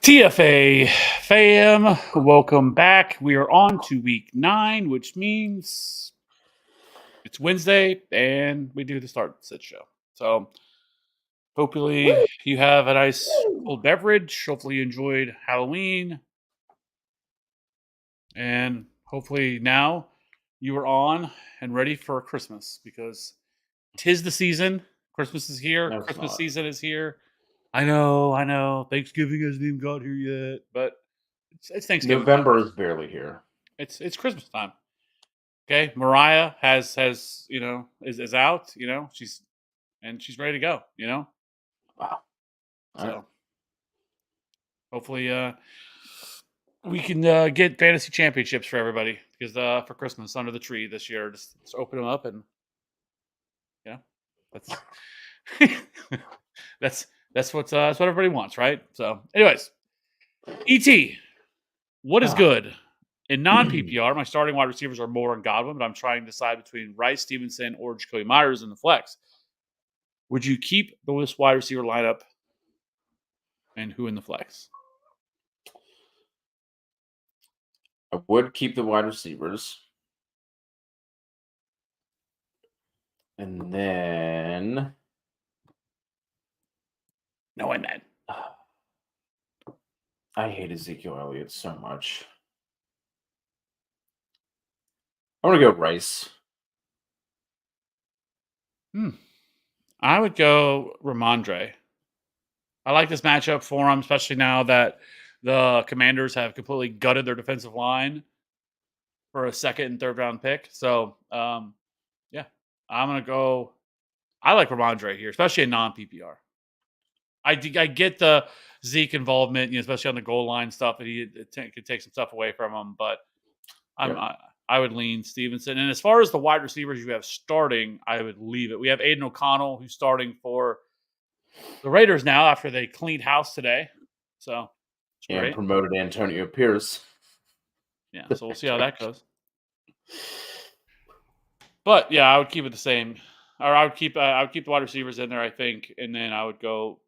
TFA fam, welcome back. We are on to week 9, which means it's Wednesday and we do the start sit show. So hopefully you have a nice cold beverage. Hopefully you enjoyed Halloween. And hopefully now you are on and ready for Christmas because 'tis the season. Christmas is here. No, it's Christmas not. season is here. I know. Thanksgiving hasn't even got here yet, but it's Thanksgiving. November is barely here. It's Christmas time. Okay, Mariah has is out. She's ready to go. Wow. All So right. hopefully we can get fantasy championships for everybody because for Christmas under the tree this year, just open them up and that's that's what everybody wants, right? So, anyways, ET, what is good? In non-PPR, my starting wide receivers are Moore and Godwin, but I'm trying to decide between Rice, Stevenson, or Jacoby Myers in the flex. Would you keep this wide receiver lineup and who in the flex? I would keep the wide receivers. And then No, I meant. I hate Ezekiel Elliott so much. I'm going to go Rice. I would go Ramondre. I like this matchup for him, especially now that the Commanders have completely gutted their defensive line for a second and third round pick. So, yeah, I'm going to go. I like Ramondre here, especially in non-PPR. I get the Zeke involvement, especially on the goal line stuff, that he could take some stuff away from him. But I would lean Stevenson. And as far as the wide receivers you have starting, I would leave it. We have Aiden O'Connell, who's starting for the Raiders now after they cleaned house today. So, and promoted Antonio Pierce. Yeah, so we'll see how that goes. But yeah, I would keep it the same, or I would keep the wide receivers in there, I think, and then I would go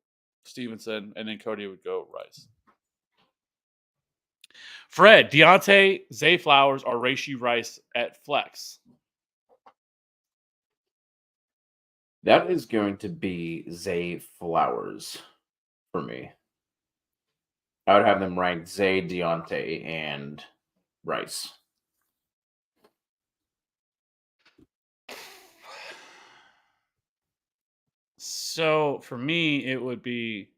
Stevenson, and then Cody would go Rice. Fred, Deontay, Zay Flowers, or Rashee Rice at flex. That is going to be Zay Flowers for me. I would have them ranked Zay, Deontay, and Rice. So for me, it would be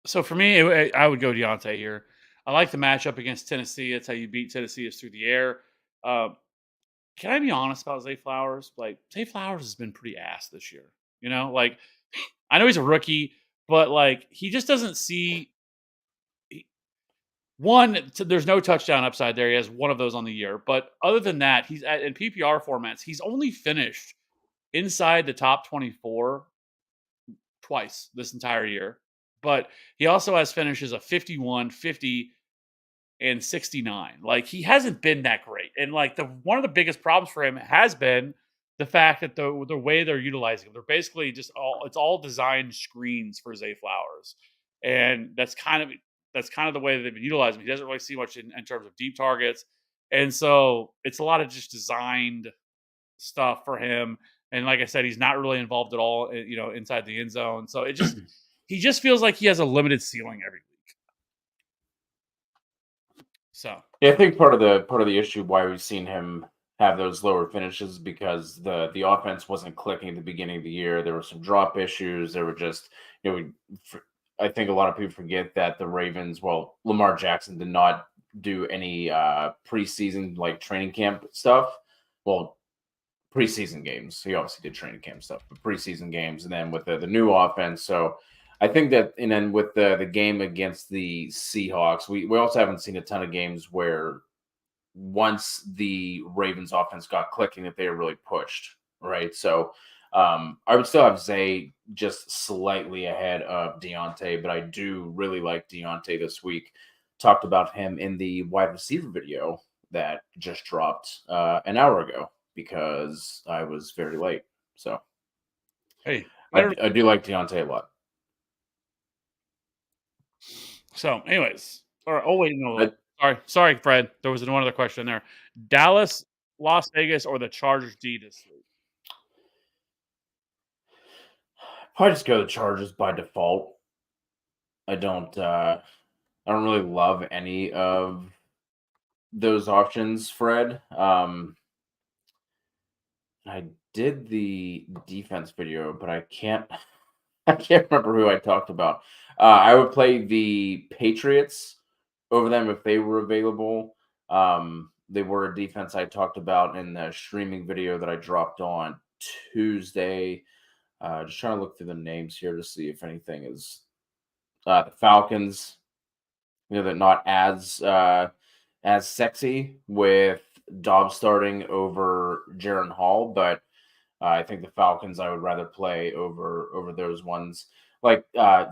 I would go Deontay here. I like the matchup against Tennessee. That's how you beat Tennessee, is through the air. Can I be honest about Zay Flowers? Like, Zay Flowers has been pretty ass this year. Like, I know he's a rookie, but like he just doesn't see there's no touchdown upside there. He has one of those on the year. But other than that, he's in PPR formats, he's only finished inside the top 24 twice this entire year. But he also has finishes of 51, 50, and 69. Like, he hasn't been that great. And like one of the biggest problems for him has been the fact that the way they're utilizing him, they're basically just all designed screens for Zay Flowers. And that's kind of the way that they've been utilizing him. He doesn't really see much in terms of deep targets. And so it's a lot of just designed stuff for him. And like I said, he's not really involved at all, inside the end zone. So he just feels like he has a limited ceiling every week. So yeah, I think part of the issue why we've seen him have those lower finishes because the offense wasn't clicking at the beginning of the year. There were some drop issues. There were just, I think a lot of people forget that the Ravens, Lamar Jackson did not do any preseason like training camp stuff. Well, preseason games. He obviously did training camp stuff, but preseason games, and then with the new offense. So I think that, and then with the game against the Seahawks, we also haven't seen a ton of games where once the Ravens offense got clicking that they were really pushed, right? So I would still have Zay just slightly ahead of Deontay, but I do really like Deontay this week. Talked about him in the wide receiver video that just dropped an hour ago because I was very late. So Hey, I, better. I do like Deontay a lot. So, anyways, or oh wait, no, I sorry, Fred. There was one other question there. Dallas, Las Vegas, or the Chargers D this week? probably just go the Chargers by default. I don't. I don't really love any of those options, Fred. I did the defense video, but I can't. I can't remember who I talked about. I would play the Patriots over them if they were available. They were a defense I talked about in the streaming video that I dropped on Tuesday. Just trying to look through the names here to see if anything is the Falcons. They're not as sexy with Dobbs starting over Jaron Hall, but I think the Falcons I would rather play over those ones. Like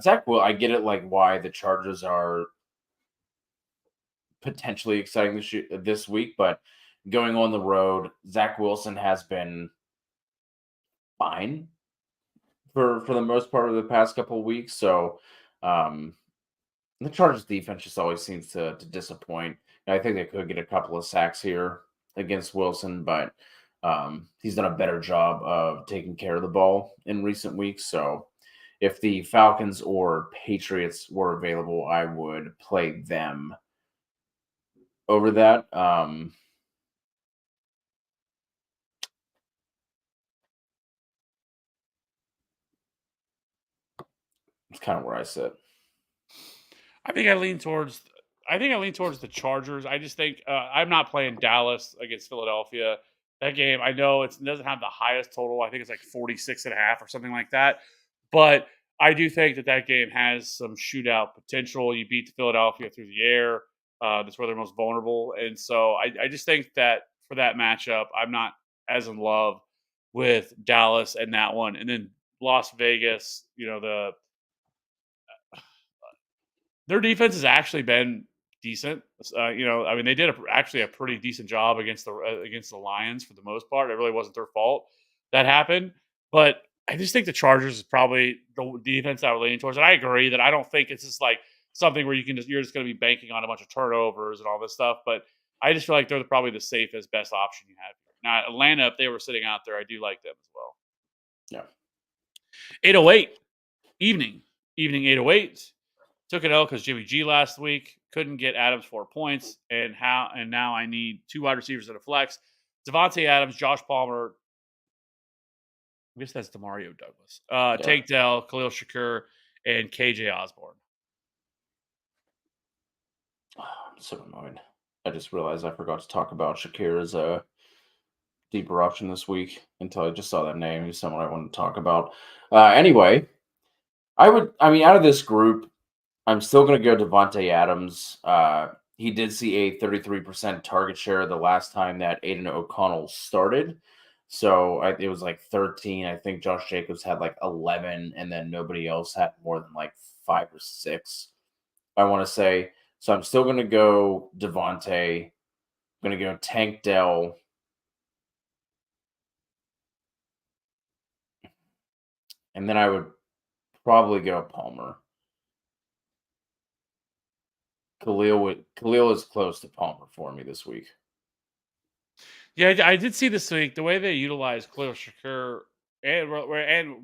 Zach Will, I get it. Like why the Chargers are potentially exciting this week, but going on the road, Zach Wilson has been fine for the most part of the past couple of weeks. So um, the Chargers defense just always seems to disappoint. And I think they could get a couple of sacks here against Wilson, but he's done a better job of taking care of the ball in recent weeks. So if the Falcons or Patriots were available, I would play them over that. It's kind of where I sit. I think I lean towards. I think I lean towards the Chargers. I just think I'm not playing Dallas against Philadelphia. That game, I know it doesn't have the highest total. I think it's like 46.5 or something like that. But I do think that that game has some shootout potential. You beat Philadelphia through the air. That's where they're most vulnerable. And so I just think that for that matchup, I'm not as in love with Dallas and that one. And then Las Vegas, their defense has actually been decent. I mean, they did actually a pretty decent job against the Lions for the most part. It really wasn't their fault that happened, but I just think the Chargers is probably the defense that we're leaning towards. And I agree that I don't think it's just like something where you're just going to be banking on a bunch of turnovers and all this stuff. But I just feel like they're probably the safest, best option you have. Now, Atlanta, if they were sitting out there, I do like them as well. Yeah. 808 evening, evening 808. Took an L because Jimmy G last week couldn't get Adams 4 points, and now I need two wide receivers at a flex. Devontae Adams, Josh Palmer. I guess that's Demario Douglas. Yeah. Tank Dell, Khalil Shakur, and KJ Osborne. I'm so annoyed. I just realized I forgot to talk about Shakir as a deeper option this week until I just saw that name. He's someone I wanted to talk about. Anyway, I mean, out of this group, I'm still going to go Devontae Adams. He did see a 33% target share the last time that Aiden O'Connell started. So it was like 13. I think Josh Jacobs had like 11, and then nobody else had more than like 5 or 6, I want to say. So I'm still going to go Devontae. I'm going to go Tank Dell. And then I would probably go Palmer. Khalil is close to Palmer for me this week. Yeah, I did see this week the way they utilized Khalil Shakur and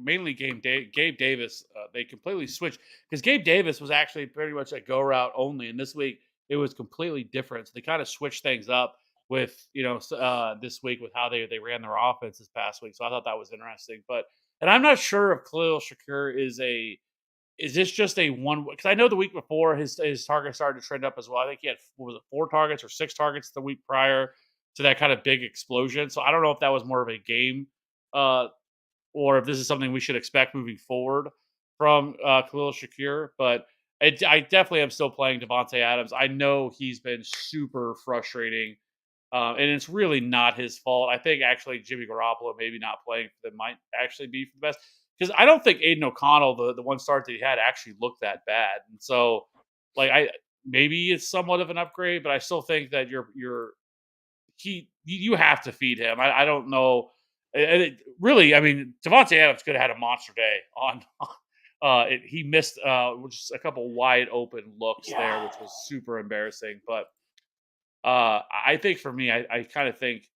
mainly Gabe Davis. They completely switched because Gabe Davis was actually pretty much a go route only, and this week it was completely different. So they kind of switched things up with this week with how they ran their offense this past week. So I thought that was interesting. And I'm not sure if Khalil Shakur is this just a one? Because I know the week before his target started to trend up as well. I think he had what was it 4 targets or 6 targets the week prior to that kind of big explosion. So I don't know if that was more of a game, uh, or if this is something we should expect moving forward from Khalil Shakir. But I definitely am still playing Devontae Adams. I know he's been super frustrating, and it's really not his fault. I think actually Jimmy Garoppolo maybe not playing for them might actually be for the best because I don't think Aiden O'Connell, the one start that he had, actually looked that bad. And so, like maybe it's somewhat of an upgrade, but I still think that you have to feed him. I don't know. And really, I mean, Devontae Adams could have had a monster day on. He missed just a couple wide open looks Yeah. there, which was super embarrassing. But I think for me, I kind of think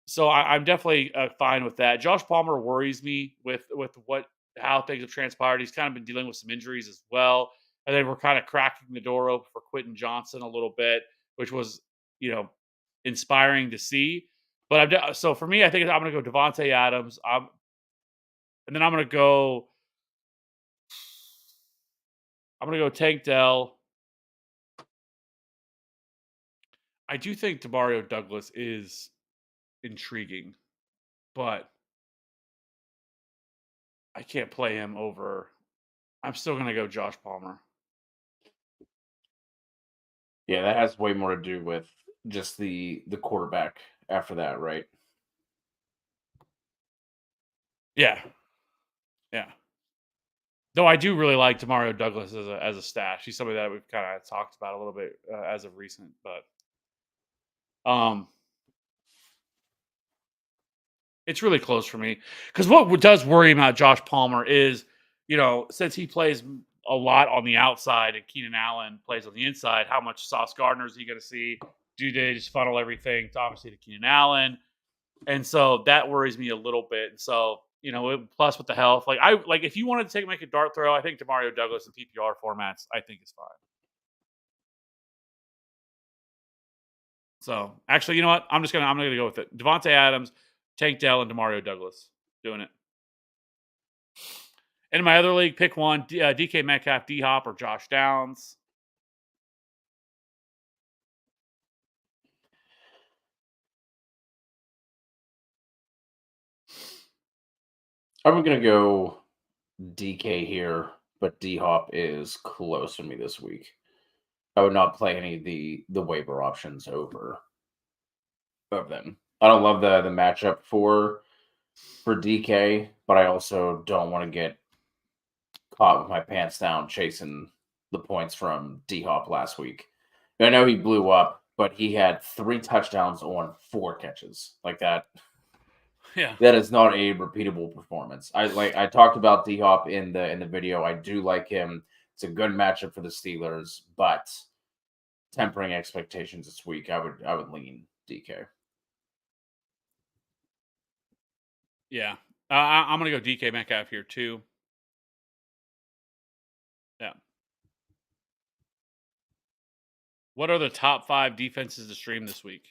so. I'm definitely fine with that. Josh Palmer worries me with what how things have transpired. He's kind of been dealing with some injuries as well, and then we're kind of cracking the door open for Quentin Johnson a little bit, which was you know inspiring to see. But so for me, I think I'm going to go Devontae Adams. And then I'm going to go Tank Dell. I do think Demario Douglas is intriguing, but I can't play him over. I'm still going to go Josh Palmer. Yeah, that has way more to do with just the quarterback after that, right? Yeah, yeah. Though I do really like Demario Douglas as a stash. He's somebody that we've kind of talked about a little bit as of recent, but um, it's really close for me because what does worry about Josh Palmer is, since he plays a lot on the outside and Keenan Allen plays on the inside, how much Sauce Gardner is he going to see? Do they just funnel everything to obviously to Keenan Allen? And so that worries me a little bit. And so, plus with the health, like if you wanted to make a dart throw, I think Demario Douglas in PPR formats, I think is fine. So actually, you know what? I'm gonna go with it. Devontae Adams, Tank Dell, and Demario Douglas doing it. In my other league, pick one: DK Metcalf, D Hop, or Josh Downs. I'm gonna go DK here, but D Hop is close to me this week. I would not play any of the waiver options over of them. I don't love the matchup for DK, but I also don't want to get caught with my pants down chasing the points from D Hop last week. I know he blew up, but he had 3 touchdowns on 4 catches. Like that, Yeah, that is not a repeatable performance. I talked about D Hop in the video. I do like him. It's a good matchup for the Steelers, but tempering expectations this week, I would lean DK. yeah. I'm gonna go DK Metcalf here too. Yeah. What are the top 5 defenses to stream this week?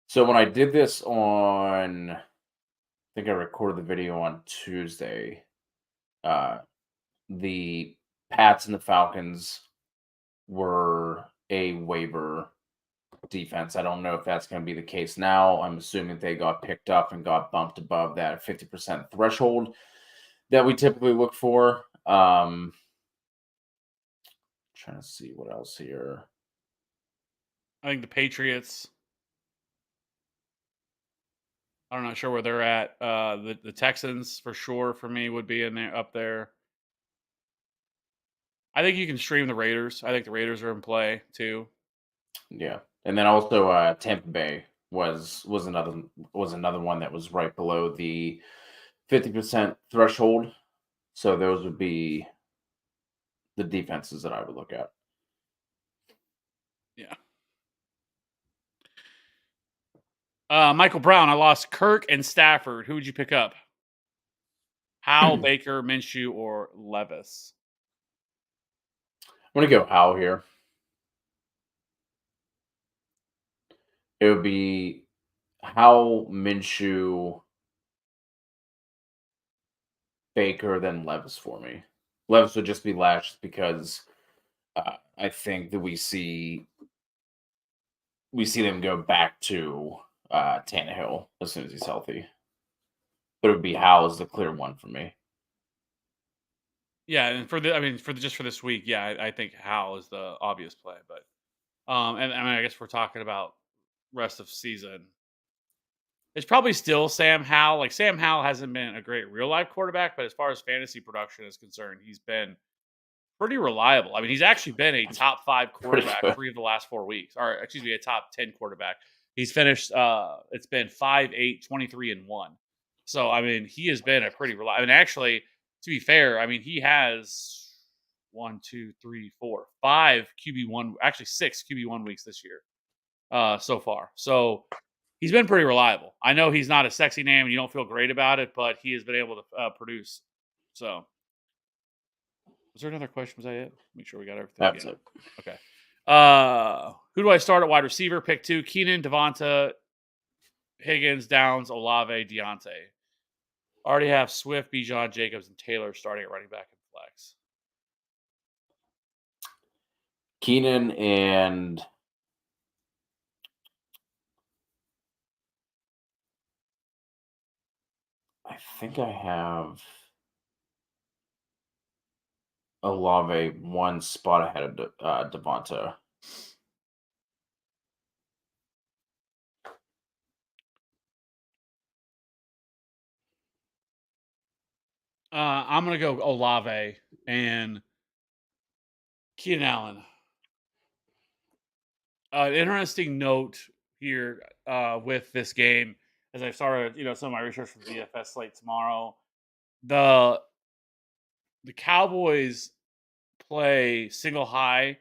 So when I did this I think I recorded the video on Tuesday. Uh, the Pats and the Falcons were a waiver defense. I don't know if that's going to be the case now. I'm assuming they got picked up and got bumped above that 50% threshold that we typically look for. Trying to see what else here. I think the Patriots. I'm not sure where they're at. The Texans for sure for me would be in there up there. I think you can stream the Raiders. I think the Raiders are in play too. Yeah, and then also Tampa Bay was another one that was right below the 50% threshold. So those would be the defenses that I would look at. Yeah. Michael Brown. I lost Kirk and Stafford. Who would you pick up? Howell, I'm Baker, Minshew, or Levis? gonna go Howell here. It would be Howell, Minshew, Baker, then Levis for me. Levis would just be last because I think that we see them go back to Tannehill as soon as he's healthy. But it would be Howell as the clear one for me. Yeah, and just for this week, yeah, I think Howell is the obvious play, but and I mean, I guess we're talking about rest of season. It's probably still Sam Howell. Like Sam Howell hasn't been a great real life quarterback, but as far as fantasy production is concerned, he's been pretty reliable. I mean, he's actually been a top 5 Pretty quarterback good. 3 of the last 4 weeks, or excuse me, a top 10 quarterback He's finished. It's been 5-8, 23-1. So I mean, he has been a pretty reliable. And actually, to be fair, I mean he has one, two, three, four, five QB1, actually six QB1 weeks this year so far. So he's been pretty reliable. I know he's not a sexy name and you don't feel great about it, but he has been able to produce. So, was there another question? Was that it? Make sure we got everything. That's Yeah. it. Okay. Who do I start at wide receiver? Pick 2: Keenan, Devonta, Higgins, Downs, Olave, Deontay. Already have Swift, Bijan, Jacobs, and Taylor starting at running back and flex. Keenan and I think I have Olave one spot ahead of Devonta. I'm gonna go Olave and Keenan Allen. An interesting note here with this game, as I started, some of my research for the DFS slate tomorrow. The the Cowboys play single high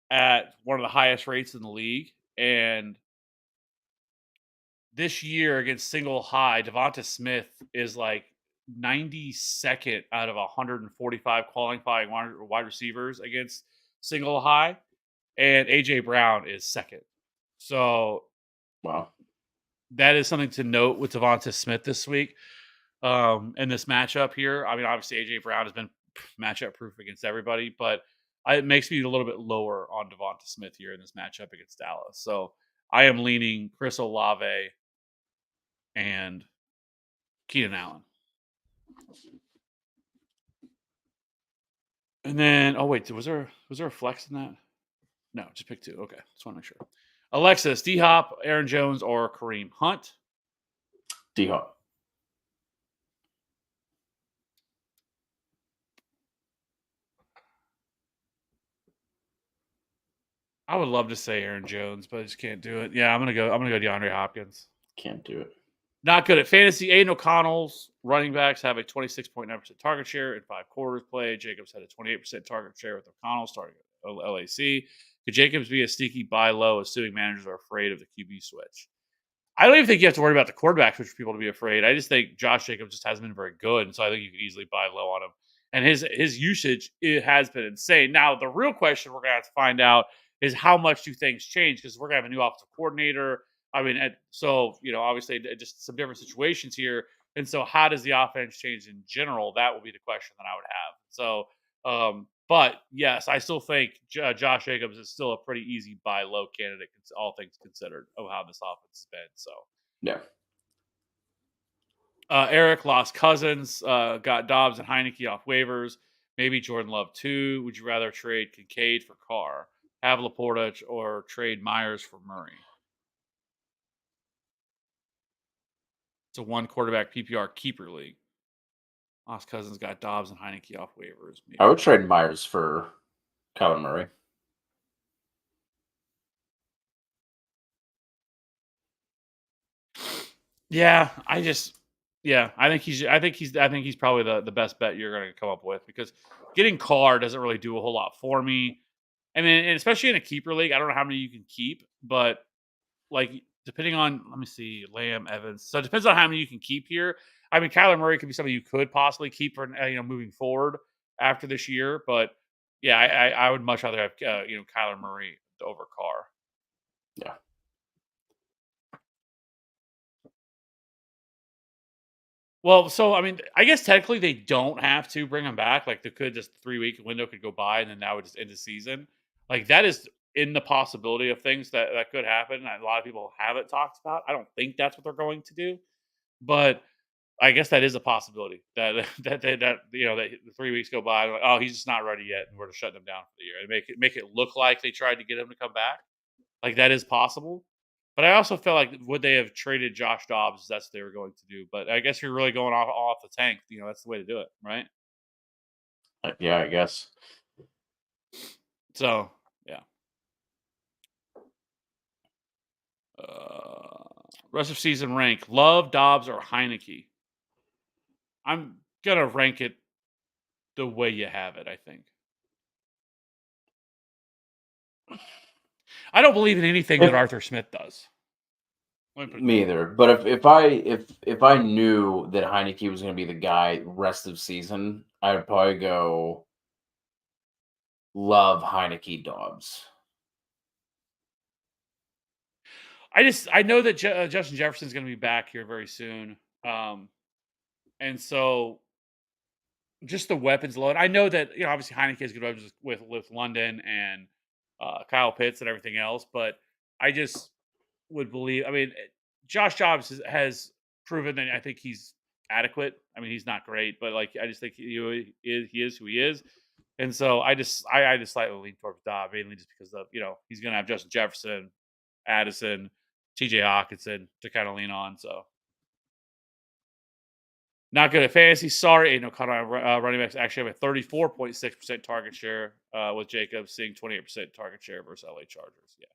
at one of the highest rates in the league, and this year against single high, Devonta Smith is like 92nd out of 145 qualifying wide receivers against single high, and AJ Brown is second. So Wow. that is something to note with Devonta Smith this week in this matchup here. I mean, obviously AJ Brown has been matchup proof against everybody, but it makes me a little bit lower on Devonta Smith here in this matchup against Dallas. So I am leaning Chris Olave and Keenan Allen. And then, oh wait, was there a flex in that? No, just pick 2. Okay, just want to make sure. Alexis, D Hop, Aaron Jones, or Kareem Hunt. D Hop. I would love to say Aaron Jones, but I just can't do it. Yeah, I'm gonna go DeAndre Hopkins. Can't do it. Not good at fantasy. Aiden O'Connell's running backs have a 26.9% target share in 5 quarters played. Jacobs had a 28% target share with O'Connell starting at LAC. Could Jacobs be a sneaky buy low, assuming managers are afraid of the QB switch? I don't even think you have to worry about the quarterback switch for people to be afraid. I just think Josh Jacobs just hasn't been very good, and so I think you could easily buy low on him. And his usage, it has been insane. Now, the real question we're gonna have to find out is how much do things change, because we're gonna have a new offensive coordinator. I mean, so obviously, just some different situations here. And so, how does the offense change in general? That will be the question that I would have. So, but yes, I still think Josh Jacobs is still a pretty easy buy low candidate, all things considered, of how this offense has been. So, Yeah. Eric lost Cousins, got Dobbs and Heineke off waivers. Maybe Jordan Love too. Would you rather trade Kincaid for Carr, have Laporta, or trade Myers for Murray? It's a 1 quarterback PPR keeper league. Lost Cousins, got Dobbs and Heineke off waivers. Maybe. I would trade Myers for Kyler Murray. Yeah, I think he's probably the best bet you're going to come up with, because getting Carr doesn't really do a whole lot for me. I mean, and especially in a keeper league, I don't know how many you can keep, but like depending on, let me see, Lamb, Evans. So it depends on how many you can keep here. I mean, Kyler Murray could be something you could possibly keep for moving forward after this year, but yeah, I would much rather have Kyler Murray over Carr. Yeah. Well, so I mean, I guess technically they don't have to bring him back. Like, they could just 3-week window could go by, and then that would just end the season. Like, that is in the possibility of things that could happen. And a lot of people haven't talked about. I don't think that's what they're going to do, but I guess that is a possibility that that that the 3 weeks go by. Like, oh, he's just not ready yet, and we're just shutting him down for the year, and make it look like they tried to get him to come back. Like, that is possible. But I also feel like, would they have traded Josh Dobbs? That's what they were going to do. But I guess you're really going off the tank. That's the way to do it, right? Yeah, I guess. So yeah. Rest of season rank: Love, Dobbs, or Heineke. I'm gonna rank it the way you have it. I think. I don't believe in anything that If Arthur Smith does. Let me put it that Me way. either, but if I knew that Heineke was going to be the guy rest of season, I would probably go Love, Heineke, Dobbs. I know that Justin Jefferson's going to be back here very soon, um, and so just the weapons load. I know that obviously Heineke has good weapons with London and Kyle Pitts and everything else, but I just would believe. I mean, Josh Jobs has proven that I think he's adequate. I mean, he's not great, but like I just think he is who he is, and so I just slightly lean towards Dobbs mainly just because of he's going to have Justin Jefferson, Addison, T.J. Hawkinson to kind of lean on. So not good at fantasy. Sorry, ain't no cut on running backs. Actually, have a 34.6% target share with Jacobs, seeing 28% target share versus LA Chargers. Yeah.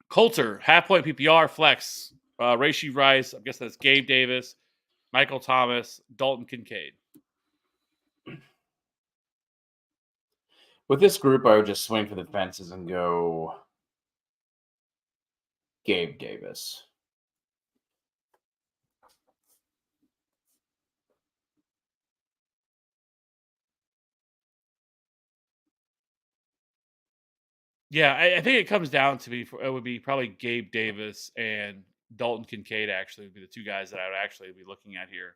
Coulter, half point PPR, flex. Rashee Rice, I guess that's Gabe Davis, Michael Thomas, Dalton Kincaid. With this group, I would just swing for the fences and go Gabe Davis. Yeah, I think it comes down to it would be probably Gabe Davis and Dalton Kincaid actually would be the two guys that I would actually be looking at here.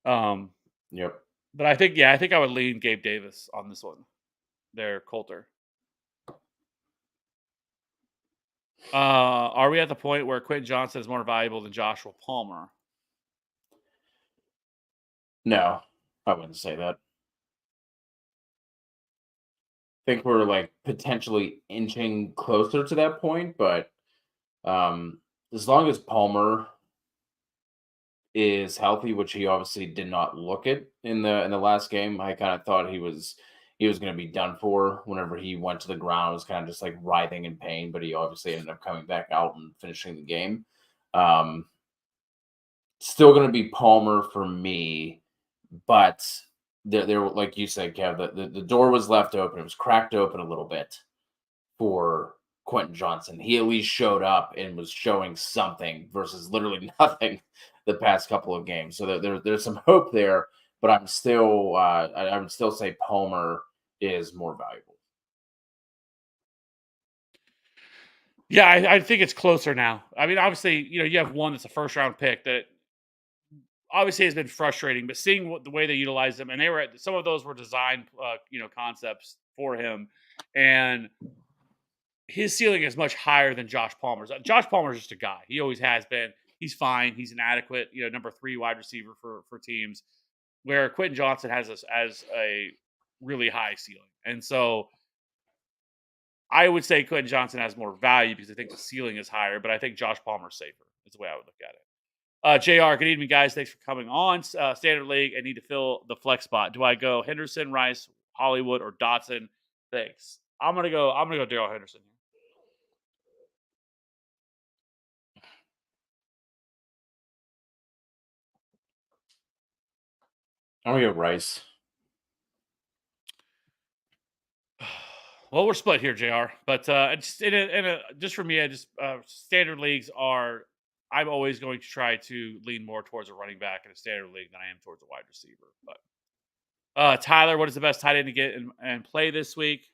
Um, Yep. but I think I would lean Gabe Davis on this one. There, Coulter. Are we at the point where Quentin Johnson is more valuable than Joshua Palmer? No, I wouldn't say that. Think we're like potentially inching closer to that point, but um, as long as Palmer is healthy, which he obviously did not look it in the last game, I kind of thought he was going to be done for whenever he went to the ground. It was kind of just like writhing in pain, but he obviously ended up coming back out and finishing the game. Um, Still going to be Palmer for me, but there, like you said, Kev, the door was left open. It was cracked open a little bit for Quentin Johnson. He at least showed up and was showing something versus literally nothing the past couple of games. So there's some hope there, but I'm still I would still say Palmer is more valuable. Yeah, I think it's closer now. I mean, obviously, you have one that's a first round pick that obviously has been frustrating, but seeing the way they utilize them, and some of those were designed, concepts for him, and his ceiling is much higher than Josh Palmer's. Josh Palmer's just a guy. He always has been. He's fine. He's an adequate, number 3 wide receiver for teams. Where Quentin Johnson has us as a really high ceiling, and so I would say Quentin Johnson has more value because I think the ceiling is higher. But I think Josh Palmer's safer. Is the way I would look at it. JR, good evening, guys. Thanks for coming on. Standard League, I need to fill the flex spot. Do I go Henderson, Rice, Hollywood, or Dotson? Thanks. I'm gonna go Daryl Henderson. I'm gonna go Rice. Well, we're split here, JR. But just for me, I just standard leagues are. I'm always going to try to lean more towards a running back in a standard league than I am towards a wide receiver. But Tyler, what is the best tight end to get and play this week?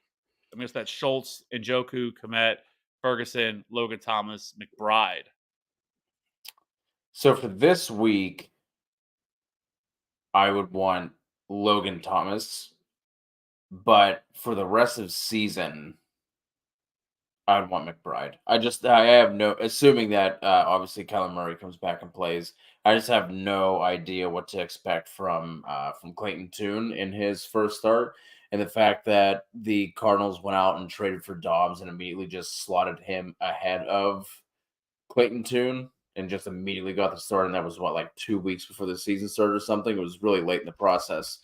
I guess that's Schultz, Njoku, Komet, Ferguson, Logan Thomas, McBride. So for this week, I would want Logan Thomas, but for the rest of season, I'd want McBride. I have no, assuming that obviously Kyler Murray comes back and plays. I just have no idea what to expect from Clayton Tune in his first start, and the fact that the Cardinals went out and traded for Dobbs and immediately just slotted him ahead of Clayton Tune and just immediately got the start, and that was what, like 2 weeks before the season started or something. It was really late in the process.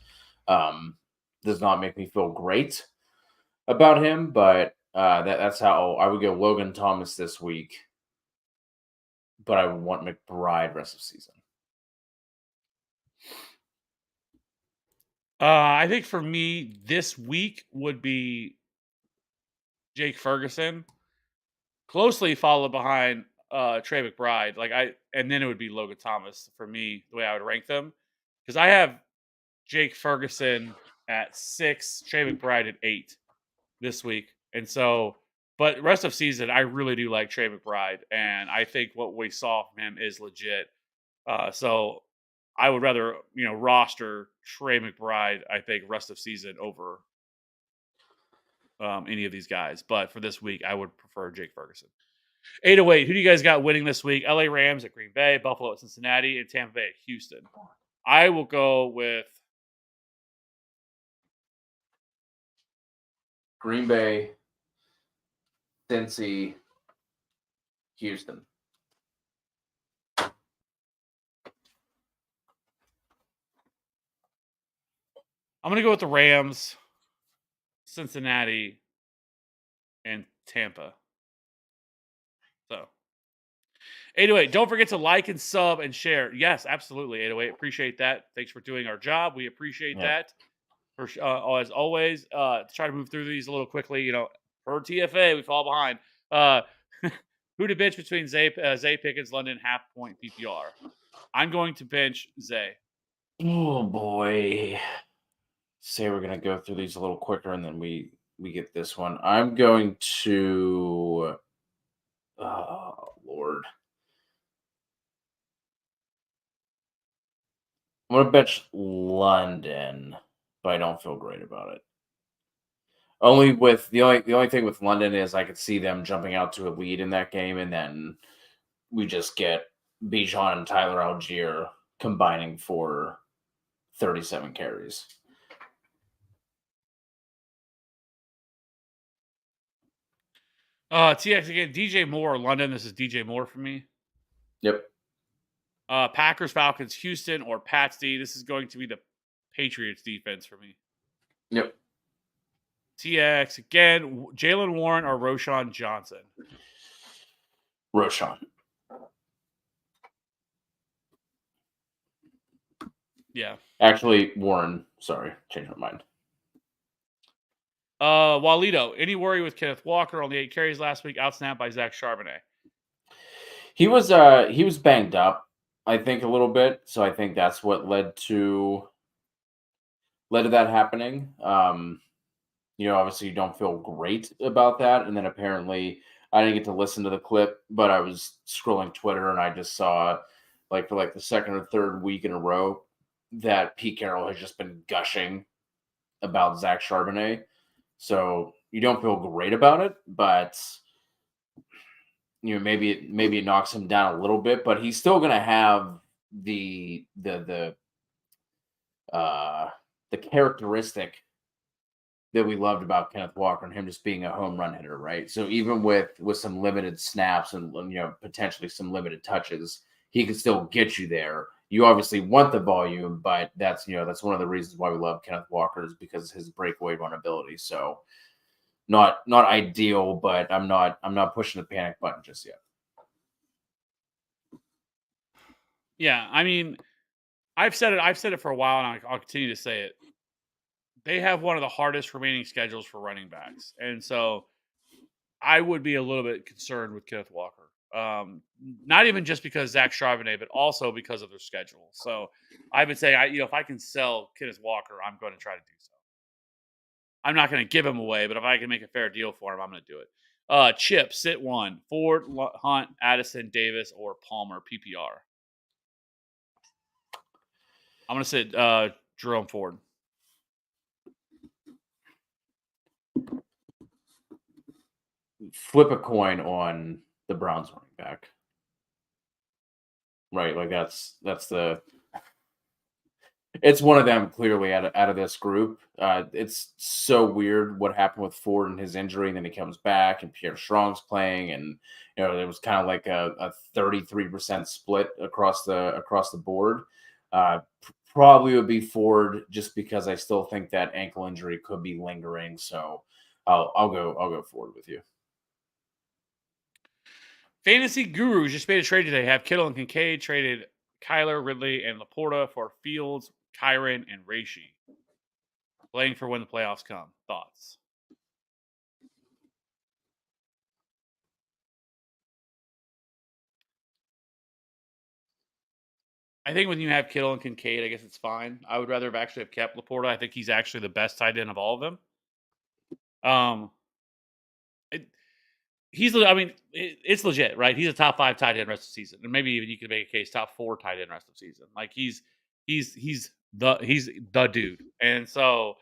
Um, does not make me feel great about him, but That's how I would go Logan Thomas this week, but I would want McBride rest of season. I think for me this week would be Jake Ferguson, closely followed behind Trey McBride. And then it would be Logan Thomas for me, the way I would rank them. Because I have Jake Ferguson at 6, Trey McBride at 8 this week. And so, but rest of season, I really do like Trey McBride. And I think what we saw from him is legit. So I would rather, roster Trey McBride, I think, rest of season over any of these guys. But for this week, I would prefer Jake Ferguson. 808, who do you guys got winning this week? LA Rams at Green Bay, Buffalo at Cincinnati, and Tampa Bay at Houston. I will go with Green Bay, Cincy, Houston. I'm going to go with the Rams, Cincinnati, and Tampa. So 808, don't forget to like and sub and share. Yes, absolutely. 808, appreciate that. Thanks for doing our job. We appreciate that. For as always, try to move through these a little quickly. Per TFA, we fall behind. Who to bench between Zay Pickens, London, half point PPR? I'm going to bench Zay. Oh boy. Say we're gonna go through these a little quicker, and then we get this one. I'm going to. Oh Lord. I'm gonna bench London, but I don't feel great about it. Only with the only thing with London is I could see them jumping out to a lead in that game, and then we just get Bijan and Tyler Algier combining for 37 carries. TX again, DJ Moore or London. This is DJ Moore for me. Yep. Packers, Falcons, Houston, or Pats D. This is going to be the Patriots defense for me. Yep. TX again, Jalen Warren or Roshan Johnson. Roshan. Yeah. Actually, Warren. Sorry, changed my mind. Walito, any worry with Kenneth Walker? Only 8 carries last week, outsnapped by Zach Charbonnet. He was banged up, I think, a little bit. So I think that's what led to that happening. Obviously you don't feel great about that. And then apparently I didn't get to listen to the clip, but I was scrolling Twitter and I just saw for the second or third week in a row that Pete Carroll has just been gushing about Zach Charbonnet. So you don't feel great about it, but maybe it knocks him down a little bit, but he's still going to have the characteristic that we loved about Kenneth Walker and him just being a home run hitter, right? So even with some limited snaps and potentially some limited touches, he can still get you there. You obviously want the volume, but that's one of the reasons why we love Kenneth Walker is because of his breakaway run ability. So not ideal, but I'm not pushing the panic button just yet. Yeah, I mean, I've said it for a while, and I'll continue to say it. They have one of the hardest remaining schedules for running backs, and so I would be a little bit concerned with Kenneth Walker. Not even just because Zach Charbonnet, but also because of their schedule. So I would say, if I can sell Kenneth Walker, I'm going to try to do so. I'm not going to give him away, but if I can make a fair deal for him, I'm going to do it. Chip, sit 1. Ford, Hunt, Addison, Davis, or Palmer, PPR. I'm going to sit Jerome Ford. Flip a coin on the Browns running back. Right, that's it's one of them clearly out of this group. It's so weird what happened with Ford and his injury, and then he comes back, and Pierre Strong's playing, and there was kind of like a 33% split across the board. Probably would be Ford just because I still think that ankle injury could be lingering. So I'll go forward with you. Fantasy Gurus just made a trade today. Have Kittle and Kincaid traded Kyler, Ridley, and Laporta for Fields, Kyron, and Reishi. Playing for when the playoffs come. Thoughts? I think when you have Kittle and Kincaid, I guess it's fine. I would rather have kept Laporta. I think he's actually the best tight end of all of them. It, I mean, it's legit, right? He's a top 5 tight end rest of the season, and maybe even you could make a case top 4 tight end rest of the season. Like he's the dude, and so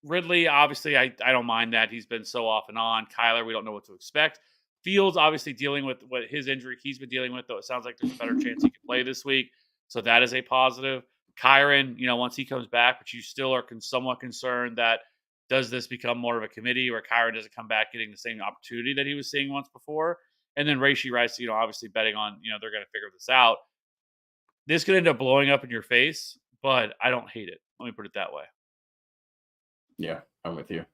Ridley, obviously, I don't mind that. He's been so off and on. Kyler, we don't know what to expect. Fields, obviously, dealing with what his injury he's been dealing with, though it sounds like there's a better chance he can play this week. So that is a positive. Kyron, once he comes back, but you still are somewhat concerned that does this become more of a committee where Kyron doesn't come back getting the same opportunity that he was seeing once before? And then Reishi Rice, obviously betting on, they're going to figure this out. This could end up blowing up in your face, but I don't hate it. Let me put it that way. Yeah, I'm with you.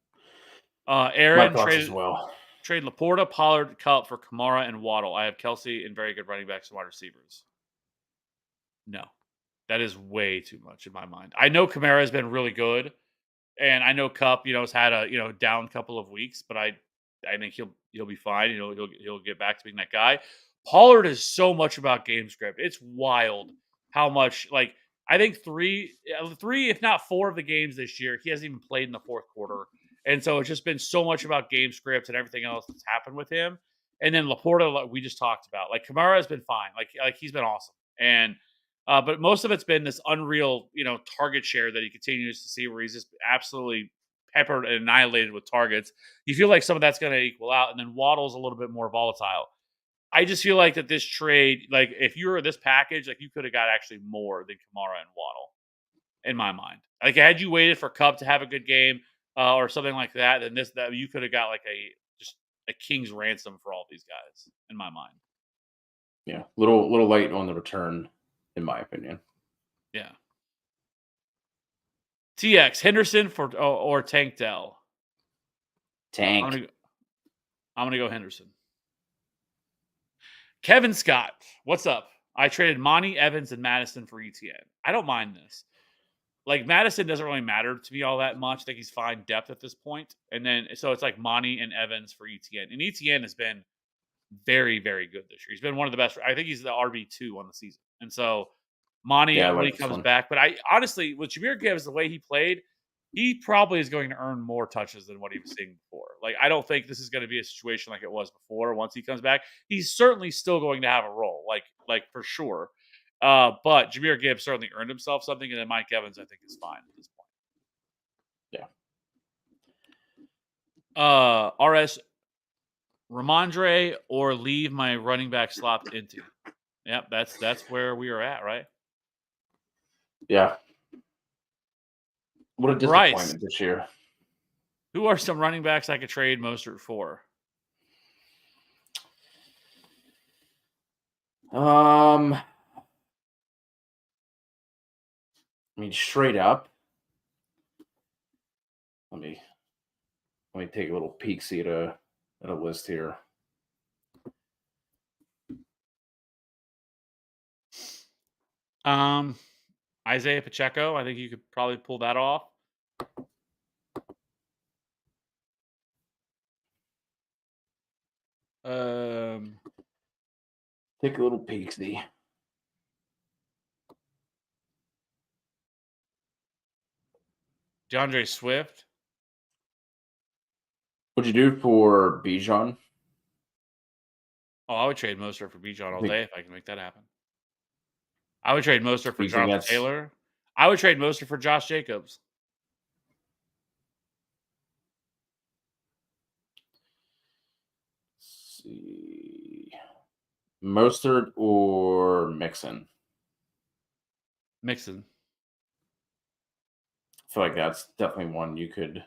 Aaron as well. Trade Laporta, Pollard, Cup for Kamara and Waddle. I have Kelsey and very good running backs and wide receivers. No, that is way too much in my mind. I know Kamara has been really good, and I know Cup, has had a down couple of weeks, but I think he'll be fine. He'll get back to being that guy. Pollard is so much about game script. It's wild how much I think three, if not 4 of the games this year, he hasn't even played in the fourth quarter. And so it's just been so much about game scripts and everything else that's happened with him. And then Laporta, like we just talked about, like Kamara has been fine. Like he's been awesome. And but most of it's been this unreal, target share that he continues to see where he's just absolutely peppered and annihilated with targets. You feel like some of that's going to equal out. And then Waddle's a little bit more volatile. I just feel like that this trade, like if you were this package, like you could have got actually more than Kamara and Waddle, in my mind. Like had you waited for Cup to have a good game or something like that, then that you could have got like just a king's ransom for all these guys, in my mind. Yeah, little light on the return, in my opinion. Yeah. TX Henderson or Tank Dell. Tank. I'm gonna go Henderson. Kevin Scott, what's up? I traded Monty, Evans, and Madison for ETN. I don't mind this. Like Madison doesn't really matter to me all that much. I think he's fine depth at this point. And then so it's like Monty and Evans for ETN. And ETN has been very, very good this year. He's been one of the best. I think he's the RB2 on the season. And so Monty, when he comes back, but I honestly, with Jahmyr Gibbs, the way he played, he probably is going to earn more touches than what he was seeing before. Like, I don't think this is going to be a situation like it was before. Once he comes back, he's certainly still going to have a role, like for sure. But Jahmyr Gibbs certainly earned himself something, and then Mike Evans, I think, is fine at this point. Yeah. RS Ramondre or leave my running back slot into. Yep, that's where we are at, right? Yeah. What a disappointment this year. Who are some running backs I could trade Mostert for? I mean, straight up. Let me take a little peek, see at a list here. Isaiah Pacheco, I think you could probably pull that off. Take a little peek, see. DeAndre Swift. What'd you do for Bijan? Oh, I would trade Mostert for Bijan all day if I can make that happen. I would trade Mostert for Jonathan Taylor. I would trade Mostert for Josh Jacobs. Let's see. Mostert or Mixon? Mixon. I feel like that's definitely one you could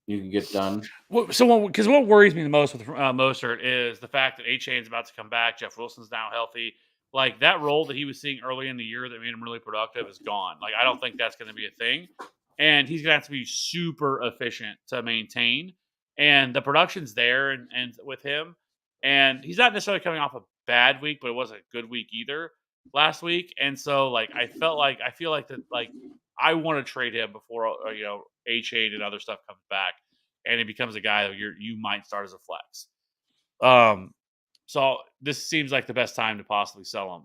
get done. Because what worries me the most with Mostert is the fact that A-Chain's about to come back. Jeff Wilson's now healthy. Like, that role that he was seeing early in the year that made him really productive is gone. Like, I don't think that's going to be a thing. and he's gonna have to be super efficient to maintain. And the production's there, and with him, and he's not necessarily coming off a bad week, but it wasn't a good week either last week. And so, like, I feel like that, like, I want to trade him before A Chain and other stuff comes back, and he becomes a guy that you might start as a flex. Um, so this seems like the best time to possibly sell him.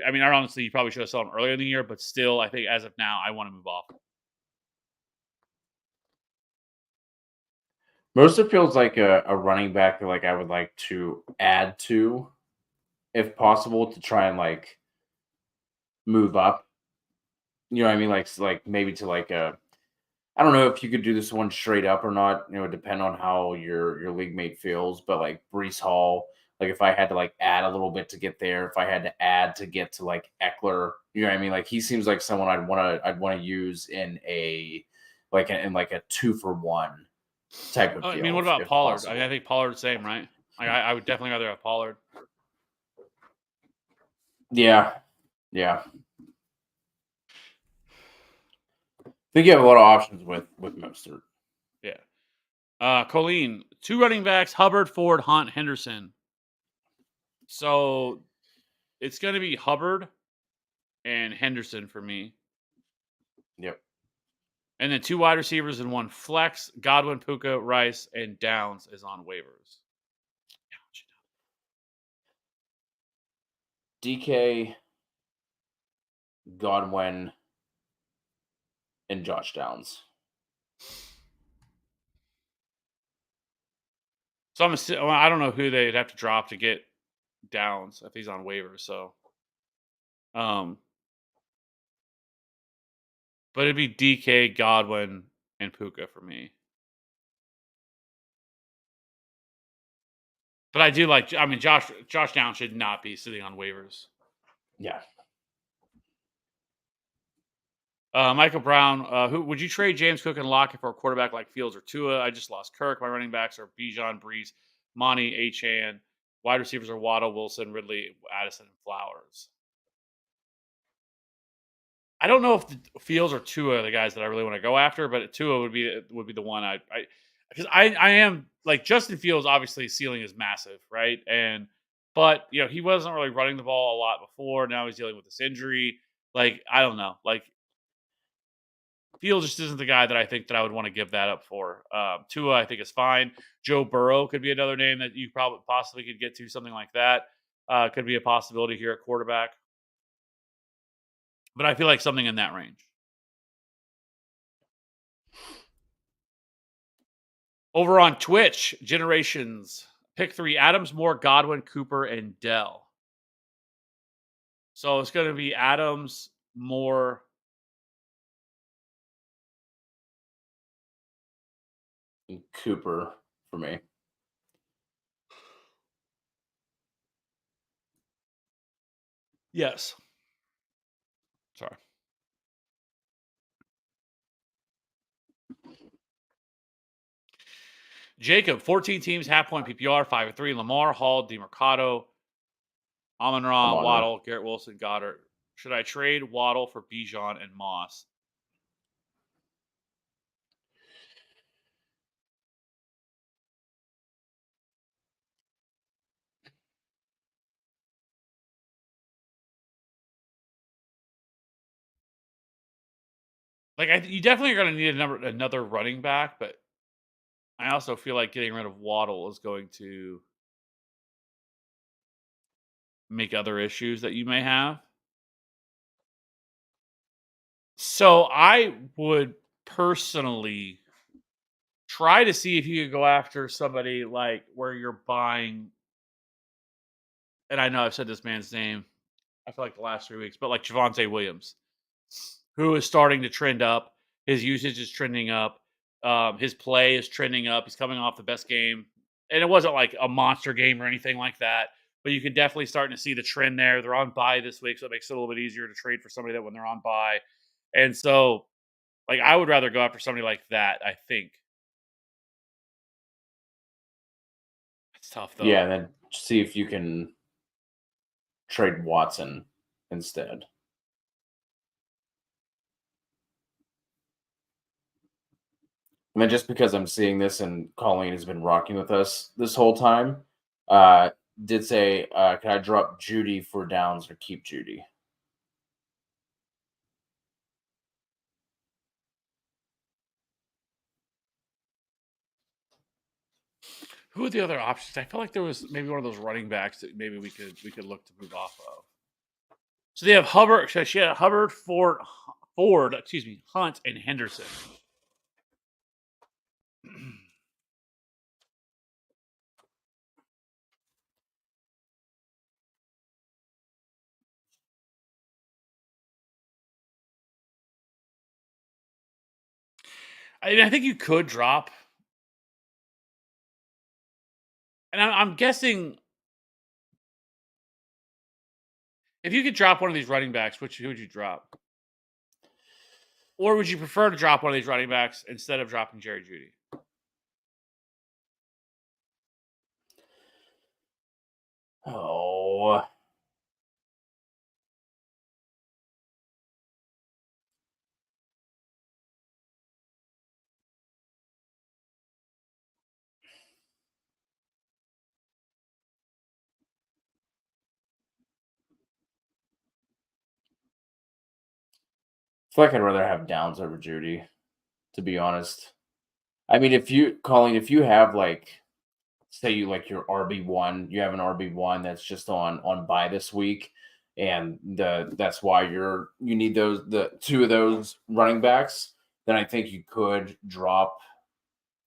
I mean, honestly, you probably should have sold him earlier in the year, but still, I think as of now, I want to move off. Mercer feels like a running back that like I would like to add to if possible to try and like move up. You know what I mean? Like maybe to like a I don't know if you could do this one straight up or not. You know, depend on how your league mate feels. But like Brees Hall, like if I had to like add a little bit to get there, if I had to add to get to like Eckler, you know what I mean? Like he seems like someone I'd want to use in a in like a 2-for-1 type of I mean, deal what about if Pollard? I possible. think Pollard's the same, right? I would definitely rather have Pollard. Yeah, yeah. I think you have a lot of options with Mostert. Yeah. Colleen, two running backs: Hubbard, Ford, Hunt, Henderson. So it's going to be Hubbard and Henderson for me. Yep. And then two wide receivers and one flex. Godwin, Puka, Rice, and Downs is on waivers. DK, Godwin, and Josh Downs. So I don't know who they'd have to drop to get Downs if he's on waivers. So, um, but it'd be DK, Godwin, and Puka for me. But I do like. I mean, Josh Downs should not be sitting on waivers. Yeah. Michael Brown, who would you trade James Cook and Lockett for a quarterback like Fields or Tua? I just lost Kirk. My running backs are Bijan, Breeze, Monty, Achan. Wide receivers are Waddle, Wilson, Ridley, Addison, and Flowers. I don't know if the Fields or Tua are the guys that I really want to go after, but Tua would be the one I because I am like Justin Fields. Obviously, ceiling is massive, right? But he wasn't really running the ball a lot before. Now he's dealing with this injury. Like I don't know, like Fields just isn't the guy that I think that I would want to give that up for. Tua, I think is fine. Joe Burrow could be another name that you probably possibly could get to something like that. Could be a possibility here at quarterback, but I feel like something in that range. Over on Twitch, Generations, pick three: Adams, Moore, Godwin, Cooper, and Dell. So it's going to be Adams, Moore. And Cooper for me. Yes. Sorry. Jacob, 14 teams, half point PPR, 5-3. Lamar, Hall, DeMarcado, Amon-Ra, Amon-Ra. Waddle, Garrett Wilson, Goddard. Should I trade Waddle for Bijan and Moss? Like, you definitely are going to need another running back, but I also feel like getting rid of Waddle is going to make other issues that you may have. So I would personally try to see if you could go after somebody like where you're buying, and I know I've said this man's name, I feel like the last 3 weeks, but like Javonte Williams, who is starting to trend up. His usage is trending up. His play is trending up. He's coming off the best game. And it wasn't like a monster game or anything like that. But you can definitely start to see the trend there. They're on bye this week, so it makes it a little bit easier to trade for somebody that when they're on bye. And so, like, I would rather go after somebody like that, I think. It's tough, though. Yeah, and then see if you can trade Watson instead. And then just because I'm seeing this and Colleen has been rocking with us this whole time, uh, did say, can I drop Judy for downs or keep Judy? Who are the other options? I feel like there was maybe one of those running backs that maybe we could look to move off of. So they have Hubbard. So she had Hubbard, Ford, excuse me, Hunt, and Henderson. I mean, I think you could drop, and I'm guessing if you could drop one of these running backs, who would you drop? Or would you prefer to drop one of these running backs instead of dropping Jerry Judy? Oh, I feel like I'd rather have downs over Judy, to be honest. I mean, if you have like, say you like your RB1, you have an RB1 that's just on bye this week, and that's why you need the two of those running backs, then I think you could drop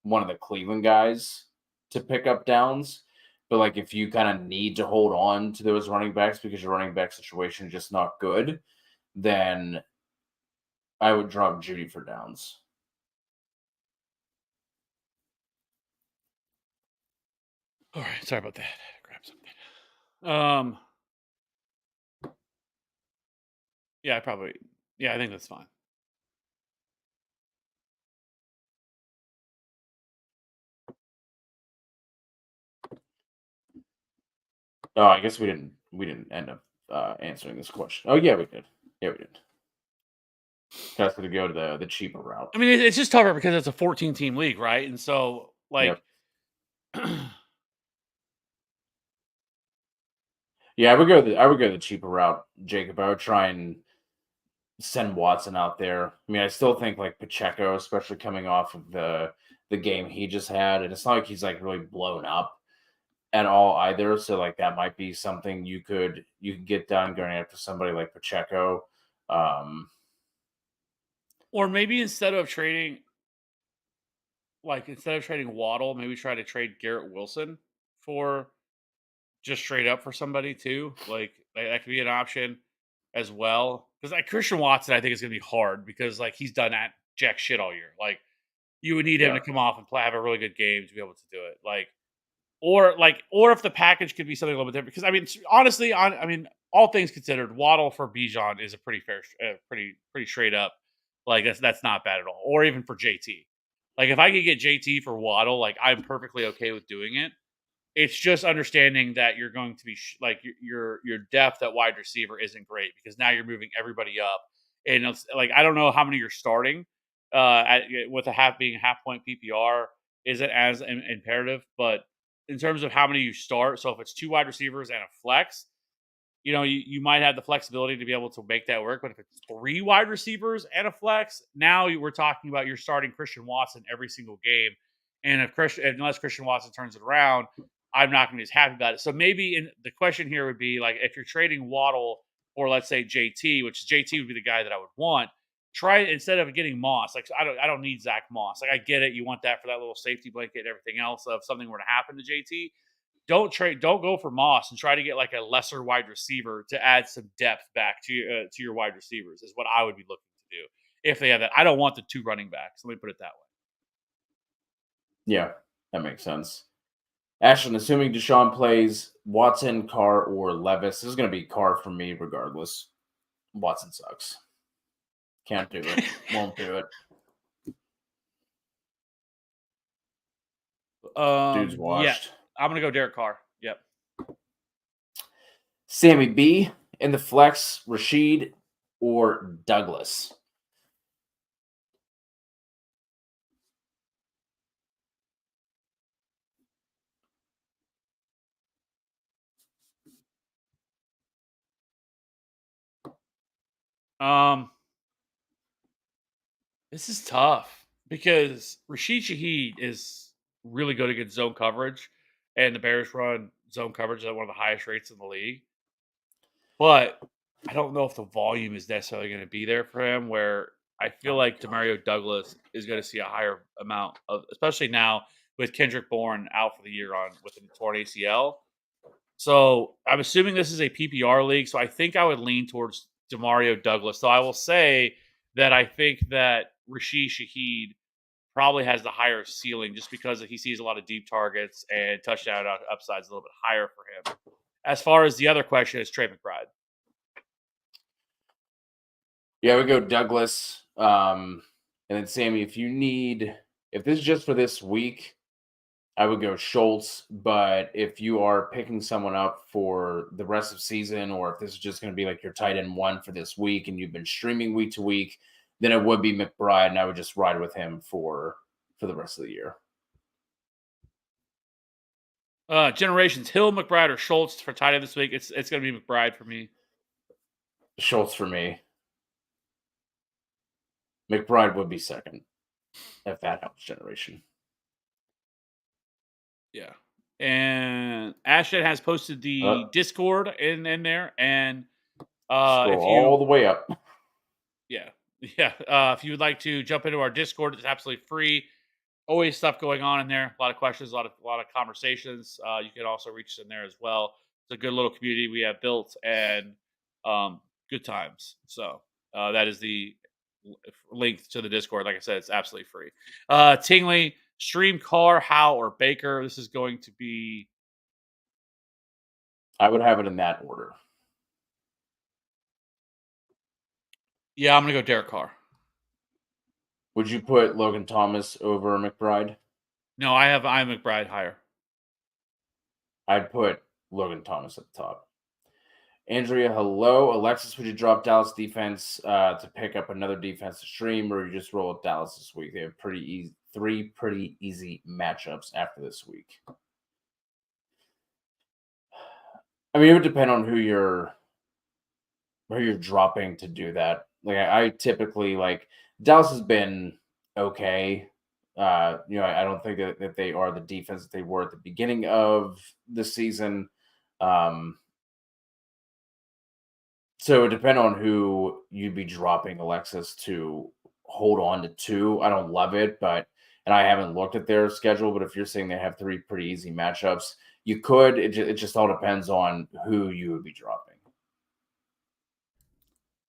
one of the Cleveland guys to pick up downs. But like if you kind of need to hold on to those running backs because your running back situation is just not good, then I would drop Judy for downs. All right, sorry about that. Grab something. Yeah, I probably. Yeah, I think that's fine. Oh, I guess we didn't end up answering this question. Oh yeah, we did. Yeah, we did. That's going to go to the cheaper route. I mean, it's just tougher because it's a 14-team league, right? And so, like, Yep. Yeah, I would go the cheaper route, Jacob. I would try and send Watson out there. I mean, I still think like Pacheco, especially coming off of the game he just had, and it's not like he's like really blown up at all either. So like that might be something you could get done going after somebody like Pacheco. Um, or maybe instead of trading Waddle, maybe try to trade Garrett Wilson for just straight up for somebody too. Like that could be an option as well. Because like Christian Watson, I think is going to be hard because like he's done that jack shit all year. Like you would need him yeah, to come off and have a really good game to be able to do it. Or if the package could be something a little bit different. Because I mean, honestly, I mean, all things considered, Waddle for Bijan is a pretty fair, pretty straight up. Like that's not bad at all. Or even for JT. Like if I could get JT for Waddle, like I'm perfectly okay with doing it. It's just understanding that you're going to be like your depth at wide receiver isn't great because now you're moving everybody up, and it's like I don't know how many you're starting with a being a half point PPR isn't as imperative, but in terms of how many you start, so if it's two wide receivers and a flex, you might have the flexibility to be able to make that work. But if it's three wide receivers and a flex, now we're talking about you're starting Christian Watson every single game. And unless Christian Watson turns it around, I'm not going to be as happy about it. So maybe the question here would be like if you're trading Waddle or let's say JT, which JT would be the guy that I would want. Try instead of getting Moss. Like I don't need Zach Moss. Like I get it, you want that for that little safety blanket and everything else. If something were to happen to JT, don't go for Moss and try to get like a lesser wide receiver to add some depth back to your wide receivers is what I would be looking to do if they have that. I don't want the two running backs. Let me put it that way. yeah, that makes sense. Ashton, assuming Deshaun plays, Watson, Carr, or Levis, this is going to be Carr for me regardless. Watson sucks. Can't do it. Won't do it. Dude's Yeah, washed. I'm gonna go Derek Carr. Yep. Sammy B in the flex, Rashid or Douglas. Um, this is tough because Rashid Shaheed is really good against zone coverage, and the Bears run zone coverage at one of the highest rates in the league. But I don't know if the volume is necessarily going to be there for him. Where I feel Oh my like god. Demario Douglas is going to see a higher amount of, especially now with Kendrick Bourne out for the year on with a torn ACL. So I'm assuming this is a PPR league. So I think I would lean towards Demario Douglas. So I will say that I think that Rashid Shaheed probably has the higher ceiling just because he sees a lot of deep targets and touchdown upsides a little bit higher for him. As far as the other question is Trey McBride. Yeah, we go Douglas. And then Sammy, if this is just for this week, I would go Schultz. But if you are picking someone up for the rest of season, or if this is just going to be like your tight end one for this week, and you've been streaming week to week, then it would be McBride, and I would just ride with him for the rest of the year. Generations Hill, McBride, or Schultz for tight end this week. It's going to be McBride for me. Schultz for me. McBride would be second if that helps generation. Yeah. And Ashton has posted the Uh, Discord in there, and Scroll if all you the way up. yeah yeah if you would like to jump into our Discord, it's absolutely free. Always stuff going on in there. A lot of questions, a lot of conversations. You can also reach us in there as well. It's a good little community we have built, and good times. So that is the link to the Discord. Like I said, it's absolutely free. Tingley, stream Carr, Howe, or Baker. This is going to be I would have it in that order. yeah. I'm gonna go Derek Carr. Would you put Logan Thomas over McBride? No, I'm McBride higher. I'd put Logan Thomas at the top. Andrea, hello. Alexis, would you drop Dallas defense to pick up another defense to stream, or you just roll with Dallas this week? They have three pretty easy matchups after this week. I mean, it would depend on who you're dropping to do that. Like I typically like Dallas has been okay. I don't think that they are the defense that they were at the beginning of the season. Um, so it would depend on who you'd be dropping Alexis to hold on to two. I don't love it, but and I haven't looked at their schedule, but if you're saying they have three pretty easy matchups, you could. It just all depends on who you would be dropping.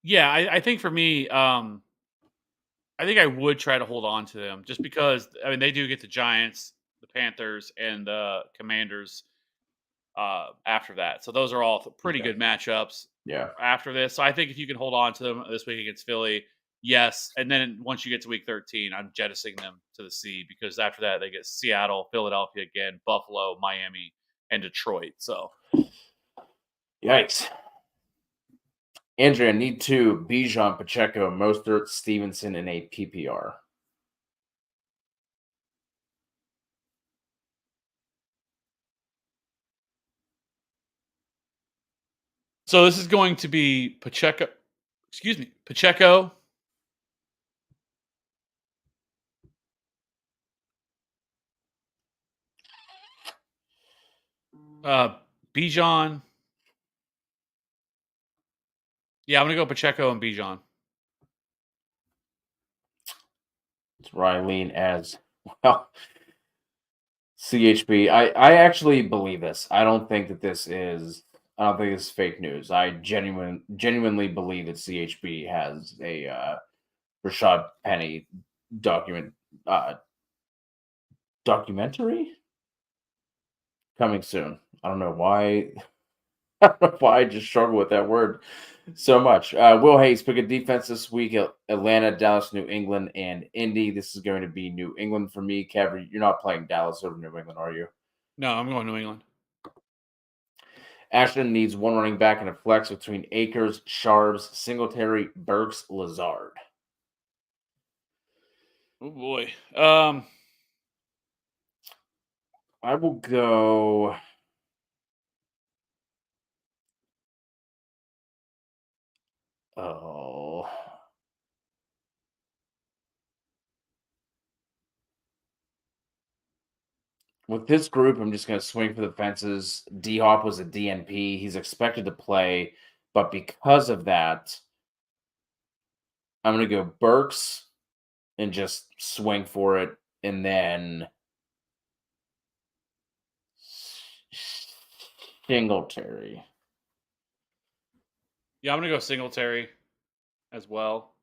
Yeah, I think for me, I think I would try to hold on to them just because I mean they do get the Giants, the Panthers, and the Commanders after that. So those are all pretty Okay. good matchups Yeah. after this. So I think if you can hold on to them this week against Philly, yes. And then once you get to week 13, I'm jettisoning them to the C because after that they get Seattle, Philadelphia again, Buffalo, Miami, and Detroit. So Yikes. Andrea, need two. Bijan, Pacheco, Mostert, Stevenson in a PPR. so this is going to be Pacheco. Excuse me, Pacheco, Bijan. Yeah, I'm gonna go Pacheco and Bijan. It's Rylene as well. CHB. I actually believe this. I don't think this is fake news. I genuinely believe that CHB has a Rashad Penny document uh documentary coming soon. I don't know why I don't know why I just struggle with that word so much. Will Hayes pick a defense this week: Atlanta, Dallas, New England, and Indy. This is going to be New England for me. Kev, you're not playing Dallas over New England, are you? No, I'm going New England. Ashton needs one running back and a flex between Akers, Sharps, Singletary, Burks, Lazard. Oh boy. I will go. Oh. With this group, I'm just going to swing for the fences. D Hop was a DNP. He's expected to play, but because of that, I'm going to go Burks and just swing for it. And then Singletary. Yeah, I'm gonna go Singletary as well.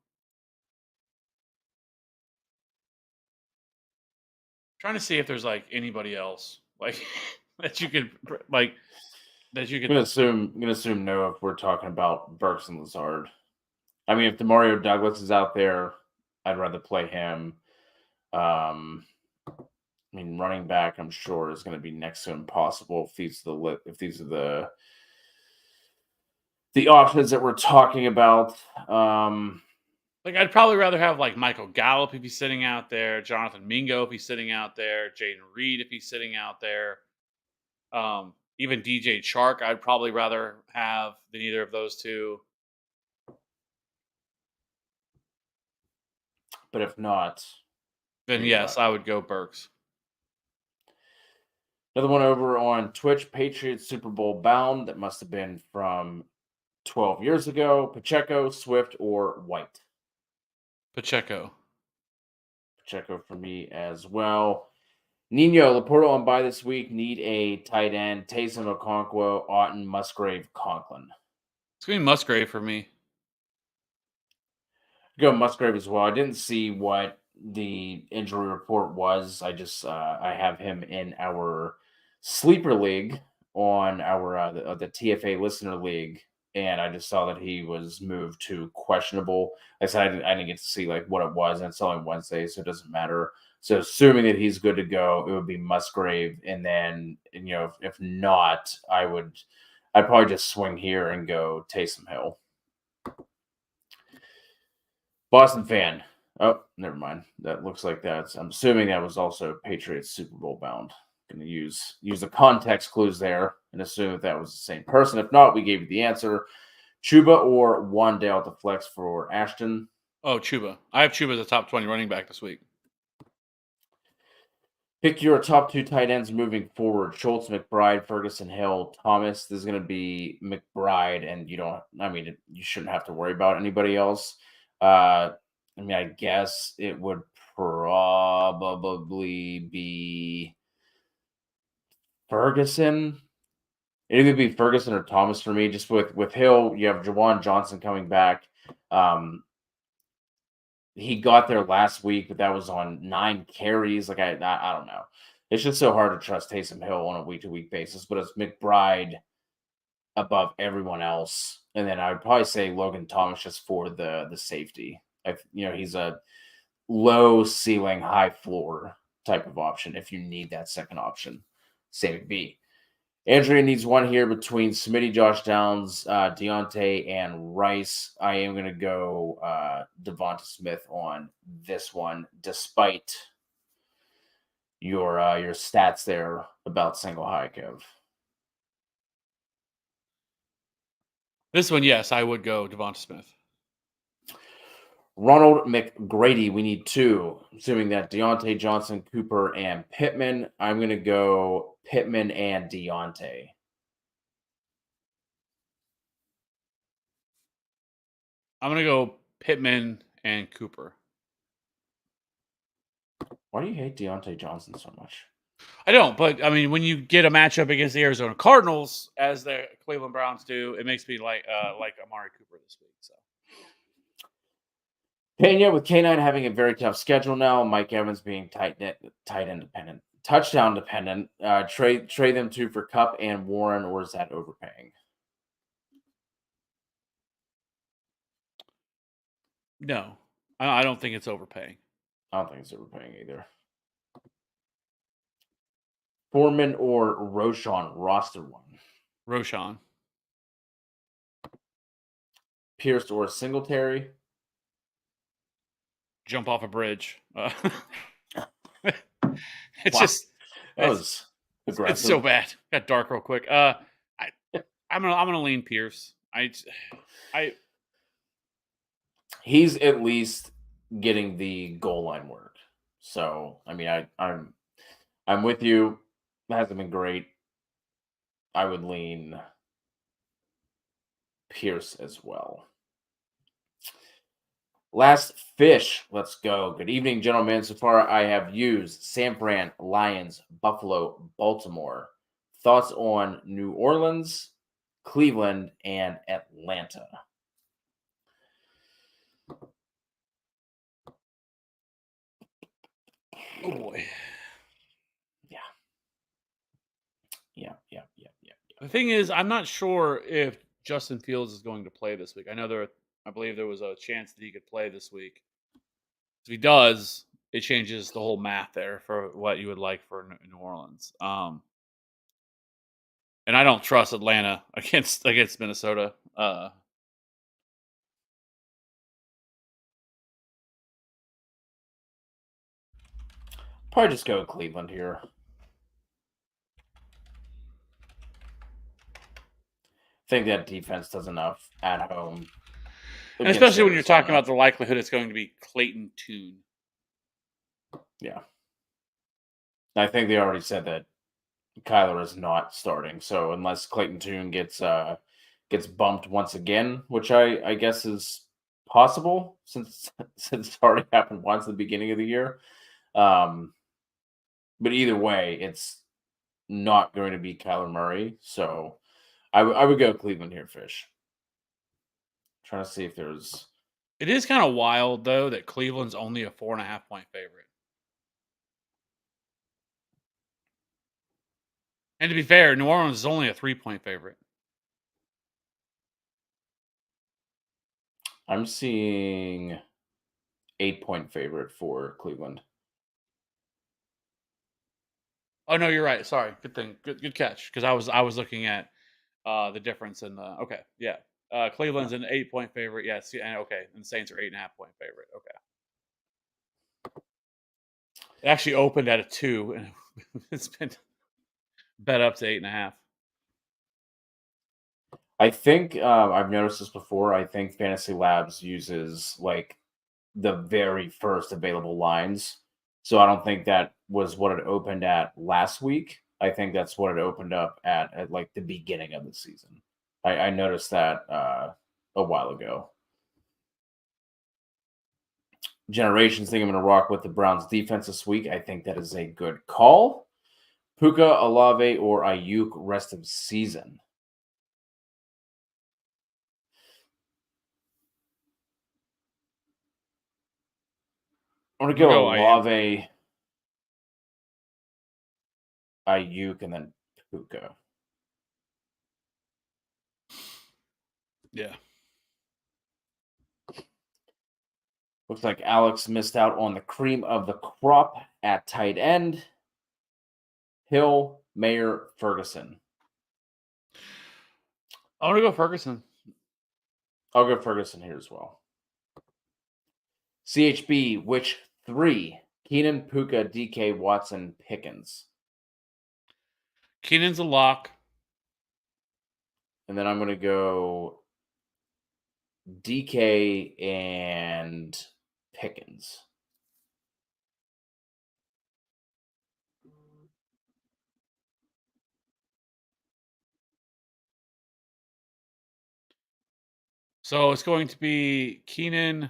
Trying to see if there's like anybody else like that you could like that you could. I'm gonna assume no if we're talking about Burks and Lazard. I mean, if Demario Douglas is out there, I'd rather play him. Um, I mean, running back, I'm sure is going to be next to impossible if these are the options that we're talking about. Like, I'd probably rather have like Michael Gallup if he's sitting out there, Jonathan Mingo if he's sitting out there, Jaden Reed if he's sitting out there, even DJ Chark. I'd probably rather have than either of those two. But if not, Then who you yes, got? I would go Burks. Another one over on Twitch, Patriots Super Bowl bound. That must have been from 12 years ago. Pacheco, Swift, or White. Pacheco. Pacheco for me as well. Nino, Laporta on bye this week. Need a tight end. Taysom, Okonkwo, Otten, Musgrave, Conklin. It's gonna be Musgrave for me. Go Musgrave as well. I didn't see what the injury report was. I have him in our sleeper league on our the TFA listener league, and I just saw that he was moved to questionable. I said I didn't get to see like what it was, and it's only Wednesday, so it doesn't matter. So assuming that he's good to go, it would be Musgrave, and then if not, I'd probably just swing here and go Taysom Hill. Boston fan. Oh, never mind. That looks like that's. I'm assuming that was also Patriots Super Bowl bound. Going to use the context clues there and assume that was the same person. If not, we gave you the answer. Chuba or Wandale to flex for Ashton. Oh, Chuba. I have Chuba as a top 20 running back this week. Pick your top two tight ends moving forward. Schultz, McBride, Ferguson, Hill, Thomas. This is going to be McBride, and you shouldn't have to worry about anybody else. I guess it would probably be Ferguson. It would be Ferguson or Thomas for me. Just with Hill, you have Jawan Johnson coming back. He got there last week, but that was on 9 carries. Like I don't know. It's just so hard to trust Taysom Hill on a week-to-week basis. But it's McBride above everyone else, and then I would probably say Logan Thomas just for the safety. He's a low ceiling, high floor type of option if you need that second option. Same B. Andrea needs one here between Smitty, Josh Downs, Deontay, and Rice. I am going to go Devonta Smith on this one, despite your stats there about single high, Kev. This one, yes, I would go Devonta Smith. Ronald McGrady, we need 2, assuming that Deontay, Johnson, Cooper, and Pittman. I'm going to go Pittman and Deontay. I'm going to go Pittman and Cooper. Why do you hate Deontay Johnson so much? I don't, but I mean, when you get a matchup against the Arizona Cardinals, as the Cleveland Browns do, it makes me like Amari Cooper this week. So Pena with K9 having a very tough schedule now. Mike Evans being tight end dependent, touchdown dependent. Trade them 2 for Cup and Warren, or is that overpaying? no, I don't think it's overpaying. I don't think it's overpaying either. Foreman or Roshan, roster one. Roshan. Pierce or Singletary. Jump off a bridge. It's Wow. just That was aggressive. it's so bad. Got dark real quick. I'm gonna lean Pierce. he's at least getting the goal line work. So I mean, I'm with you. It hasn't been great. I would lean Pierce as well. Last fish. Let's go. Good evening, gentlemen. So far, I have used San Fran, Lions, Buffalo, Baltimore. Thoughts on New Orleans, Cleveland, and Atlanta? Oh boy. Yeah. Yeah. The thing is, I'm not sure if Justin Fields is going to play this week. I believe there was a chance that he could play this week. If he does, it changes the whole math there for what you would like for New Orleans. And I don't trust Atlanta against Minnesota. Probably just go with Cleveland here. Think that defense does enough at home And against especially when you're talking Arizona. about the likelihood it's going to be Clayton Tune. Yeah. I think they already said that Kyler is not starting. So unless Clayton Tune gets bumped once again, which I guess is possible since since it's already happened once at the beginning of the year. Um, but either way, it's not going to be Kyler Murray. So I would go Cleveland here, Fish. Trying to see if there's It is kind of wild though that Cleveland's only a 4.5 point favorite. And to be fair, New Orleans is only a 3 point favorite. I'm seeing 8 point favorite for Cleveland. Oh no, you're right. Sorry. Good thing. Good catch. Because I was looking at the difference in the okay. Yeah. Yeah. Cleveland's an 8 point favorite. Yes. Yeah, and okay. And the Saints are 8.5 point favorite. Okay. It actually opened at a 2 and it's been bet up to 8.5. I think I've noticed this before. I think Fantasy Labs uses like the very first available lines. So I don't think that was what it opened at last week. I think that's what it opened up at like the beginning of the season. I noticed that a while ago. Generations think I'm going to rock with the Browns defense this week. I think that is a good call. Puka, Alave, or Ayuk rest of season. I'm going I'm to gonna go go IU. Alave, Ayuk, and then Puka. Yeah. Looks like Alex missed out on the cream of the crop at tight end. Hill, Mayer, Ferguson. I want to go Ferguson. I'll go Ferguson here as well. CHB, which three? Keenan, Puka, DK, Watson, Pickens. Keenan's a lock. And then I'm going to go DK and Pickens. So it's going to be Keenan,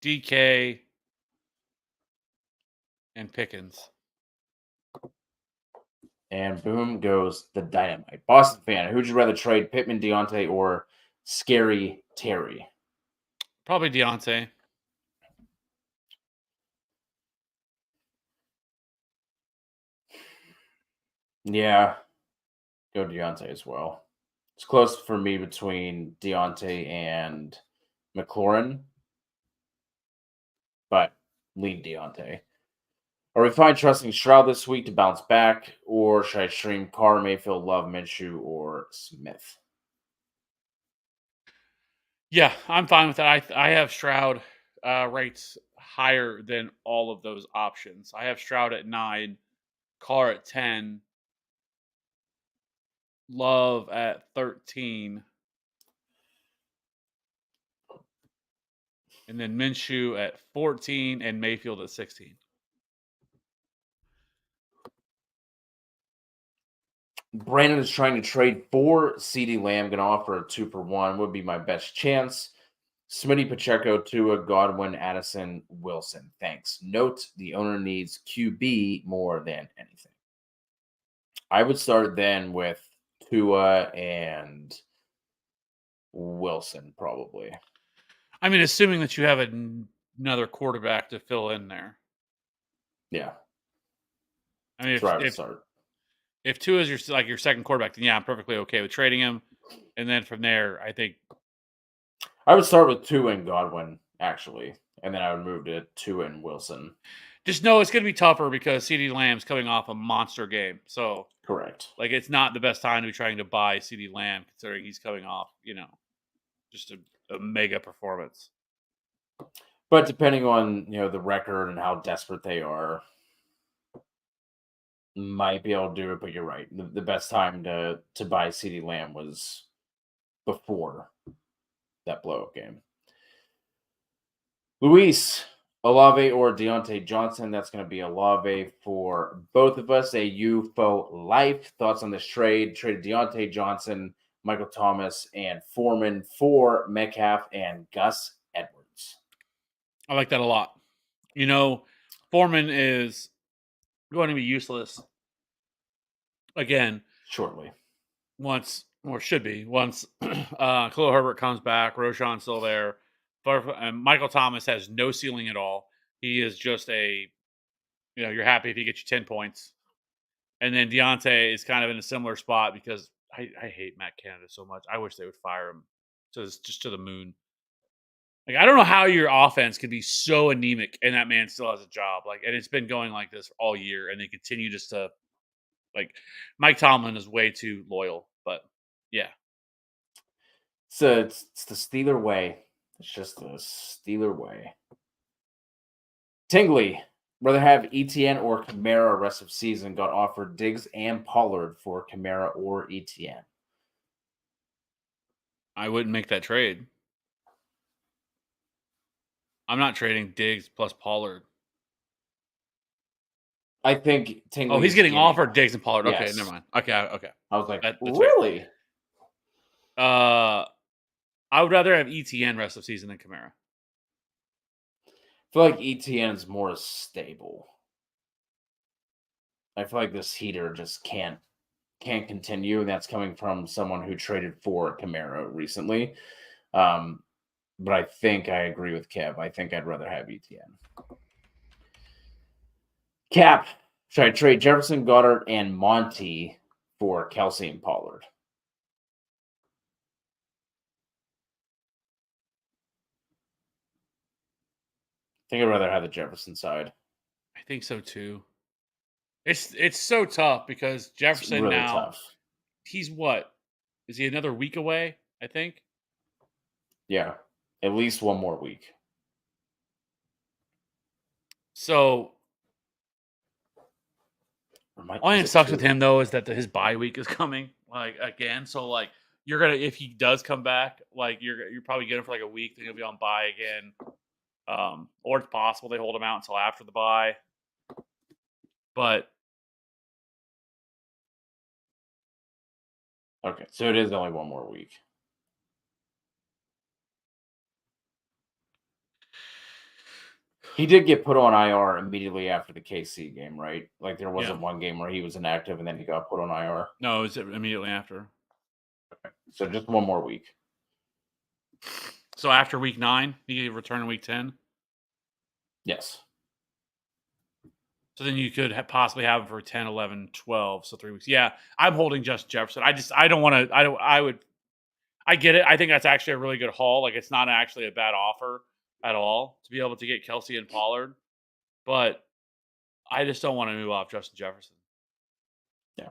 DK, and Pickens. And boom goes the dynamite. Boston fan, who'd you rather trade, Pittman, Deontay, or Scary Terry? Probably Deontay. Yeah, go Deontay as well. It's close for me between Deontay and McLaurin, but lead Deontay. Are we fine trusting Stroud this week to bounce back, or should I stream Carr, Mayfield, Love, Minshew, or Smith? Yeah, I'm fine with that. I have Stroud rates higher than all of those options. I have Stroud at 9, Carr at 10, Love at 13, and then Minshew at 14, and Mayfield at 16. Brandon is trying to trade for CeeDee Lamb. Going to offer a 2-for-1. Would be my best chance. Smitty Pacheco, Tua, Godwin, Addison, Wilson. Thanks. Note the owner needs QB more than anything. I would start then with Tua and Wilson, probably. I mean, assuming that you have another quarterback to fill in there. Yeah, I mean, that's where I would start. if Tua is your second quarterback, then yeah, I'm perfectly okay with trading him. And then from there, I think I would start with Tua and Godwin, actually, and then I would move to Tua and Wilson. just know it's going to be tougher because CeeDee Lamb's coming off a monster game. So, Correct. like, it's not the best time to be trying to buy CeeDee Lamb considering he's coming off, just a mega performance. But depending on the record and how desperate they are, might be able to do it. But you're right. The best time to buy CeeDee Lamb was before that blow-up game. Luis, Olave or Deontay Johnson? That's going to be Olave for both of us. A U for life. Thoughts on this trade? Traded Deontay Johnson, Michael Thomas, and Foreman for Metcalf and Gus Edwards. I like that a lot. Foreman is going to be useless again Shortly. once Khalil Herbert comes back. Roshan's still there. And Michael Thomas has no ceiling at all. He is just you're happy if he gets you 10 points. And then Deontay is kind of in a similar spot because I hate Matt Canada so much. I wish they would fire him just to the moon. Like, I don't know how your offense could be so anemic and that man still has a job. Like, and it's been going like this all year, and they continue just to Mike Tomlin is way too loyal. But yeah, So it's the Steeler way. It's just the Steeler way. Tingley, rather have ETN or Kamara rest of season. Got offered Diggs and Pollard for Kamara or ETN. I wouldn't make that trade. I'm not trading Diggs plus Pollard. I think Tingley. Oh, he's getting offered Diggs and Pollard. Okay, Yes. never mind. Okay. I was like, That's really? Fair. I would rather have ETN rest of season than Kamara. I feel like ETN is more stable. I feel like this heater just can't continue, and that's coming from someone who traded for Kamara recently. But I think I agree with Kev. I think I'd rather have ETN. Cap, should I trade Jefferson, Goddard, and Monty for Kelsey and Pollard? I think I'd rather have the Jefferson side. I think so too. It's so tough because Jefferson It's really now tough. he's what? Is he another week away? I think. Yeah, at least one more week. So only thing sucks with him though is that his bye week is coming again. So you're gonna if he does come back, you're probably getting him for a week. Then he'll be on bye again. Or it's possible they hold him out until after the bye. But okay, so it is only one more week. He did get put on IR immediately after the KC game, right? Like there wasn't one game where he was inactive and then he got put on IR. No, it was immediately after. Okay. So just one more week. So after week 9, he could return in week 10? Yes. So then you could possibly have him for 10, 11, 12, so 3 weeks. Yeah, I'm holding Justin Jefferson. I don't want to I get it. I think that's actually a really good haul. Like, it's not actually a bad offer at all to be able to get Kelsey and Pollard. But I just don't want to move off Justin Jefferson. Yeah.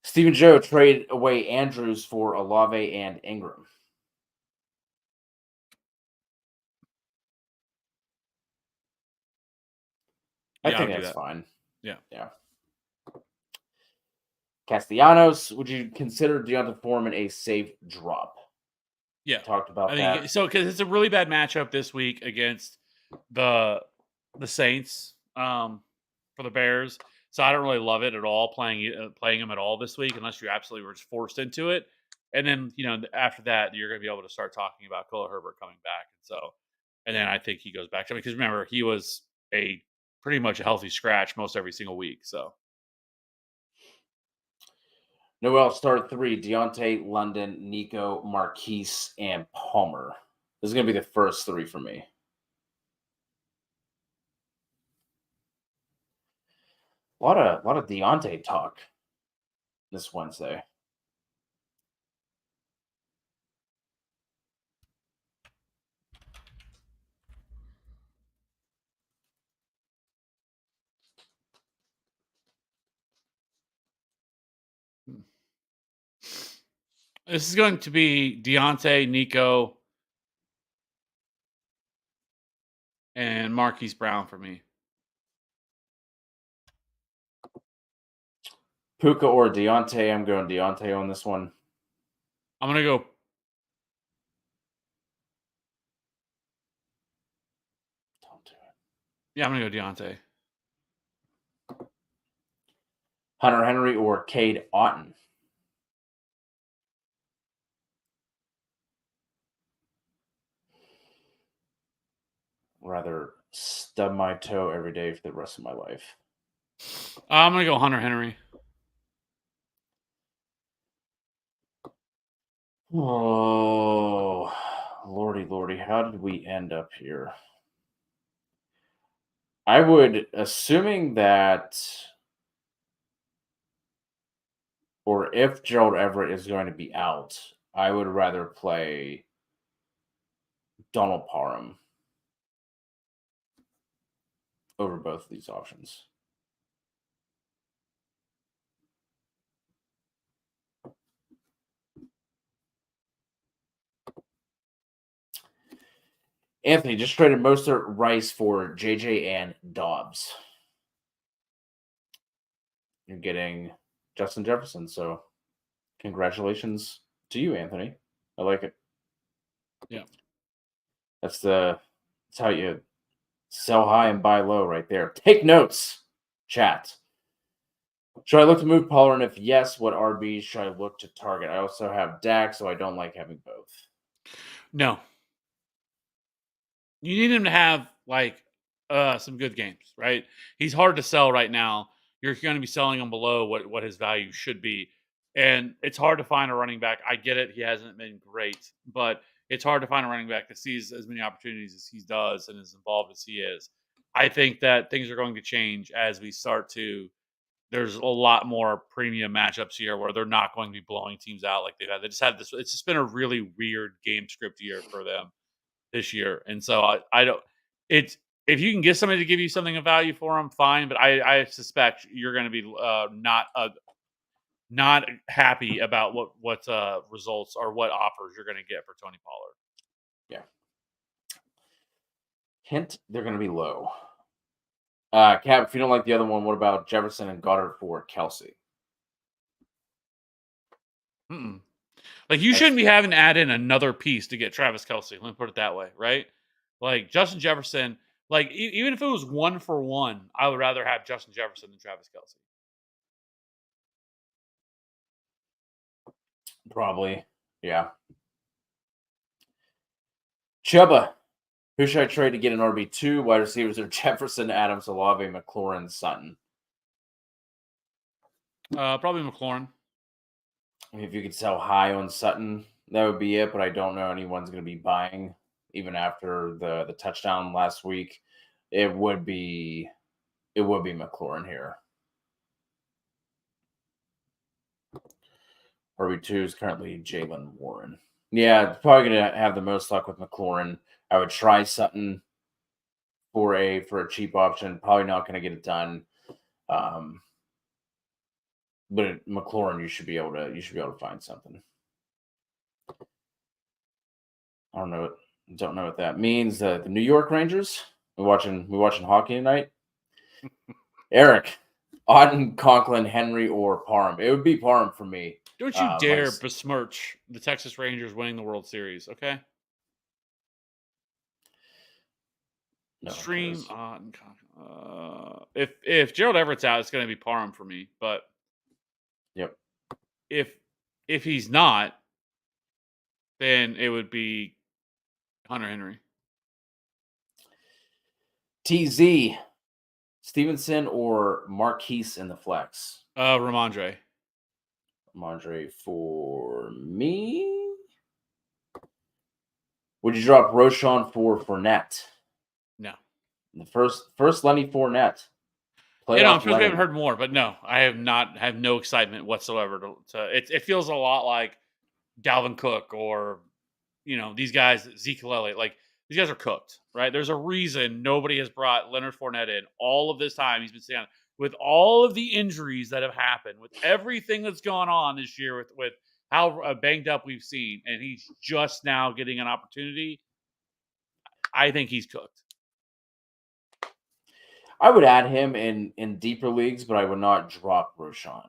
Stephen Joe trade away Andrews for Olave and Ingram. I think that's fine. Yeah. Yeah. Castellanos, would you consider Deonta Foreman a safe drop? Yeah, Talked I about think that. so because it's a really bad matchup this week against the Saints for the Bears. So I don't really love it at all playing him at all this week unless you absolutely were just forced into it. And then after that you're going to be able to start talking about Khalil Herbert coming back. And then I think he goes back to because remember he was a pretty much a healthy scratch most every single week. So Noel, start three: Deontay, London, Nico, Marquise, and Palmer. This is going to be the first three for me. A lot of Deontay talk this Wednesday. this is going to be Deontay, Nico, and Marquise Brown for me. Puka or Deontay? I'm going Deontay on this one. I'm gonna go. Don't do it. Yeah, I'm gonna go Deontay. Hunter Henry or Cade Otton? Rather stub my toe every day for the rest of my life. I'm gonna go Hunter Henry. Oh, lordy, how did we end up here? I would, assuming that, or if Gerald Everett is going to be out, I would rather play Donald Parham over both of these options. Anthony just traded Mostert, Rice for JJ and Dobbs. You're getting Justin Jefferson, so congratulations to you, Anthony. I like it. Yeah. That's how you sell high and buy low right there. Take notes, chat. Should I look to move Pollard? And if yes, what RB should I look to target? I also have Dak, so I don't like having both. No. You need him to have some good games, right? He's hard to sell right now. You're going to be selling him below what his value should be. And it's hard to find a running back. I get it. He hasn't been great, but it's hard to find a running back that sees as many opportunities as he does and as involved as he is. I think that things are going to change as we start to. There's a lot more premium matchups here where they're not going to be blowing teams out like they've had. They just had this. It's just been a really weird game script year for them this year. And so I don't. It's if you can get somebody to give you something of value for them, fine. But I suspect you're going to be not happy about what results or what offers you're going to get for Tony Pollard. Yeah. Hint: they're going to be low. Cap, if you don't like the other one, what about Jefferson and Goddard for Kelsey? Mm-mm. Like you shouldn't be having to add in another piece to get Travis Kelsey. Let me put it that way, right? Like Justin Jefferson, like even if it was 1-for-1, I would rather have Justin Jefferson than Travis Kelsey. Probably. Yeah. Chuba. Who should I trade to get an RB2? Wide receivers are Jefferson, Adams, Olave, McLaurin, Sutton. Probably McLaurin. I mean, if you could sell high on Sutton, that would be it. But I don't know anyone's going to be buying even after the touchdown last week. It would be McLaurin here. RB2 is currently Jalen Warren. Yeah, it's probably going to have the most luck with McLaurin. I would try Sutton for a cheap option. Probably not going to get it done. But McLaurin, you should be able to find something. I don't know what that means. The New York Rangers. We watching hockey tonight. Eric, Auden, Conklin, Henry, or Parham. It would be Parham for me. Don't you Like dare besmirch the Texas Rangers winning the World Series, okay? no one Stream cares. if Gerald Everett's out, it's gonna be Parham for me. But Yep. if if he's not, then it would be Hunter Henry. TZ, Stevenson, or Marquise in the flex. Ramondre. Mondre for me. Would you drop Roshan for Fournette? No. The first Lenny Fournette. Yeah, no, I'm Playoff supposed to haven't Lenny. heard more, but no, I have not have no excitement whatsoever to it feels a lot like Dalvin Cook or these guys, Zeke Elliott, like these guys are cooked, right? There's a reason nobody has brought Leonard Fournette in all of this time. He's been staying with all of the injuries that have happened, with everything that's gone on this year, with how banged up we've seen, and he's just now getting an opportunity. I think he's cooked. I would add him in deeper leagues, but I would not drop Roshan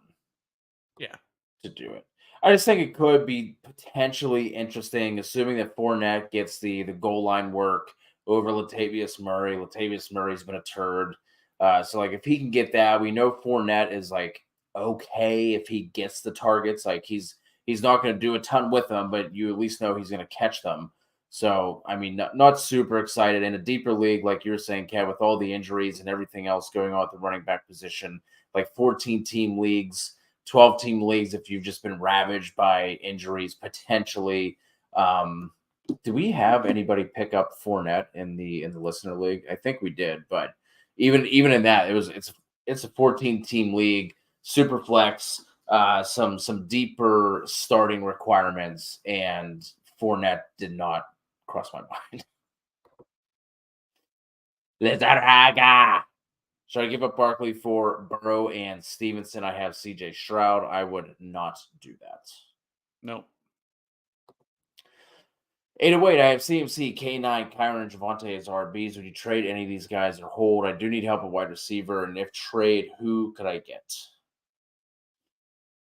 Yeah, to do it. I just think it could be potentially interesting, assuming that Fournette gets the goal line work over Latavius Murray. Latavius Murray's been a turd. So like if he can get that, we know Fournette is like okay if he gets the targets. Like he's not going to do a ton with them, but you at least know he's going to catch them. So I mean, not super excited in a deeper league, like you were saying, Kev, with all the injuries and everything else going on at the running back position, like 14-team leagues. 12-team leagues if you've just been ravaged by injuries potentially. Do we have anybody pick up Fournette in the listener league? I think we did, but even in that, it's a 14-team league, super flex, some deeper starting requirements, and Fournette did not cross my mind. Should I give up Barkley for Burrow and Stevenson? I have CJ Stroud. I would not do that. no. 808, I have CMC, K9, Kyron, and Javante as RBs. Would you trade any of these guys or hold? I do need help at wide receiver. And if trade, who could I get?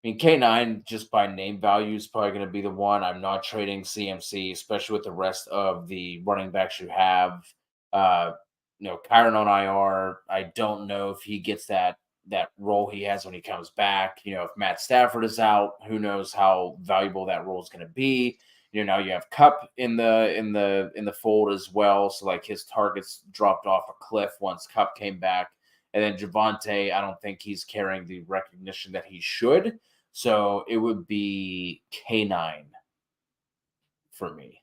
I mean, K9, just by name value, is probably going to be the one. I'm not trading CMC, especially with the rest of the running backs you have. Kyron on IR. I don't know if he gets that role he has when he comes back. If Matt Stafford is out, who knows how valuable that role is going to be. Now you have Cup in the fold as well. So like his targets dropped off a cliff once Cup came back. And then Javante, I don't think he's carrying the recognition that he should. So it would be K9 for me.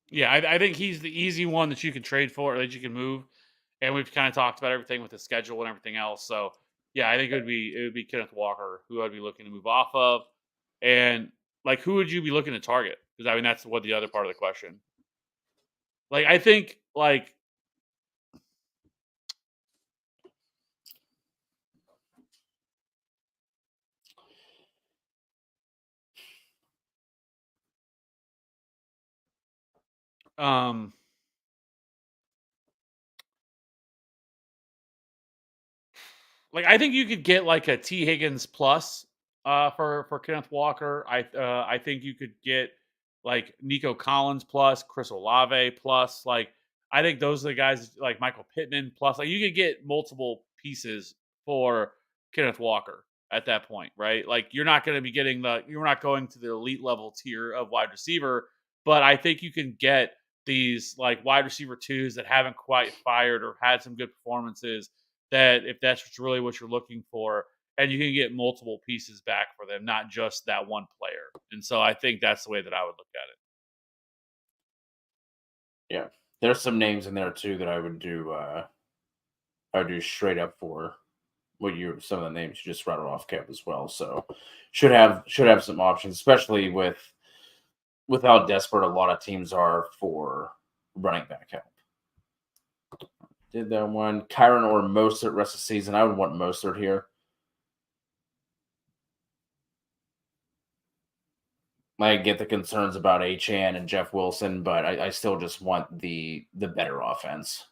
Yeah, I think he's the easy one that you can trade for, or that you can move. And we've kind of talked about everything with the schedule and everything else. So yeah, I think it would be Kenneth Walker who I'd be looking to move off of. And like who would you be looking to target? Because I mean that's what the other part of the question. Like I think um I think you could get like a T Higgins plus for Kenneth Walker. I think you could get like Nico Collins plus, Chris Olave plus. Like I think those are the guys like Michael Pittman plus. Like you could get multiple pieces for Kenneth Walker at that point, right? Like you're not going to be getting you're not going to the elite level tier of wide receiver, but I think you can get these like wide receiver twos that haven't quite fired or had some good performances, that if that's really what you're looking for, and you can get multiple pieces back for them, not just that one player. And so I think that's the way that I would look at it. Yeah. There's some names in there too that I would do straight up for some of the names you just rattled off, Kev, as well. So should have some options, especially with how desperate a lot of teams are for running back help. Did that one. Kyron or Mostert rest of the season? I would want Mostert here. I get the concerns about Achan and Jeff Wilson, but I still just want the better offense.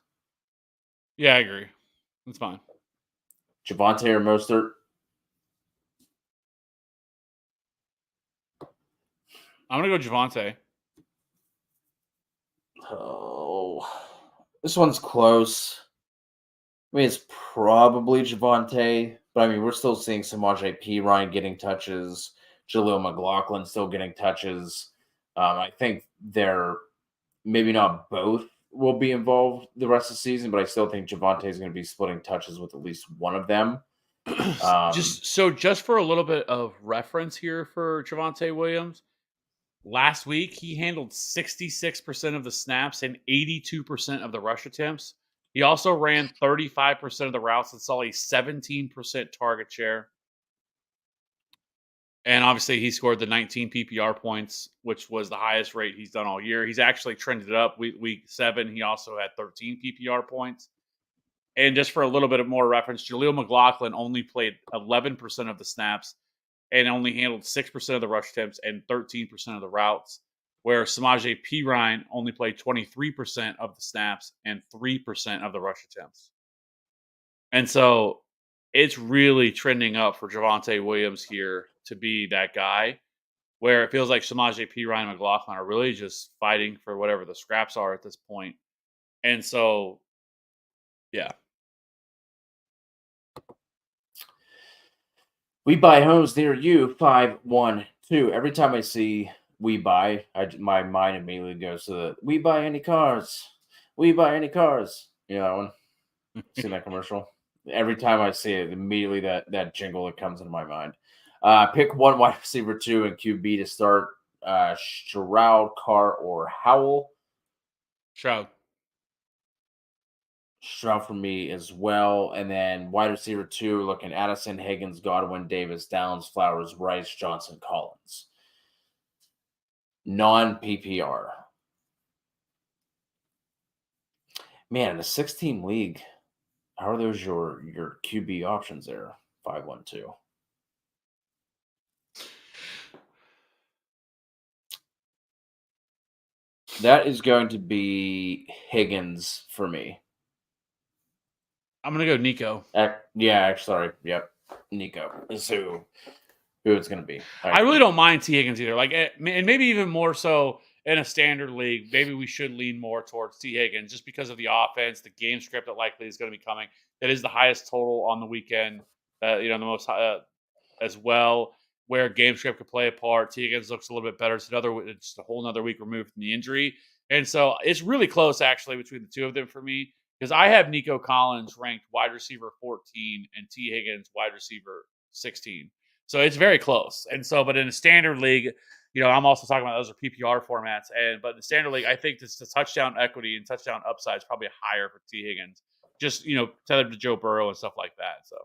Yeah, I agree. That's fine. Javante or Mostert? I'm gonna go Javante. Oh, this one's close. I mean, it's probably Javante, but I mean, we're still seeing Samaje P. Ryan getting touches, Jaleel McLaughlin still getting touches. I think they're maybe not both will be involved the rest of the season, but I still think Javante is going to be splitting touches with at least one of them. Um, Just for a little bit of reference here for Javante Williams, last week he handled 66% of the snaps and 82% of the rush attempts. He also ran 35% of the routes and saw a 17% target share. And obviously, he scored the 19 PPR points, which was the highest rate he's done all year. He's actually trended up. Week 7, he also had 13 PPR points. And just for a little bit of more reference, Jaleel McLaughlin only played 11% of the snaps and only handled 6% of the rush attempts and 13% of the routes, where Samaje P. Ryan only played 23% of the snaps and 3% of the rush attempts. And so it's really trending up for Javante Williams here to be that guy where it feels like Samaje P. Ryan and McLaughlin are really just fighting for whatever the scraps are at this point. And so, yeah. we buy homes near you, 512. Every time I see we buy, my mind immediately goes to the we buy any cars. We buy any cars. You know that one? Seen that commercial? Every time I see it, immediately that jingle that comes into my mind. Pick one wide receiver, two, and QB to start. Stroud, Carr, or Howell. Shroud. Stroud for me as well. And then wide receiver two, looking Addison, Higgins, Godwin, Davis, Downs, Flowers, Rice, Johnson, Collins. Non PPR. Man, in a 16 league, how are those your QB options there? 512. That is going to be Higgins for me. I'm going to go Nico. Yeah, sorry. Yep. Nico is who it's going to be. I really don't mind T. Higgins either. Like, and maybe even more so in a standard league, maybe we should lean more towards T. Higgins just because of the offense, the game script that likely is going to be coming. That is the highest total on the weekend. The most as well, where game script could play a part. T. Higgins looks a little bit better. It's a whole another week removed from the injury. And so it's really close actually between the two of them for me because I have Nico Collins ranked wide receiver 14 and T. Higgins wide receiver 16. So it's very close. And so, but in a standard league, I'm also talking about those are PPR formats. But in the standard league, I think the touchdown equity and touchdown upside is probably higher for T. Higgins. Just, tethered to Joe Burrow and stuff like that. So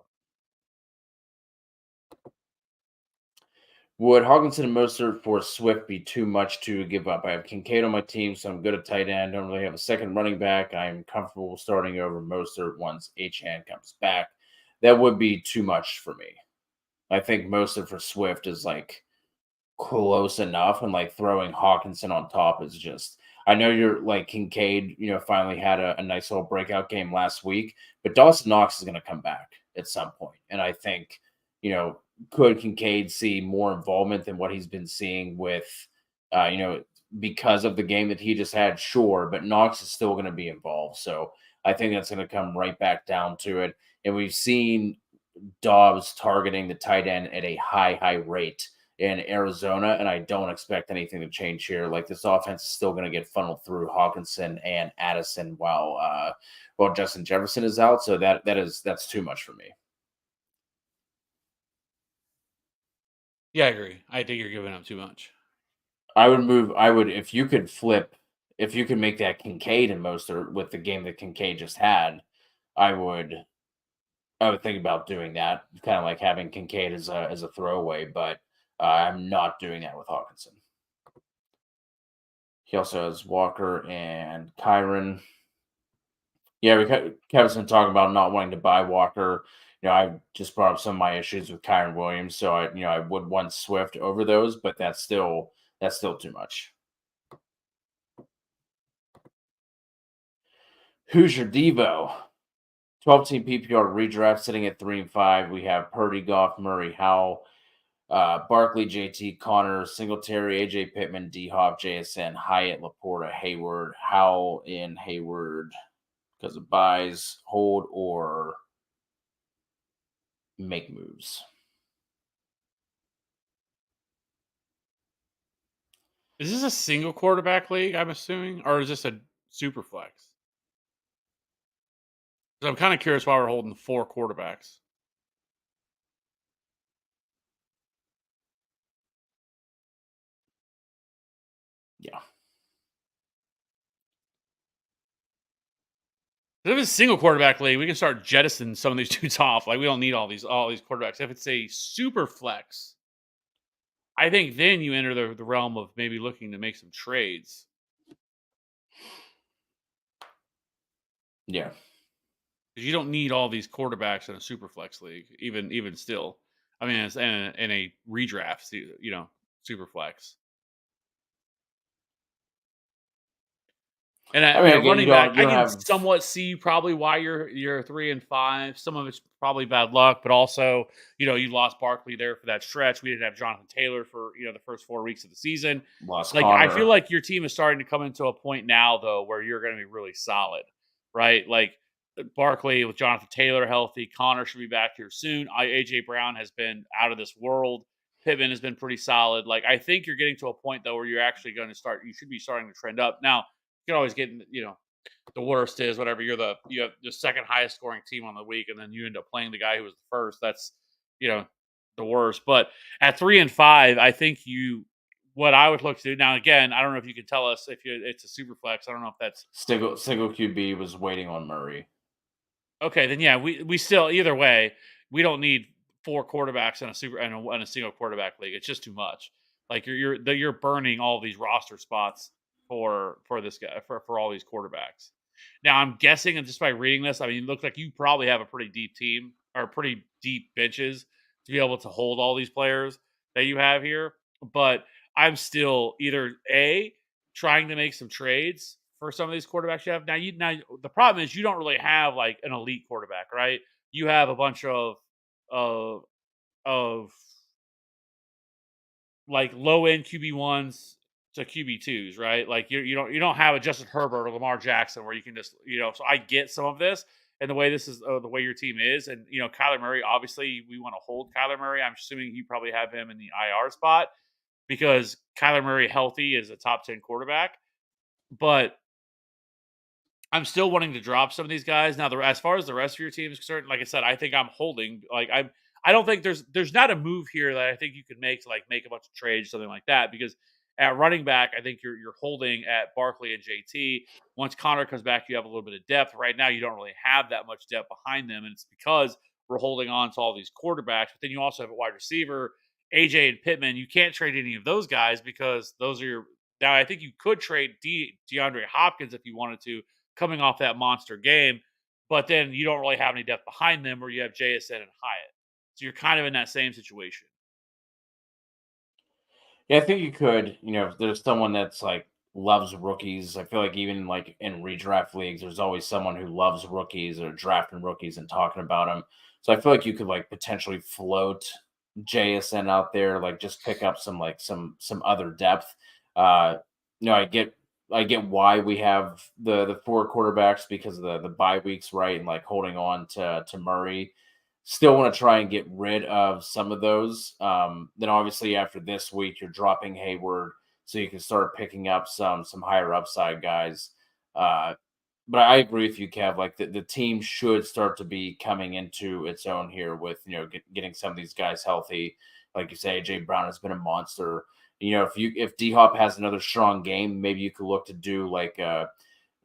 would Hawkinson and Mostert for Swift be too much to give up? I have Kincaid on my team, so I'm good at tight end. Don't really have a second running back. I'm comfortable starting over Mostert once H-Hand comes back. That would be too much for me. I think Mostert for Swift is like close enough, and like throwing Hawkinson on top is just. I know you're like Kincaid, finally had a nice little breakout game last week, but Dawson Knox is going to come back at some point, and I think could Kincaid see more involvement than what he's been seeing with, because of the game that he just had? Sure, but Knox is still going to be involved, so I think that's going to come right back down to it. And we've seen Dobbs targeting the tight end at a high rate in Arizona, and I don't expect anything to change here. Like, this offense is still going to get funneled through Hawkinson and Addison while Justin Jefferson is out. So that's too much for me. yeah, I agree. I think you're giving up too much. If you could make that Kincaid and Mostert with the game that Kincaid just had, I would think about doing that, kind of like having Kincaid as a throwaway, but I'm not doing that with Hawkinson. He also has Walker and Kyron. Yeah, Kevin's been talking about not wanting to buy Walker. I just brought up some of my issues with Kyron Williams, so I would want Swift over those, but that's still that's still too much. Who's your Devo? 12-team PPR redraft sitting at 3 and 5. We have Purdy, Goff, Murray, Howell, Barkley, JT, Connor, Singletary, AJ Pittman, D Hop, JSN, Hyatt, Laporta, Hayward, Howell in Hayward because of buys, hold, or make moves. Is this a single quarterback league, I'm assuming? Or is this a super flex? 'Cause I'm kind of curious why we're holding 4 quarterbacks. Yeah. If it's a single quarterback league, we can start jettisoning some of these dudes off. Like we don't need all these quarterbacks. If it's a super flex, I think then you enter the realm of maybe looking to make some trades. Yeah. Because you don't need all these quarterbacks in a super flex league, even still. I mean, it's in a redraft, super flex. And I mean, at again, running back, you I don't can have somewhat see probably why you're 3 and 5. Some of it's probably bad luck, but also, you lost Barkley there for that stretch. We didn't have Jonathan Taylor for the first 4 weeks of the season. lost Like I feel Connor. like your team is starting to come into a point now though where you're going to be really solid, right? Like Barkley with Jonathan Taylor healthy, Connor should be back here soon. AJ Brown has been out of this world. Pittman has been pretty solid. Like I think you're getting to a point though where you're actually going to start. You should be starting to trend up now. You can always get the worst is whatever you have the second highest scoring team on the week, and then you end up playing the guy who was the first. That's you know the worst. But at 3 and 5, I think what I would look to do now. Again, I don't know if you can tell us if it's a super flex. I don't know if that's Single QB was waiting on Murray. okay. Then yeah, we still either way we don't need 4 quarterbacks in a super in a single quarterback league. It's just too much. Like you're burning all these roster spots for this guy for all these quarterbacks. Now I'm guessing, and just by reading this, I mean, it looks like you probably have a pretty deep team or pretty deep benches to be able to hold all these players that you have here. But I'm still either trying to make some trades for some of these quarterbacks you have. Now the problem is you don't really have like an elite quarterback, right? You have a bunch of of like low end QB1s to QB2s, right? Like you don't have a Justin Herbert or Lamar Jackson where you can just So I get some of this and the way this is the way your team is, and Kyler Murray. Obviously, we want to hold Kyler Murray. I'm assuming you probably have him in the IR spot because Kyler Murray healthy is a top 10 quarterback, but I'm still wanting to drop some of these guys. Now, as far as the rest of your team is concerned, like I said, I think I'm holding. I don't think there's not a move here that I think you could make to like make a bunch of trades, something like that. Because at running back, I think you're holding at Barkley and JT. Once Connor comes back, you have a little bit of depth. Right now, you don't really have that much depth behind them, and it's because we're holding on to all these quarterbacks. But then you also have a wide receiver, AJ and Pittman. You can't trade any of those guys because those are your. Now, I think you could trade DeAndre Hopkins if you wanted to, coming off that monster game, but then you don't really have any depth behind them where you have JSN and Hyatt. So you're kind of in that same situation. Yeah, I think you could. If there's someone that's like loves rookies. I feel like even like in redraft leagues, there's always someone who loves rookies or drafting rookies and talking about them. So I feel like you could like potentially float JSN out there, like just pick up some like some other depth. Uh, I get why we have the 4 quarterbacks because of the bye weeks, right? And like holding on to Murray. Still want to try and get rid of some of those. Then obviously after this week, you're dropping Hayward, so you can start picking up some higher upside guys. Uh, but I agree with you, Kev. Like the team should start to be coming into its own here with getting some of these guys healthy. Like you say, AJ Brown has been a monster. If D Hop has another strong game, maybe you could look to do like a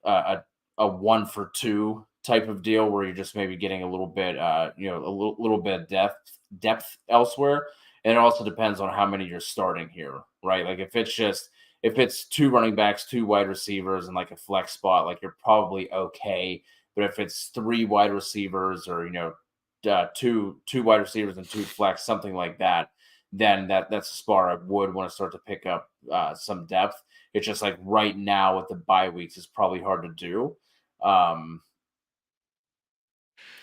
a 1 for 2 type of deal where you're just maybe getting a little bit a little bit of depth elsewhere. And it also depends on how many you're starting here, right? Like if it's 2 running backs, 2 wide receivers, and like a flex spot, like you're probably okay. But if it's 3 wide receivers or two wide receivers and 2 flex, something like that, then that's a spot I would want to start to pick up some depth. It's just like right now with the bye weeks, it's probably hard to do. Um,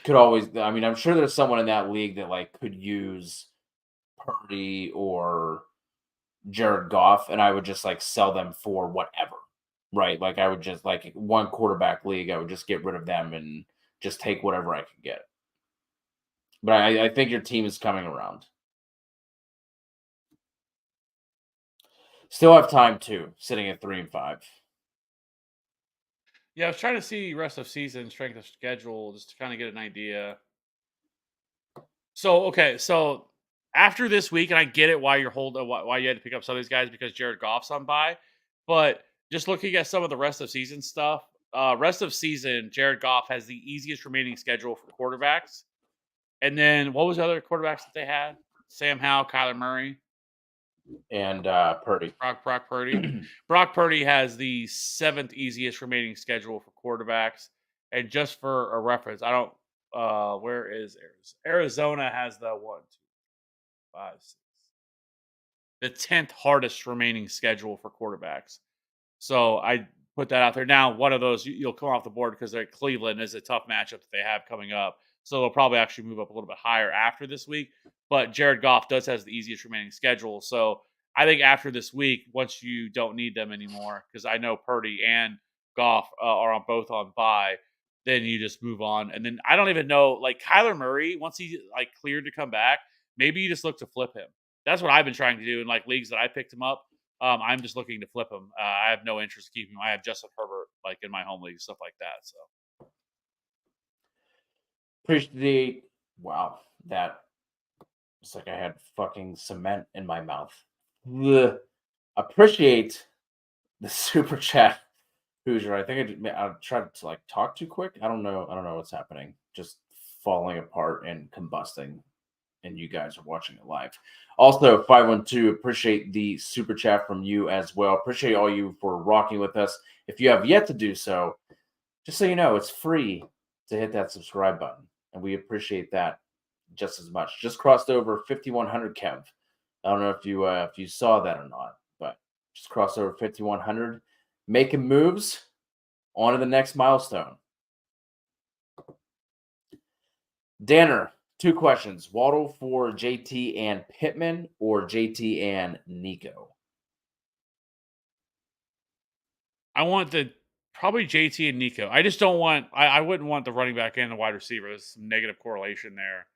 could always, I mean, I'm sure there's someone in that league that like could use Purdy or Jared Goff, and I would just like sell them for whatever, right? Like I would just like one quarterback league, I would just get rid of them and just take whatever I could get. But I think your team is coming around. Still have time too, sitting at 3-5. Yeah, I was trying to see rest of season strength of schedule just to kind of get an idea. So okay, so after this week, and I get it why you're holding why you had to pick up some of these guys because Jared Goff's on bye, but just looking at some of the rest of season stuff, rest of season, Jared Goff has the easiest remaining schedule for quarterbacks. And then what was the other quarterbacks that they had? Sam Howell, Kyler Murray, And Purdy. Brock Purdy. Brock Purdy has the seventh easiest remaining schedule for quarterbacks. And just for a reference, I don't. Where is Arizona? Arizona has the 5, 6, the 10th hardest remaining schedule for quarterbacks. So I put that out there. Now, one of those you'll come off the board because they're Cleveland is a tough matchup that they have coming up. So they'll probably actually move up a little bit higher after this week. But Jared Goff does has the easiest remaining schedule. So I think after this week, once you don't need them anymore, because I know Purdy and Goff are on both on bye, then you just move on. And then I don't even know, like Kyler Murray, once he like cleared to come back, maybe you just look to flip him. That's what I've been trying to do in like leagues that I picked him up. I'm just looking to flip him. I have no interest in keeping him. I have Justin Herbert like in my home league, stuff like that. So Appreciate, wow, that it's like I had fucking cement in my mouth. Ugh. Appreciate the super chat, Hoosier. I think I tried to like talk too quick. I don't know. I don't know what's happening. Just falling apart and combusting, and you guys are watching it live. Also, 512, appreciate the super chat from you as well. Appreciate all you for rocking with us. If you have yet to do so, just so you know, it's free to hit that subscribe button, and we appreciate that just as much. Just crossed over 5,100, Kev. I don't know if you saw that or not, but just crossed over 5,100, making moves on to the next milestone. Danner, 2 questions: Waddle for JT and Pittman, or JT and Nico? I want the probably JT and Nico. I just don't want. I wouldn't want the running back and the wide receiver. There's some negative correlation there,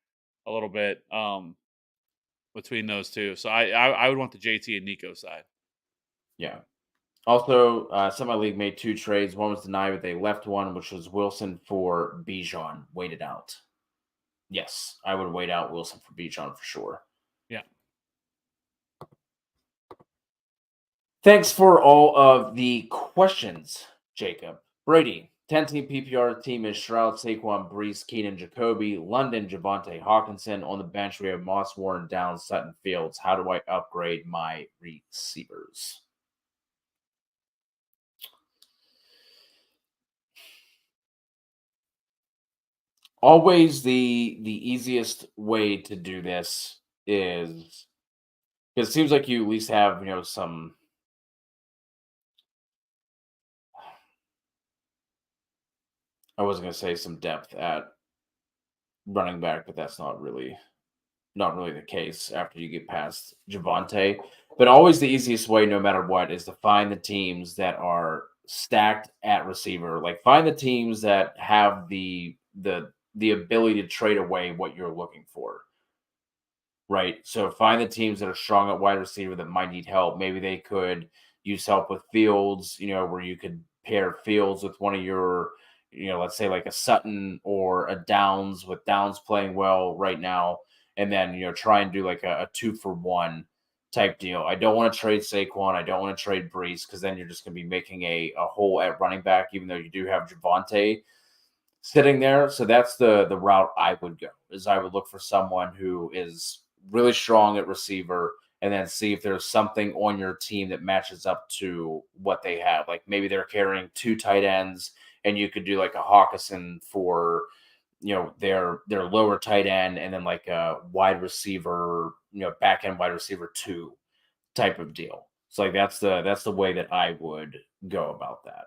a little bit between those two. So I would want the JT and Nico side. Yeah. Also, Semi League made 2 trades. One was denied, but they left one, which was Wilson for Bijan. Waited out. Yes, I would wait out Wilson for Bijan for sure. Yeah. Thanks for all of the questions, Jacob. Brady, 10-team PPR team is Stroud, Saquon, Brees, Keenan, Jacoby, London, Javante Hawkinson. On the bench, we have Moss, Warren, Downs, Sutton, Fields. How do I upgrade my receivers? Always the easiest way to do this is, because it seems like you at least have, some, I was going to say some depth at running back, but that's not really the case after you get past Javante. But always the easiest way, no matter what, is to find the teams that are stacked at receiver. Like find the teams that have the ability to trade away what you're looking for. Right. So find the teams that are strong at wide receiver that might need help. Maybe they could use help with Fields, where you could pair Fields with one of your, let's say like a Sutton or a Downs, with Downs playing well right now. And then, try and do like a 2-for-1 type deal. I don't want to trade Saquon. I don't want to trade Brees, because then you're just going to be making a hole at running back, even though you do have Javante sitting there. So that's the route I would go, is I would look for someone who is really strong at receiver, and then see if there's something on your team that matches up to what they have. Like maybe they're carrying 2 tight ends, and you could do like a Hawkinson for their lower tight end and then like a wide receiver, back end wide receiver 2 type of deal. So like that's the way that I would go about that.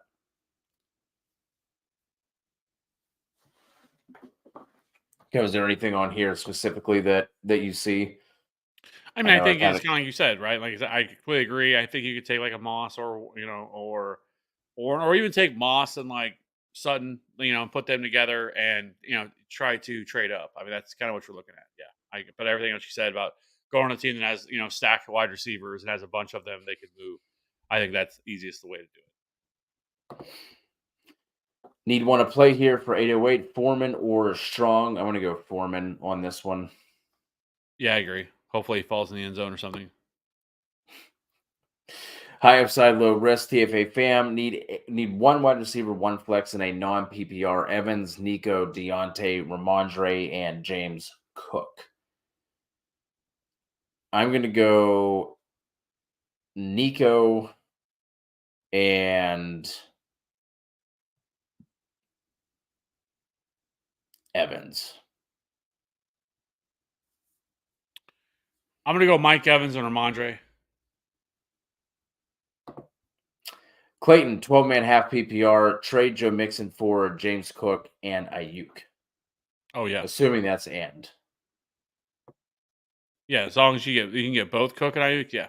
Okay, is there anything on here specifically that you see? I I mean, I know I think kind it's of kind of like you said, right? Like I completely agree. I think you could take like a Moss or or even take Moss and like Sutton, and put them together and try to trade up. I mean, that's kind of what you're looking at. Yeah, but everything else you said about going on a team that has stacked wide receivers and has a bunch of them they could move. I think that's the easiest way to do it. need one to play here for 808 Foreman or Strong. I want to go Foreman on this one. Yeah, I agree. Hopefully, he falls in the end zone or something. High upside, low risk. TFA fam need one wide receiver, one flex, and a non PPR. Evans, Nico, Deontay, Ramondre, and James Cook. I'm gonna go Nico and Evans. I'm gonna go Mike Evans and Ramondre. Clayton, 12-man half PPR. Trade Joe Mixon for James Cook and Ayuk. Oh yeah, Assuming that's and. yeah. As long as you can get both Cook and Ayuk, yeah.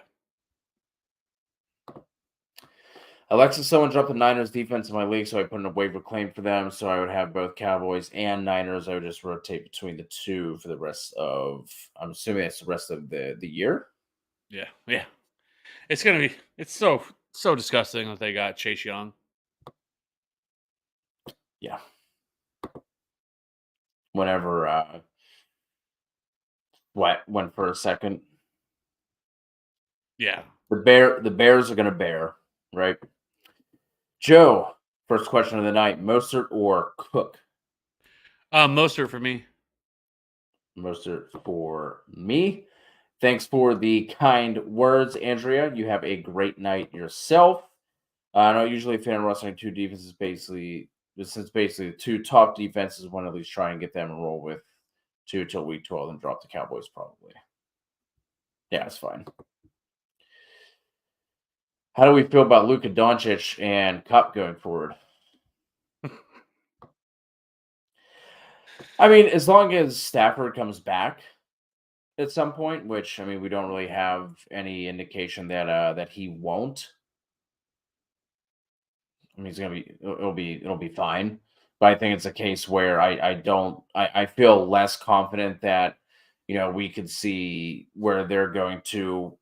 Alexa, someone dropped the Niners defense in my league, so I put in a waiver claim for them. So I would have both Cowboys and Niners. I would just rotate between the two for the rest of, I'm assuming that's the rest of the year. Yeah, yeah. It's so disgusting that they got Chase Young. Yeah. Whenever what went for a second. Yeah. The Bears are gonna bear, right? Joe, first question of the night. Mostert or Cook? Mostert for me. Mostert for me. Thanks for the kind words, Andrea. You have a great night yourself. I know usually fan wrestling two defenses since basically the two top defenses want to at least try and get them and roll with two till week 12 and drop the Cowboys probably. Yeah, it's fine. How do we feel about Luka Doncic and Cup going forward? I mean, as long as Stafford comes back at some point, which I mean, we don't really have any indication that he won't. I mean, he's gonna be it'll be fine. But I think it's a case where I feel less confident that we could see where they're going to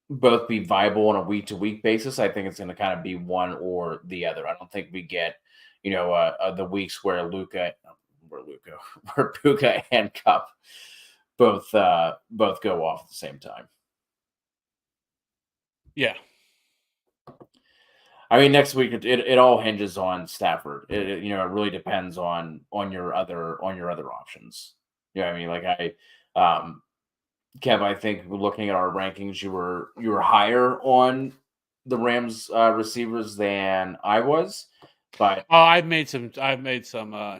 both be viable on a week to week basis. I think it's going to kind of be one or the other. I don't think we get the weeks where Luca where Puka and Cup both go off at the same time. Yeah. I mean, next week it all hinges on Stafford. It really depends on your other options. You know what I mean? Like Kev, I think looking at our rankings, you were higher on the Rams receivers than I was, but Oh, I've made some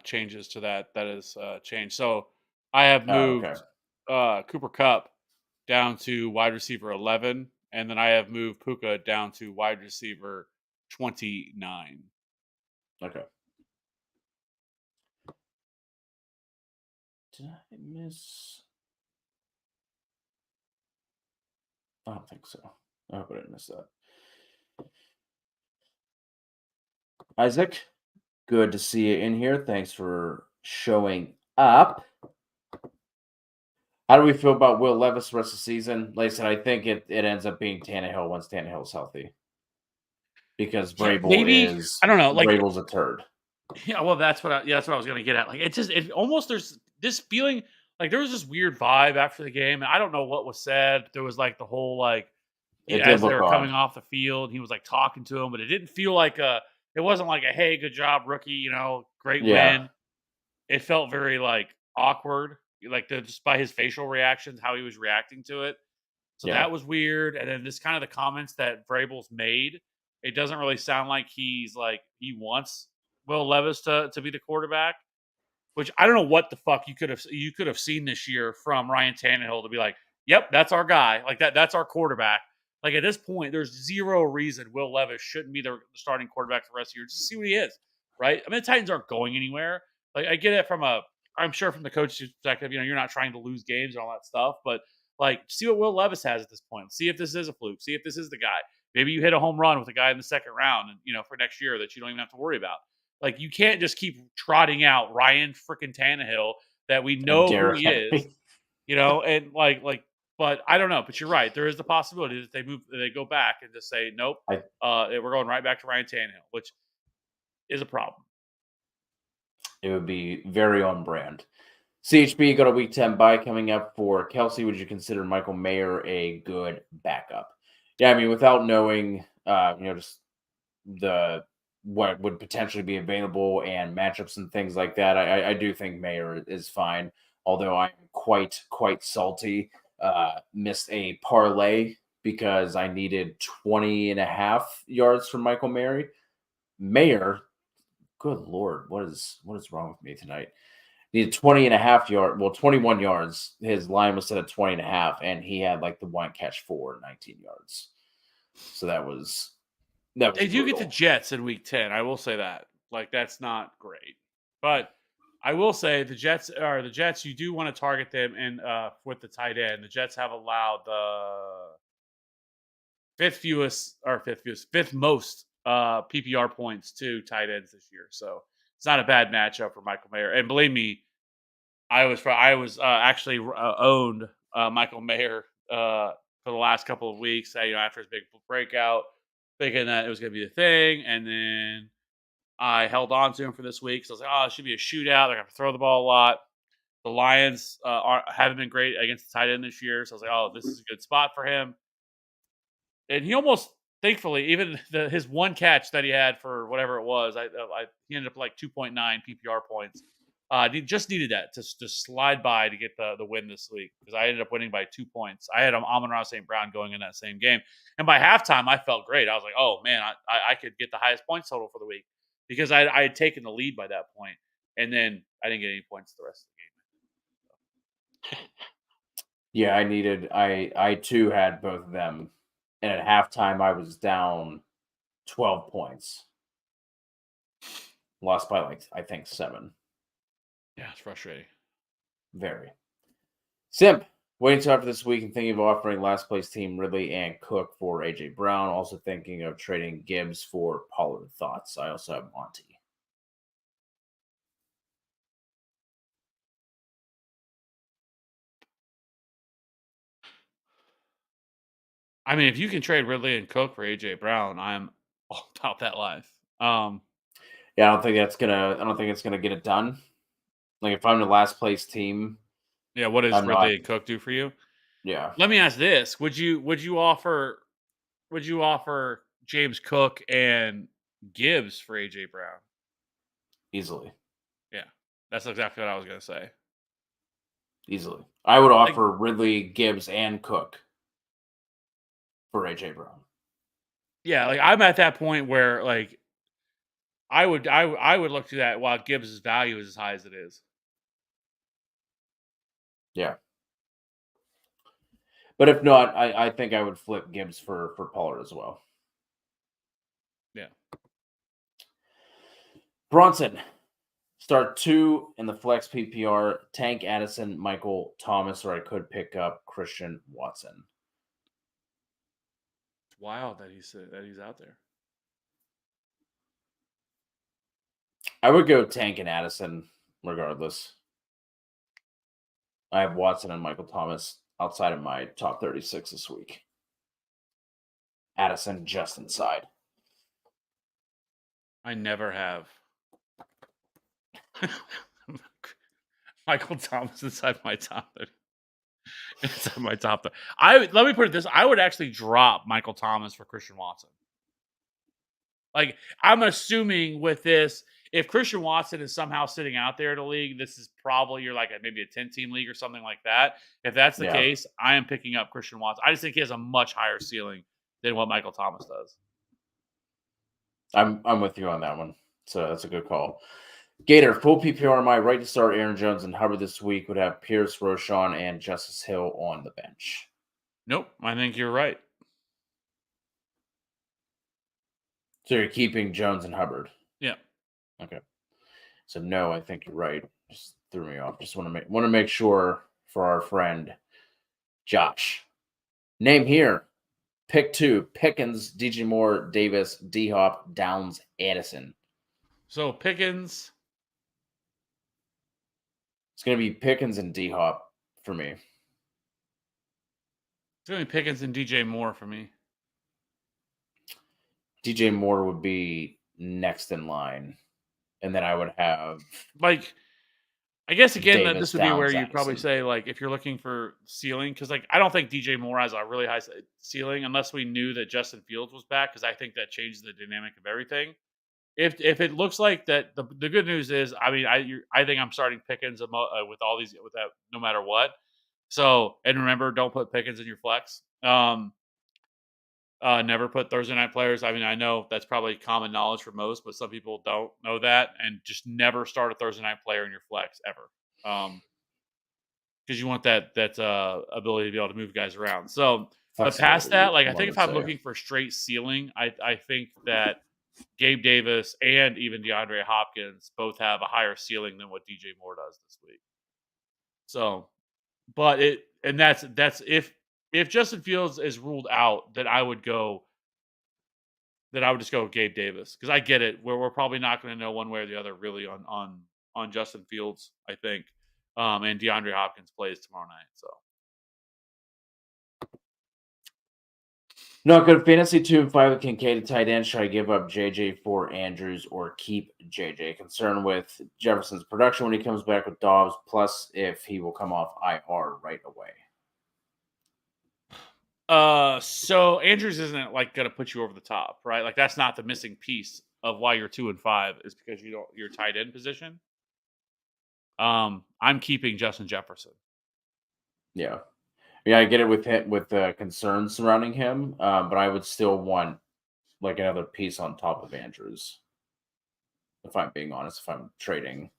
changes to that. That is changed. So I have oh, okay, moved Cooper Cup down to wide receiver 11, and then I have moved Puka down to wide receiver 29. okay. Did I miss? I don't think so. I hope I didn't miss that. Isaac, good to see you in here. Thanks for showing up. How do we feel about Will Levis the rest of the season? Like I said, I think it ends up being Tannehill once Tannehill's healthy. Because Yeah, maybe I don't know. Like, Vrabel's a turd. yeah, well, that's what I was gonna get at. Like, it almost there's this feeling like there was this weird vibe after the game, and I don't know what was said. There was like the whole like It did as they look were odd. coming off the field, he was like talking to him, but it didn't feel like it wasn't like a hey, good job, rookie, great Yeah. win. It felt very like awkward, like just by his facial reactions, how he was reacting to it. So Yeah. that was weird. And then this kind of the comments that Vrabel's made, it doesn't really sound like he wants Will Levis to be the quarterback. which I don't know what the fuck you could have seen this year from Ryan Tannehill to be like, yep, that's our guy. Like that's our quarterback. Like at this point, there's zero reason Will Levis shouldn't be the starting quarterback for the rest of the year. Just see what he is, right? I mean, the Titans aren't going anywhere. Like I get it I'm sure from the coach's perspective, you're not trying to lose games and all that stuff, but like see what Will Levis has at this point. See if this is a fluke. See if this is the guy. Maybe you hit a home run with a guy in the second round, and for next year that you don't even have to worry about. Like you can't just keep trotting out Ryan freaking Tannehill that we And know who Derrick he is, Henry. and but I don't know. But you're right. There is the possibility that they go back and just say, nope, I we're going right back to Ryan Tannehill, which is a problem. It would be very on brand. CHB got a week 10 bye coming up for Kelsey. Would you consider Michael Mayer a good backup? Yeah, I mean, without knowing, just the what would potentially be available and matchups and things like that, I do think Mayer is fine. Although I'm quite salty. Missed a parlay because I needed 20.5 yards from Michael Mayer. Good Lord, what is wrong with me tonight? Needed 20.5 yards, well, 21 yards. His line was set at 20.5, and he had like the one catch for 19 yards. So that was They do get the brutal. Jets in week 10. I will say that. Like that's not great. But I will say the Jets, you do want to target them and with the tight end. The Jets have allowed the fifth most PPR points to tight ends this year. So it's not a bad matchup for Michael Mayer. And believe me, I was actually owned Michael Mayer for the last couple of weeks. After his big breakout, thinking that it was going to be the thing, and then I held on to him for this week. So I was like, oh, it should be a shootout. They're going to throw the ball a lot. The Lions haven't been great against the tight end this year. So I was like, oh, this is a good spot for him. And he almost, thankfully, even his one catch that he had for whatever it was, he ended up like 2.9 PPR points. He just needed that to slide by to get the win this week because I ended up winning by 2 points. I had Amon-Ra St. Brown going in that same game. And by halftime, I felt great. I was like, oh, man, I could get the highest points total for the week because I had taken the lead by that point. And then I didn't get any points the rest of the game. Yeah, I too had both of them. And at halftime, I was down 12 points. Lost by I think 7. Yeah, it's frustrating. Very. Simp, waiting until after this week and thinking of offering last place team Ridley and Cook for AJ Brown. Also thinking of trading Gibbs for Pollard. Thoughts? I also have Monty. I mean, if you can trade Ridley and Cook for AJ Brown, I'm all about that life. Yeah, I don't think it's gonna get it done. Like if I'm the last place team, Yeah, what does I'm not. Ridley and Cook do for you? Yeah, Let me ask this: would you offer James Cook and Gibbs for AJ Brown? easily. Yeah, that's exactly what I was gonna say. Easily. I would Like, offer Ridley, Gibbs, and Cook for AJ Brown. yeah, like I'm at that point where like I would look to that while Gibbs' value is as high as it is. Yeah. But if not, I think I would flip Gibbs for Pollard as well. Yeah. Bronson, start 2 in the flex PPR. Tank Addison, Michael Thomas, or I could pick up Christian Watson. It's wild that he's out there. I would go Tank and Addison regardless. I have Watson and Michael Thomas outside of my top 36 this week. Addison just inside. I never have Michael Thomas inside my top 30. Inside my top 30. Let me put it this: I would actually drop Michael Thomas for Christian Watson. Like I'm assuming with this, if Christian Watson is somehow sitting out there in the league, this is probably you're like maybe a 10-team league or something like that. If that's the Yeah. case, I am picking up Christian Watson. I just think he has a much higher ceiling than what Michael Thomas does. I'm with you on that one. So that's a good call. Gator, full PPR. My right to start Aaron Jones and Hubbard this week would have Pierce, Roschon, and Justice Hill on the bench. Nope, I think you're right. So you're keeping Jones and Hubbard. Yeah. Okay. So no, I think you're right. Just threw me off. Just want to make sure for our friend Josh. Name here. Pick 2. Pickens, DJ Moore, Davis, D Hop, Downs, Addison. So Pickens. It's gonna be Pickens and D Hop for me. It's going to be Pickens and DJ Moore for me. DJ Moore would be next in line. And then I would have Like, I guess again that Davis, this would be where Downs, you'd probably Addison. say, like, if you're looking for ceiling, because like I don't think DJ Moore has a really high ceiling unless we knew that Justin Fields was back, because I think that changes the dynamic of everything. If it looks like that, the good news is, I mean, I think I'm starting Pickens with all these with that no matter what. So, and remember, don't put Pickens in your flex. Never put Thursday night players. I mean, I know that's probably common knowledge for most, but some people don't know that, and just never start a Thursday night player in your flex ever, because you want that ability to be able to move guys around. So, but past Flexibility, that, like I one think if would I'm say. looking for straight ceiling, I think that Gabe Davis and even DeAndre Hopkins both have a higher ceiling than what DJ Moore does this week. So, but that's if Justin Fields is ruled out, then I would just go with Gabe Davis, because I get it. We're probably not going to know one way or the other really on Justin Fields, I think, and DeAndre Hopkins plays tomorrow night. So Not good. Fantasy 2 and 5 with Kincaid at tight end. Should I give up JJ for Andrews or keep JJ? Concerned with Jefferson's production when he comes back with Dobbs, plus if he will come off IR right away. so Andrews isn't like going to put you over the top, right? Like that's not the missing piece of why you're 2-5 is because you don't your tight end position. I'm keeping Justin Jefferson. Yeah. Yeah, I get it with the concerns surrounding him, but I would still want like another piece on top of Andrews. If I'm being honest, if I'm trading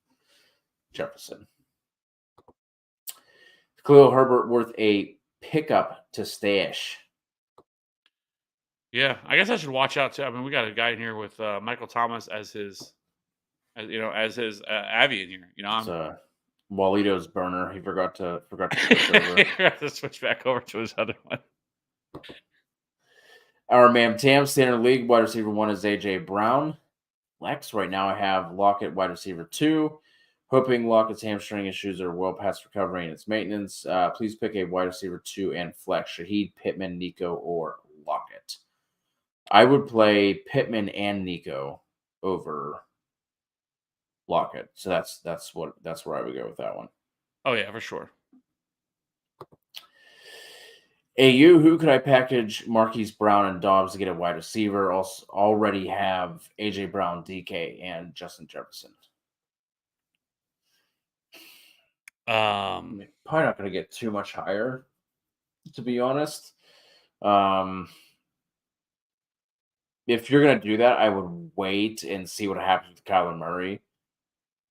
Jefferson. Khalil Herbert worth a pickup to stash. Yeah, I guess I should watch out too. I mean, we got a guy in here with Michael Thomas as his, as his Avi in here. It's Walito's burner. He forgot to switch over. I have to switch back over to his other one. Our man Tam, standard league wide receiver 1 is AJ Brown. Lex, right now I have Lockett wide receiver 2. Hoping Lockett's hamstring issues are well past recovery and its maintenance. Please pick a wide receiver 2 and flex Shaheed, Pittman, Nico, or Lockett. I would play Pittman and Nico over Lockett. So that's where I would go with that one. Oh yeah, for sure. AU, who could I package Marquise Brown and Dobbs to get a wide receiver? Also, already have AJ Brown, DK, and Justin Jefferson. Probably not going to get too much higher, to be honest. If you're going to do that, I would wait and see what happens with Kyler Murray.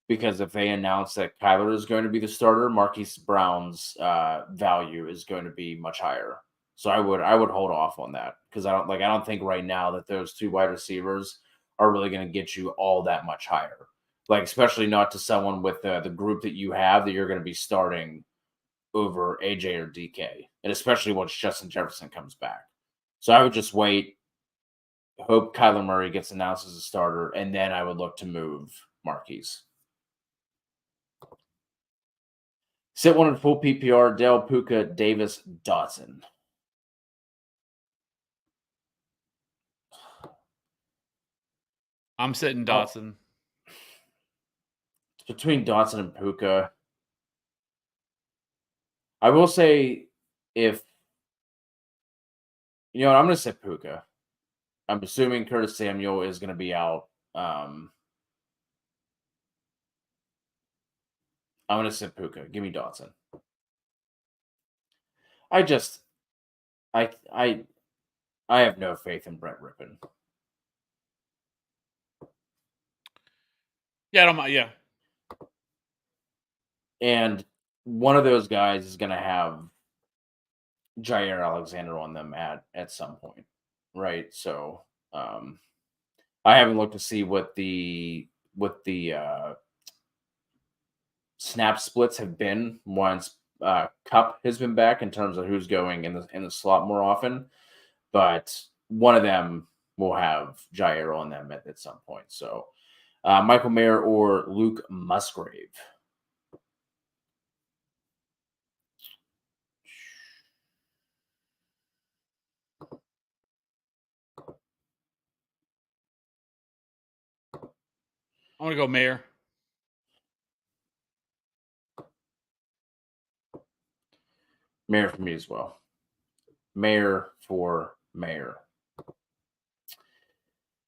Because if they announce that Kyler is going to be the starter, Marquise Brown's value is going to be much higher. So I would hold off on that, because I don't think right now that those two wide receivers are really going to get you all that much higher. Like, especially not to someone with the group that you have that you're going to be starting over AJ or DK, and especially once Justin Jefferson comes back. So I would just wait, hope Kyler Murray gets announced as a starter, and then I would look to move Marquise. Sit one in full PPR, Dell, Puka, Davis, Dotson. I'm sitting Dotson. It's between Dotson and Puka. I will say, I'm going to say Puka. I'm assuming Curtis Samuel is going to be out. I'm going to say Puka. Give me Dotson. I have no faith in Brett Rippon. Yeah, I don't mind. Yeah, And one of those guys is going to have Jair Alexander on them at some point, right? So um, I haven't looked to see what the snap splits have been once Cup has been back in terms of who's going in the slot more often, but one of them will have Jair on them at some point. So Michael Mayer or Luke Musgrave. I'm gonna go Mayor. Mayer for me as well. Mayer for Mayer.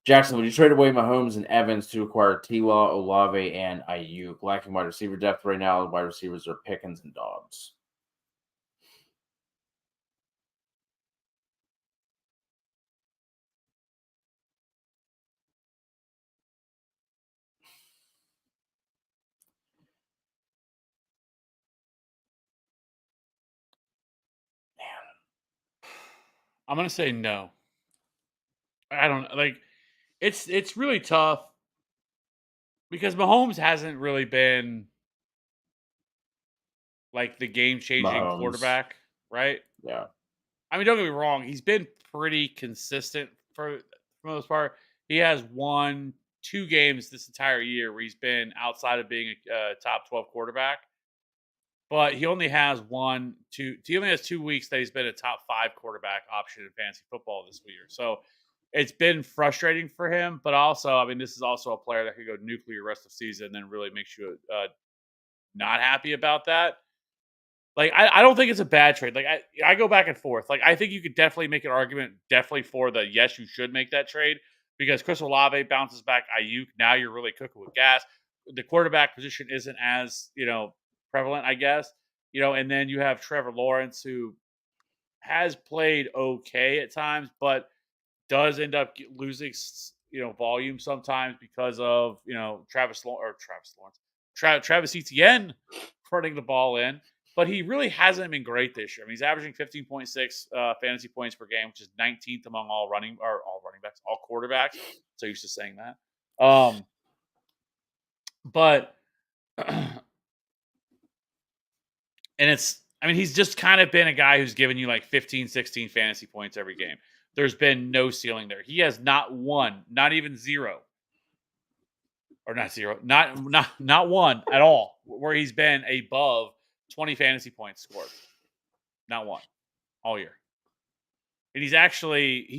Jackson, would you trade away Mahomes and Evans to acquire T-Law, Olave, and Ayuk? Lacking wide receiver depth right now, wide receivers are Pickens and Dobbs. I'm gonna say no. I don't like. It's really tough because Mahomes hasn't really been like the game changing Mahomes, quarterback, right? yeah. I mean, don't get me wrong, he's been pretty consistent for the most part. He has won 2 games this entire year where he's been outside of being a top 12 quarterback, but he only has 1, 2 he only has 2 weeks that he's been a top 5 quarterback option in fantasy football this year. So, it's been frustrating for him, but also, I mean, this is also a player that could go nuclear rest of season and then really makes you not happy about that. Like, I don't think it's a bad trade. Like, I go back and forth. Like, I think you could definitely make an argument definitely for the yes, you should make that trade because Chris Olave bounces back Ayuk. Now you're really cooking with gas. The quarterback position isn't as, prevalent, I guess. And then you have Trevor Lawrence who has played okay at times, but does end up losing, volume sometimes because of, Travis Lawrence, Travis Etienne running the ball in. But he really hasn't been great this year. I mean, he's averaging 15.6 fantasy points per game, which is 19th among all running backs, all quarterbacks. So used to saying that. But And I mean, he's just kind of been a guy who's given you like 15, 16 fantasy points every game. There's been no ceiling there. He has not one, not even zero, or not zero, not one at all, where he's been above 20 fantasy points scored. Not one all year. And he's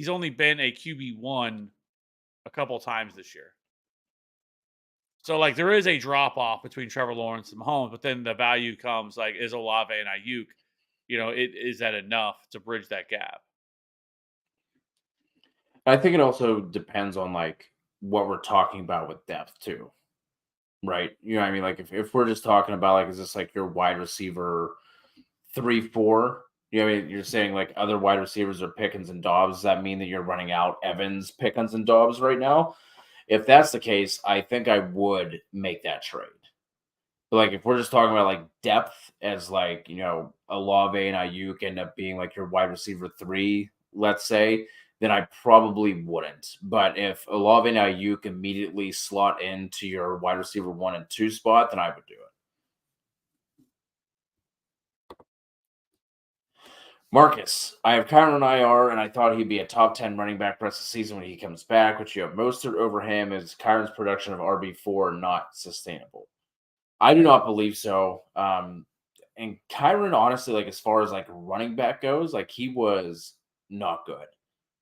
only been a QB1 a couple times this year. So like there is a drop off between Trevor Lawrence and Mahomes, but then the value comes like is Olave and Ayuk, is that enough to bridge that gap? I think it also depends on like what we're talking about with depth too, right? You know what I mean? Like if we're just talking about like is this like your wide receiver 3, 4? You know what I mean? You're saying like other wide receivers are Pickens and Dobbs. Does that mean that you're running out Evans, Pickens, and Dobbs right now? If that's the case, I think I would make that trade. But like if we're just talking about like depth as like, Olave and Ayuk end up being like your wide receiver 3, let's say, then I probably wouldn't. But if Olave and Ayuk immediately slot into your wide receiver 1 and 2 spot, then I would do it. Marcus, I have Kyron on IR, and I thought he'd be a top 10 running back for the rest of the season when he comes back. Which you have Mostert over him. Is Kyron's production of RB4 not sustainable? I do not believe so. And Kyron, honestly, like as far as like running back goes, like he was not good.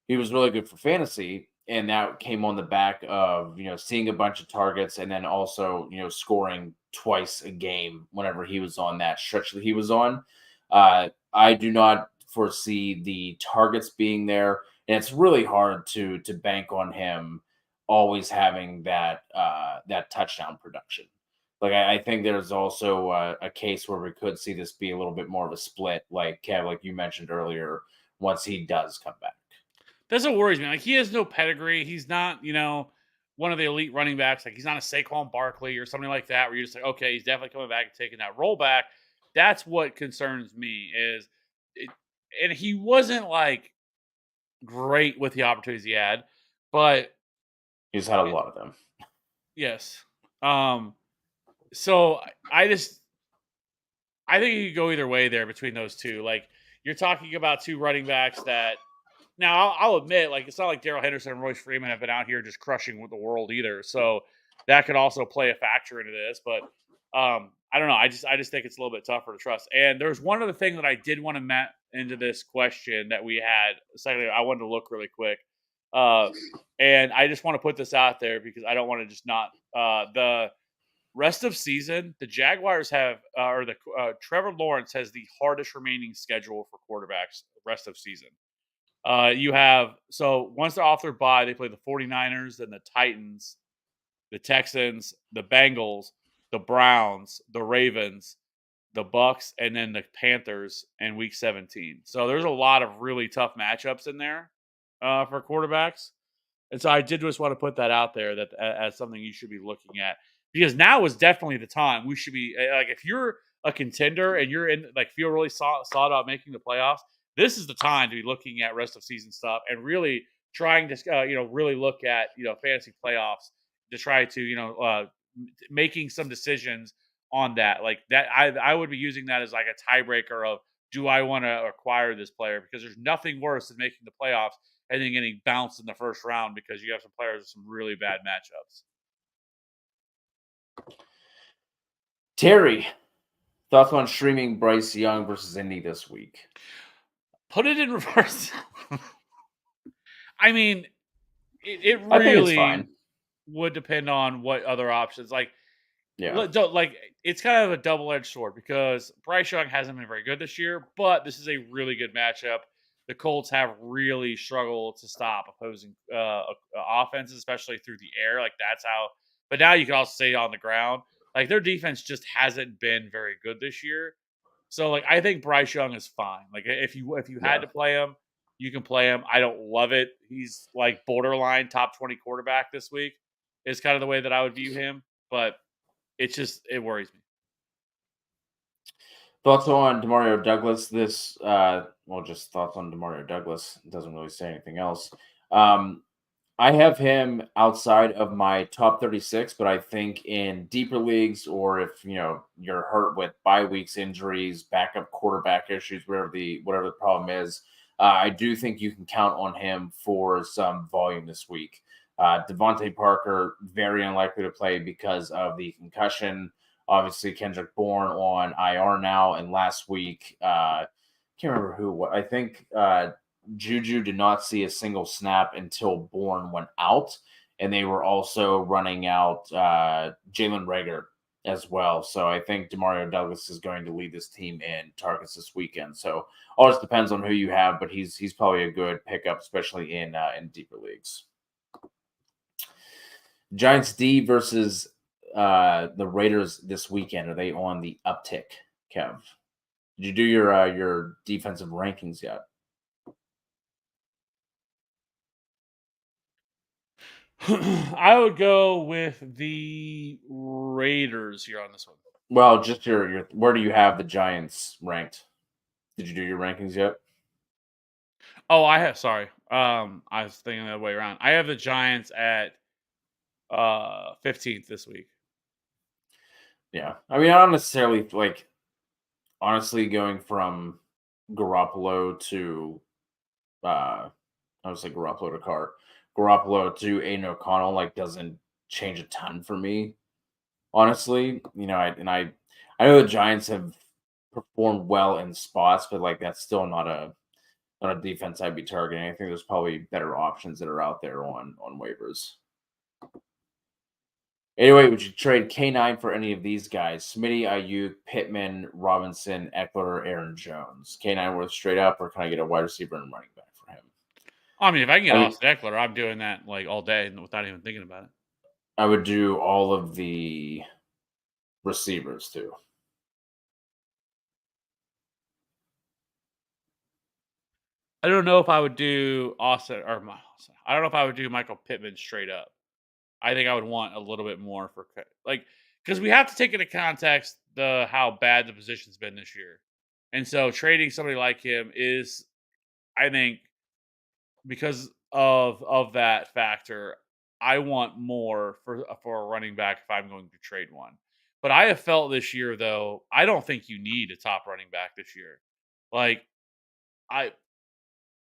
He was really good for fantasy, and that came on the back of seeing a bunch of targets and then also scoring twice a game whenever he was on that stretch that he was on. I do not foresee the targets being there, and it's really hard to bank on him always having that touchdown production. Like I think there's also a case where we could see this be a little bit more of a split, like Kev, like you mentioned earlier, once he does come back. That's what worries me. Like he has no pedigree. He's not, one of the elite running backs, like he's not a Saquon Barkley or something like that, where you're just like, okay, he's definitely coming back and taking that role back. That's what concerns me is it, and he wasn't like great with the opportunities he had, but He's had a it, lot of them. yes. Um, so I think you could go either way there between those two. Like you're talking about two running backs that now I'll admit, like it's not like Daryl Henderson and Royce Freeman have been out here just crushing with the world either. So that could also play a factor into this. But I don't know. I just think it's a little bit tougher to trust. And there's one other thing that I did want to met into this question that we had. Secondly, I wanted to look really quick. Uh, and I just want to put this out there because I don't want to just not the rest of season, the Jaguars have, or the Trevor Lawrence has the hardest remaining schedule for quarterbacks rest of season. You have, so once they're off their bye, they play the 49ers, then the Titans, the Texans, the Bengals, the Browns, the Ravens, the Bucks, and then the Panthers in week 17. So there's a lot of really tough matchups in there for quarterbacks. And so I did just want to put that out there that as something you should be looking at because now is definitely the time we should be like if you're a contender and you're in like feel really solid about making the playoffs, this is the time to be looking at rest of season stuff and really trying to really look at fantasy playoffs to try to making some decisions on that like that I would be using that as like a tiebreaker of do I want to acquire this player because there's nothing worse than making the playoffs and then getting bounced in the first round because you have some players with some really bad matchups. Terry, thoughts on streaming Bryce Young versus Indy this week? Put it in reverse. I mean, it I think it's fine. really would depend on what other options. Like, Yeah, like it's kind of a double edged sword because Bryce Young hasn't been very good this year, but this is a really good matchup. The Colts have really struggled to stop opposing offenses, especially through the air. Like that's how. But now you can also say on the ground, like their defense just hasn't been very good this year. So like I think Bryce Young is fine. Like if you had yeah. to play him, you can play him. I don't love it. He's like borderline top 20 quarterback this week. Is kind of the way that I would view him, but it worries me. Thoughts on Demario Douglas? Well, just thoughts on Demario Douglas. It doesn't really say anything else. Um, I have him outside of my top 36, but I think in deeper leagues or if you're hurt with bye weeks, injuries, backup quarterback issues, whatever the problem is, I do think you can count on him for some volume this week. Devontae Parker very unlikely to play because of the concussion. Obviously, Kendrick Bourne on IR now, and last week, can't remember who. I think Juju did not see a single snap until Bourne went out, and they were also running out Jalen Rager as well. So I think Demario Douglas is going to lead this team in targets this weekend. So all just depends on who you have, but he's probably a good pickup, especially in deeper leagues. Giants D versus the Raiders this weekend. Are they on the uptick, Kev? Did you do your defensive rankings yet? I would go with the Raiders here on this one. Well, just your where do you have the Giants ranked? Did you do your rankings yet? Oh, I have sorry. I was thinking the other way around. I have the Giants at 15th this week. Yeah. I mean, I don't necessarily like honestly going from Garoppolo to I would say Garoppolo to Carr. Garoppolo to Aiden O'Connell like doesn't change a ton for me. Honestly, I know the Giants have performed well in spots, but like that's still not a defense I'd be targeting. I think there's probably better options that are out there on waivers. Anyway, would you trade K9 for any of these guys? Smitty, Ayuk, Pittman, Robinson, Eckler, Aaron Jones. K9 worth straight up, or can I get a wide receiver and running back for him? I mean, if I can get I mean, Austin Eckler, I'm doing that like all day without even thinking about it. I would do all of the receivers too. I don't know if I would do Austin or I don't know if I would do Michael Pittman straight up. I think I would want a little bit more for like because we have to take into context the how bad the position's been this year, and so trading somebody like him is, I think, because of that factor, I want more for a running back if I'm going to trade one. But I have felt this year though, I don't think you need a top running back this year. Like I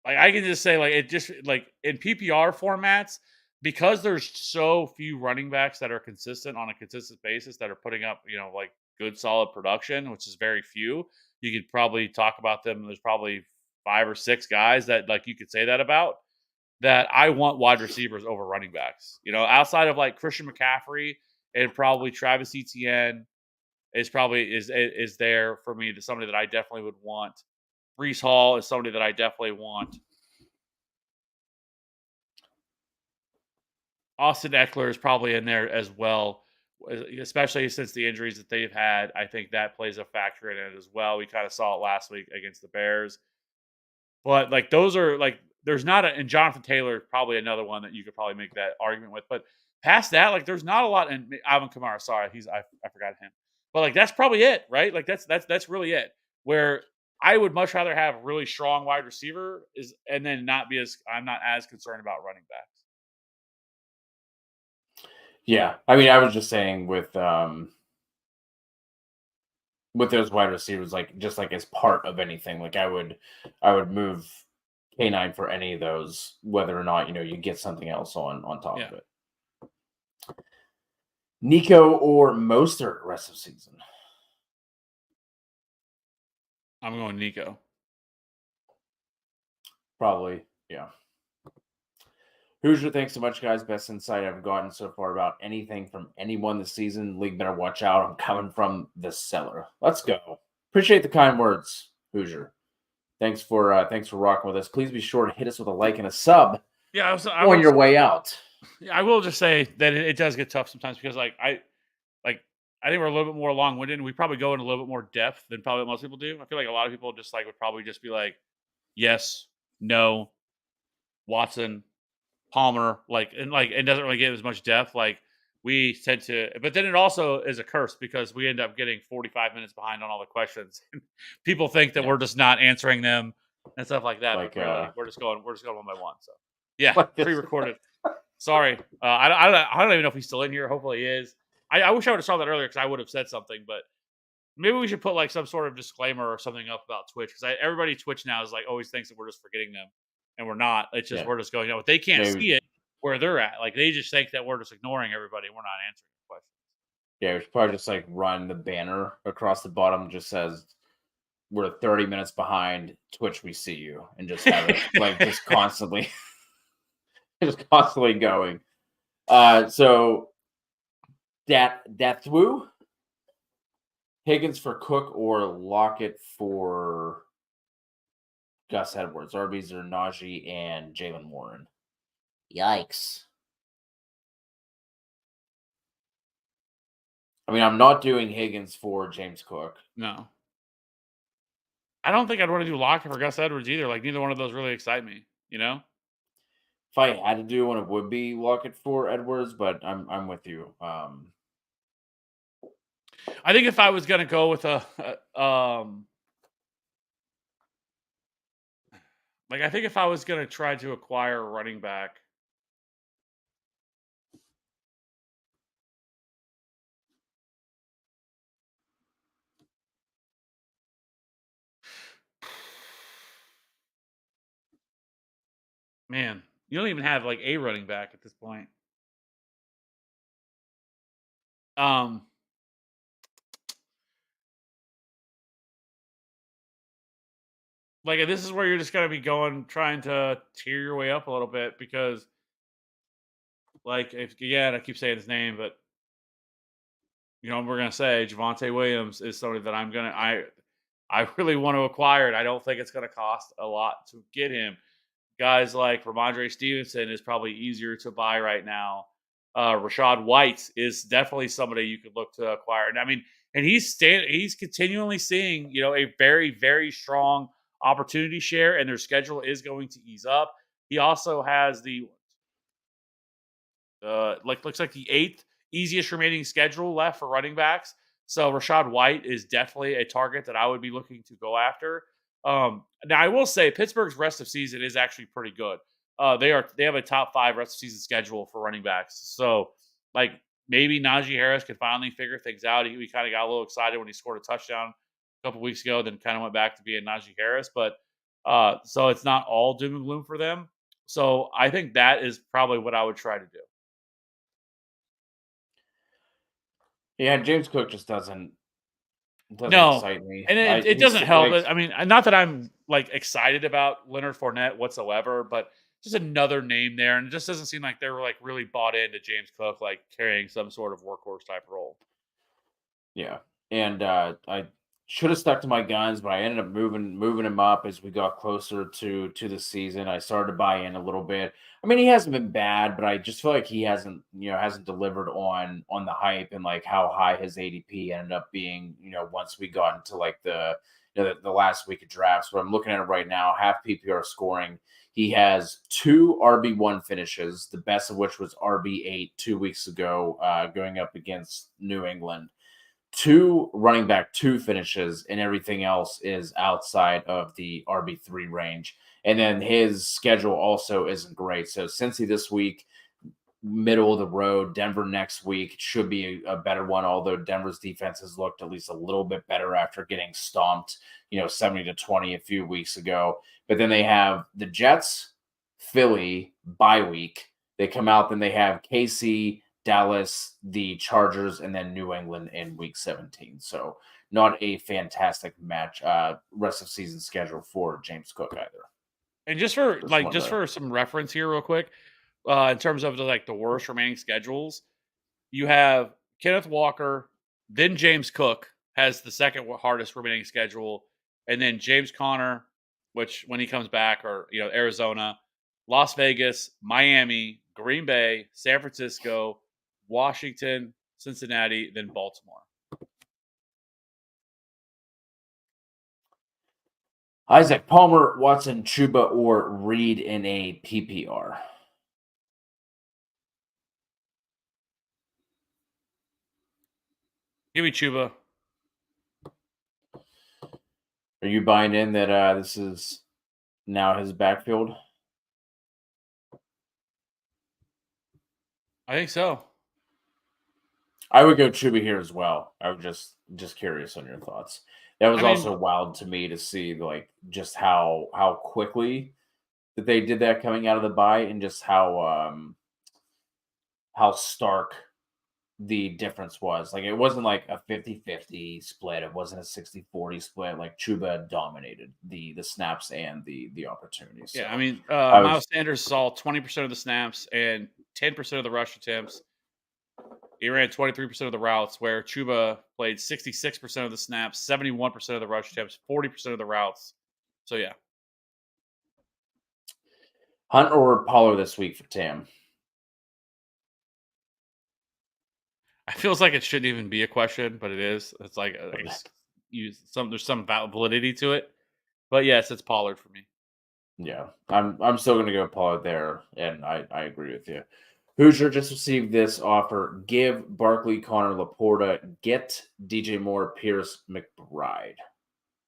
I can just say, like, it just like, in PPR formats, because there's so few running backs that are consistent on a consistent basis that are putting up, like, good solid production, which is very few. You could probably talk about them. There's probably 5 or 6 guys that, like, you could say that about, that I want wide receivers over running backs. Outside of, like, Christian McCaffrey and probably Travis Etienne is there for me, to somebody that I definitely would want. Brees Hall is somebody that I definitely want. Austin Eckler is probably in there as well, especially since the injuries that they've had. I think that plays a factor in it as well. We kind of saw it last week against the Bears. But like those are like there's not a and Jonathan Taylor probably another one that you could probably make that argument with. But past that, like there's not a lot. And Alvin Kamara, sorry, I forgot him. But like that's probably it, right? Like that's really it. Where I would much rather have really strong wide receiver is and then not be as I'm not as concerned about running backs. Yeah, I mean, I was just saying with those wide receivers, like just like as part of anything, like I would move K9 for any of those, whether or not you get something else on top Yeah. of it. Nico or Mostert rest of season? I'm going Nico. Probably, yeah. Hoosier, thanks so much, guys. Best insight I've gotten so far about anything from anyone this season. League better watch out. I'm coming from the cellar. Let's go. Appreciate the kind words, Hoosier. Thanks for rocking with us. Please be sure to hit us with a like and a sub Yeah, on your way out. I will just say that it does get tough sometimes because like I think we're a little bit more long winded. We probably go in a little bit more depth than probably most people do. I feel like a lot of people just like would probably just be like, yes, no, Watson, Palmer, like and like it doesn't really get as much depth. Like we tend to, but then it also is a curse because we end up getting 45 minutes behind on all the questions. People think that Yeah. we're just not answering them and stuff like that, Like but really we're just going one by one. So yeah, like this. pre-recorded. Sorry, I don't even know if he's still in here. Hopefully he is. I wish I would have saw that earlier because I would have said something, but maybe we should put like some sort of disclaimer or something up about Twitch because everybody Twitch now is like always thinks that we're just forgetting them, and we're not. It's just Yeah. we're just going out. They can't Maybe. see it where they're at. Like they just think that we're just ignoring everybody. We're not answering the questions. Yeah, we should probably just like run the banner across the bottom. Just says we're 30 minutes behind. Twitch, we see you, and just have it like just constantly, just constantly going. So that's woo. Higgins for Cook or Lockett for Gus Edwards. RBs are Najee and Jalen Warren. Yikes. I mean, I'm not doing Higgins for James Cook. No, I don't think I'd want to do Lockett for Gus Edwards either. Like neither one of those really excite me. If I had to do one, it would be Lockett for Edwards, but I'm with you. I think if I was gonna go with like I think if I was gonna try to acquire a running back. Man, you don't even have like a running back at this point. Um, like this is where you're just gonna be going, trying to tear your way up a little bit because, like, if again, I keep saying his name, but we're gonna say Javonte Williams is somebody that I really want to acquire, and I don't think it's gonna cost a lot to get him. Guys like Ramondre Stevenson is probably easier to buy right now. Rashad White is definitely somebody you could look to acquire. And I mean, and he's continually seeing, a very, very strong opportunity share, and their schedule is going to ease up. He also has the Looks like the eighth easiest remaining schedule left for running backs. So Rashad White is definitely a target that I would be looking to go after. Now I will say Pittsburgh's rest of season is actually pretty good. They have a top five rest of season schedule for running backs. So like maybe Najee Harris could finally figure things out. We kind of got a little excited when he scored a touchdown a couple weeks ago, then kind of went back to being Najee Harris. But so it's not all doom and gloom for them. So I think that is probably what I would try to do. Yeah, James Cook just doesn't No, excite me. and I it he's doesn't help. like I mean, not that I'm like excited about Leonard Fournette whatsoever, but just another name there, and it just doesn't seem like they were like really bought into James Cook, like carrying some sort of workhorse type role. Yeah, and I should have stuck to my guns, but I ended up moving him up as we got closer to the season. I started to buy in a little bit. I mean, he hasn't been bad, but I just feel like he hasn't delivered on the hype and like how high his ADP ended up being. Once we got into like the last week of drafts. But I'm looking at it right now, half PPR scoring. He has two RB1 finishes, the best of which was RB8 2 weeks ago, going up against New England, two running back two finishes, and everything else is outside of the RB3 range. And then his schedule also isn't great. So Cincy this week, middle of the road. Denver next week should be a better one, although Denver's defense has looked at least a little bit better after getting stomped, 70-20 a few weeks ago. But then they have the Jets, Philly, bye week. They come out, then they have KC, Dallas, the Chargers, and then New England in week 17. So not a fantastic match, rest of season schedule for James Cook either. And just for Just wanted just to for some reference here, real quick, in terms of the worst remaining schedules, you have Kenneth Walker, then James Cook has the second hardest remaining schedule, and then James Conner, which when he comes back, or Arizona, Las Vegas, Miami, Green Bay, San Francisco, Washington, Cincinnati, then Baltimore. Isaac Palmer, Watson, Chuba, or Reed in a PPR. Give me Chuba. Are you buying in that this is now his backfield? I think so. I would go Chuba here as well. I was just curious on your thoughts. That was I mean, also wild to me to see like just how quickly that they did that coming out of the bye, and just how stark the difference was. Like it wasn't like a 50-50 split. It wasn't a 60-40 split. Like Chuba dominated the snaps and the opportunities. yeah. So I mean, I Miles was Sanders saw 20% of the snaps and 10% of the rush attempts. He ran 23% of the routes, where Chuba played 66% of the snaps, 71% of the rush attempts, 40% of the routes. So yeah, Hunt or Pollard this week for Tam. it feels like it shouldn't even be a question, but it is. It's like I guess there's some validity to it. But yes, it's Pollard for me. Yeah, I'm still gonna go Pollard there, and I agree with you. Hoosier just received this offer: give Barkley, Connor, Laporta, get DJ Moore, Pierce, McBride.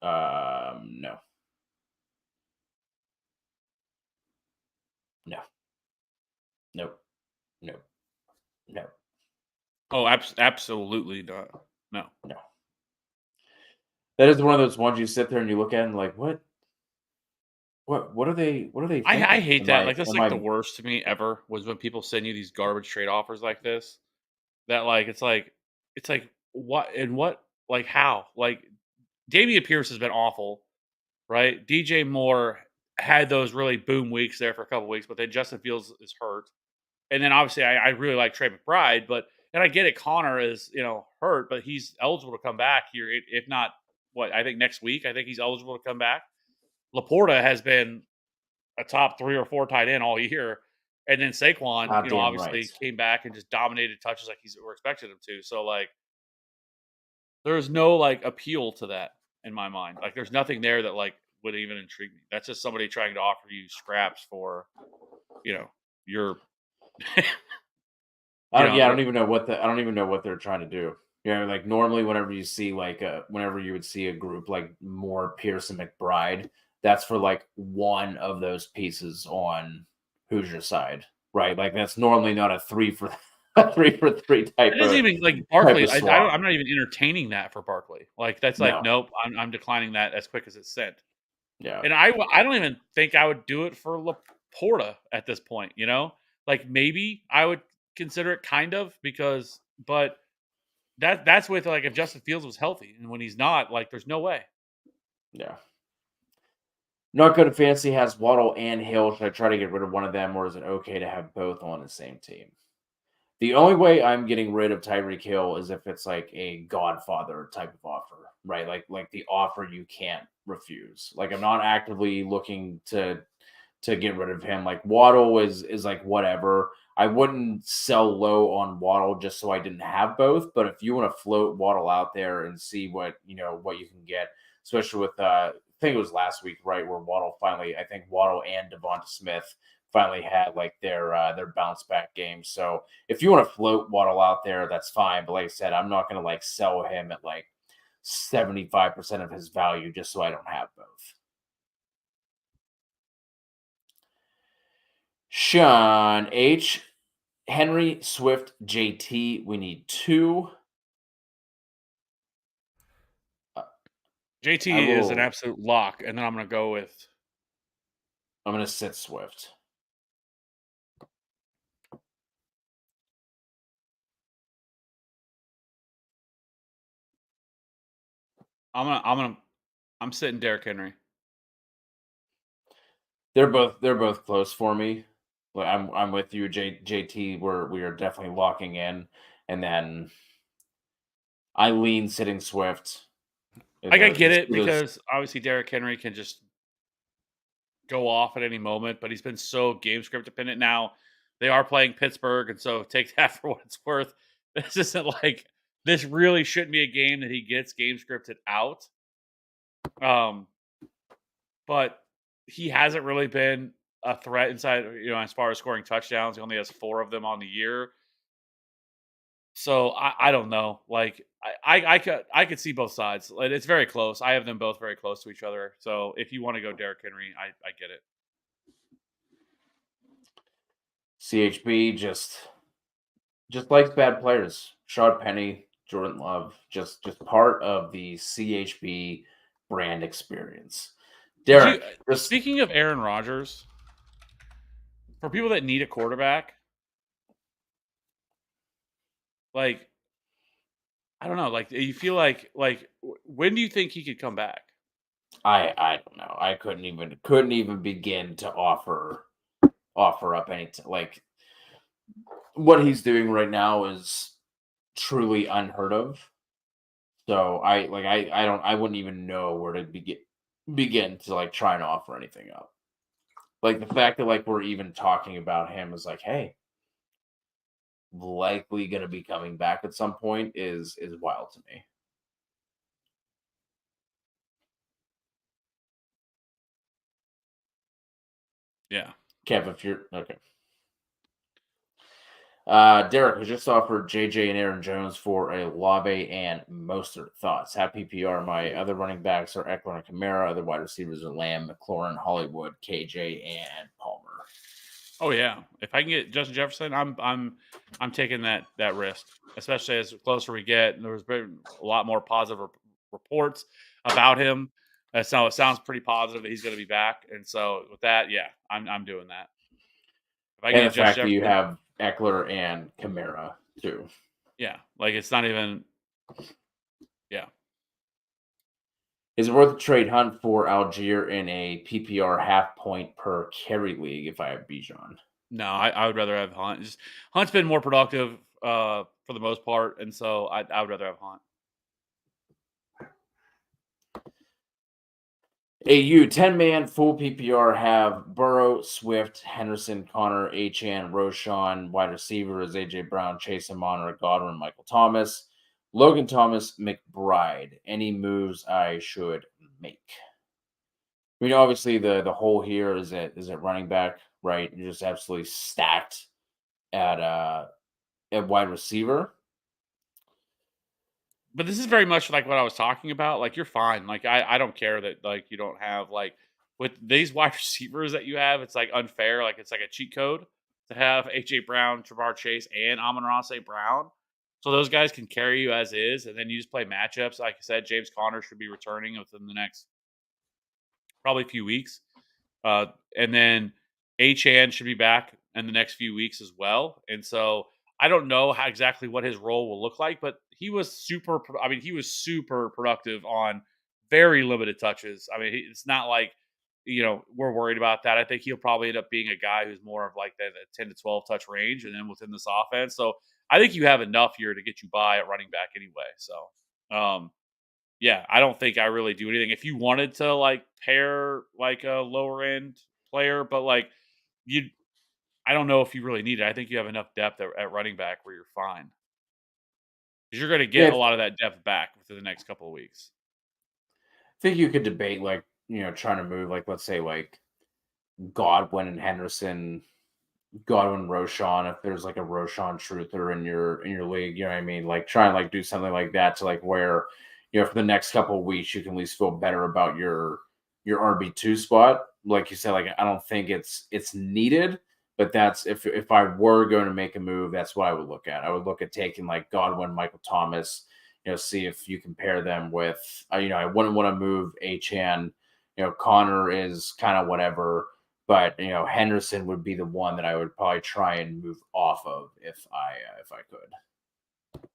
No, no, no, no, no, Oh, absolutely not. No, no. That is one of those ones you sit there and you look at and like, what are they I thinking? hate Am that. I Like that's am like the I worst to me ever was when people send you these garbage trade offers like this. That it's like what and what like how like Dameon Pierce has been awful, right? DJ Moore had those really boom weeks there for a couple weeks, but then Justin Fields is hurt. And then obviously I really like Trey McBride, but and I get it, Connor is, hurt, but he's eligible to come back here, if not what I think next week. I think he's eligible to come back. Laporta has been a top 3 or 4 tight end all year. And then Saquon, goddamn right? obviously came back and just dominated touches like we're expecting him to. So like there's no like appeal to that in my mind. Like there's nothing there that like would even intrigue me. That's just somebody trying to offer you scraps for, your I You don't. know, Yeah, I don't even know what they're trying to do. Like normally, whenever you see whenever you would see a group like more Pierce and McBride, that's for like one of those pieces on Hoosier side, right? Like that's normally not a three for a 3 for 3 it isn't even like type Barkley. of I don't. swap. I'm not even entertaining that for Barkley. Like that's like No, nope. I'm declining that as quick as it's sent. yeah, And I don't even think I would do it for Laporta at this point. You know, like maybe I would consider it kind of because, but that's with like if Justin Fields was healthy and when he's not, like there's no way. yeah. Not good if fantasy has Waddle and Hill. Should I try to get rid of one of them, or is it okay to have both on the same team? The only way I'm getting rid of Tyreek Hill is if it's like a Godfather type of offer, right? Like the offer you can't refuse. Like I'm not actively looking to get rid of him. Like Waddle is like whatever. I wouldn't sell low on Waddle just so I didn't have both. But if you want to float Waddle out there and see what you can get, especially with I think it was last week, right, where Waddle finally, I think Waddle and Devonta Smith finally had like their bounce back game. So if you want to float Waddle out there, that's fine. But like I said, I'm not gonna like sell him at like 75% of his value just so I don't have both. Sean H. Henry, Swift, JT. We need two. Uh, I JT is an will. absolute lock, and then I'm gonna go with I'm gonna sit Swift. I'm sitting Derrick Henry. They're both close for me. Like I'm with you, JT. We are definitely locking in, and then I lean sitting Swift. Like I get The it Steelers. because obviously Derrick Henry can just go off at any moment, but he's been so game script dependent now. They are playing Pittsburgh, and so take that for what it's worth. This isn't like this really shouldn't be a game that he gets game scripted out. Um, but he hasn't really been a threat inside, as far as scoring touchdowns. He only has 4 of them on the year. So I don't know. Like I could see both sides. Like, it's very close. I have them both very close to each other. So if you want to go Derrick Henry, I get it. CHB just likes bad players. Shard Penny, Jordan Love, just part of the CHB brand experience. Did you Derek, just speaking of Aaron Rodgers, for people that need a quarterback, like I don't know, like you feel like when do you think he could come back? I don't know. I couldn't even begin to offer up like what he's doing right now is truly unheard of. So I wouldn't even know where to begin to like try and offer anything up. Like the fact that like we're even talking about him is like, hey, likely going to be coming back at some point is wild to me. Yeah. Kev, if you're okay. Derek was just offered JJ and Aaron Jones for a Lave and Mostert. Thoughts? Have PPR. My other running backs are Eckler and Kamara. Other wide receivers are Lamb, McLaurin, Hollywood, KJ, and Palmer. Oh yeah. If I can get Justin Jefferson, I'm taking that risk, especially as closer we get. And there's been a lot more positive reports about him. So it sounds pretty positive that he's going to be back. And so with that, yeah, I'm doing that. If I can And the get fact Justin that you Jefferson, have Eckler and Kamara too. yeah, like it's not even, yeah. Is it worth a trade hunt for Algier in a PPR half point per carry league if I have Bijan? No, I would rather have Hunt. Just Hunt's been more productive for the most part, and so I would rather have Hunt. AU 10-man full PPR have Burrow, Swift, Henderson, Connor, Achan, Roshan. Wide receiver is AJ Brown, Chase Amon, Godwin, Michael Thomas, Logan Thomas, McBride. Any moves I should make? I mean, obviously the hole here is at running back, right? You're just absolutely stacked at at wide receiver. But this is very much like what I was talking about. Like, you're fine. Like, I don't care that, like, you don't have, like, with these wide receivers that you have, it's like unfair. Like, it's like a cheat code to have AJ Brown, Jamar Chase, and Amon-Ra St. Brown. So those guys can carry you as is, and then you just play matchups. Like I said, James Conner should be returning within the next probably few weeks. Uh, and then Achan should be back in the next few weeks as well. And so I don't know how exactly what his role will look like, but he was super. I mean, he was super productive on very limited touches. I mean, it's not like we're worried about that. I think he'll probably end up being a guy who's more of like that 10 to 12 touch range, and then within this offense. So I think you have enough here to get you by at running back anyway. So yeah, I don't think I really do anything. If you wanted to like pair like a lower end player, but like you, I don't know if you really need it. I think you have enough depth at running back where you're fine because you're going to get Yeah, a lot of that depth back within the next couple of weeks. think you could debate like trying to move like let's say like Godwin and Henderson, Godwin Roshan if there's like a Roshan truther in your league, you know what I mean? Like try and like do something like that to like where for the next couple of weeks you can at least feel better about your RB2 spot. Like you said, like I don't think it's needed, but that's if I were going to make a move, that's what I would look at. I would look at taking like Godwin, Michael Thomas, see if you compare them with I wouldn't want to move Achan. Connor is kind of whatever, but Henderson would be the one that I would probably try and move off of if I could.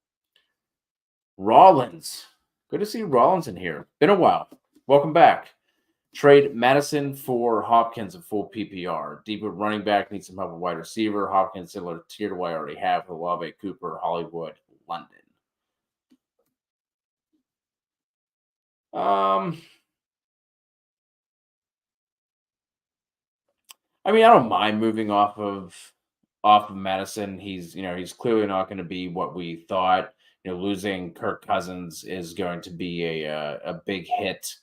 Rollins, good to see Rollins in here. Been a while. Welcome back. Trade Madison for Hopkins at full PPR. Deeper running back needs some help with wide receiver. Hopkins similar tier to what I already have with Olave, Cooper, Hollywood, London. Um, I mean, I don't mind moving off of Madison. He's clearly not going to be what we thought. Losing Kirk Cousins is going to be a big hit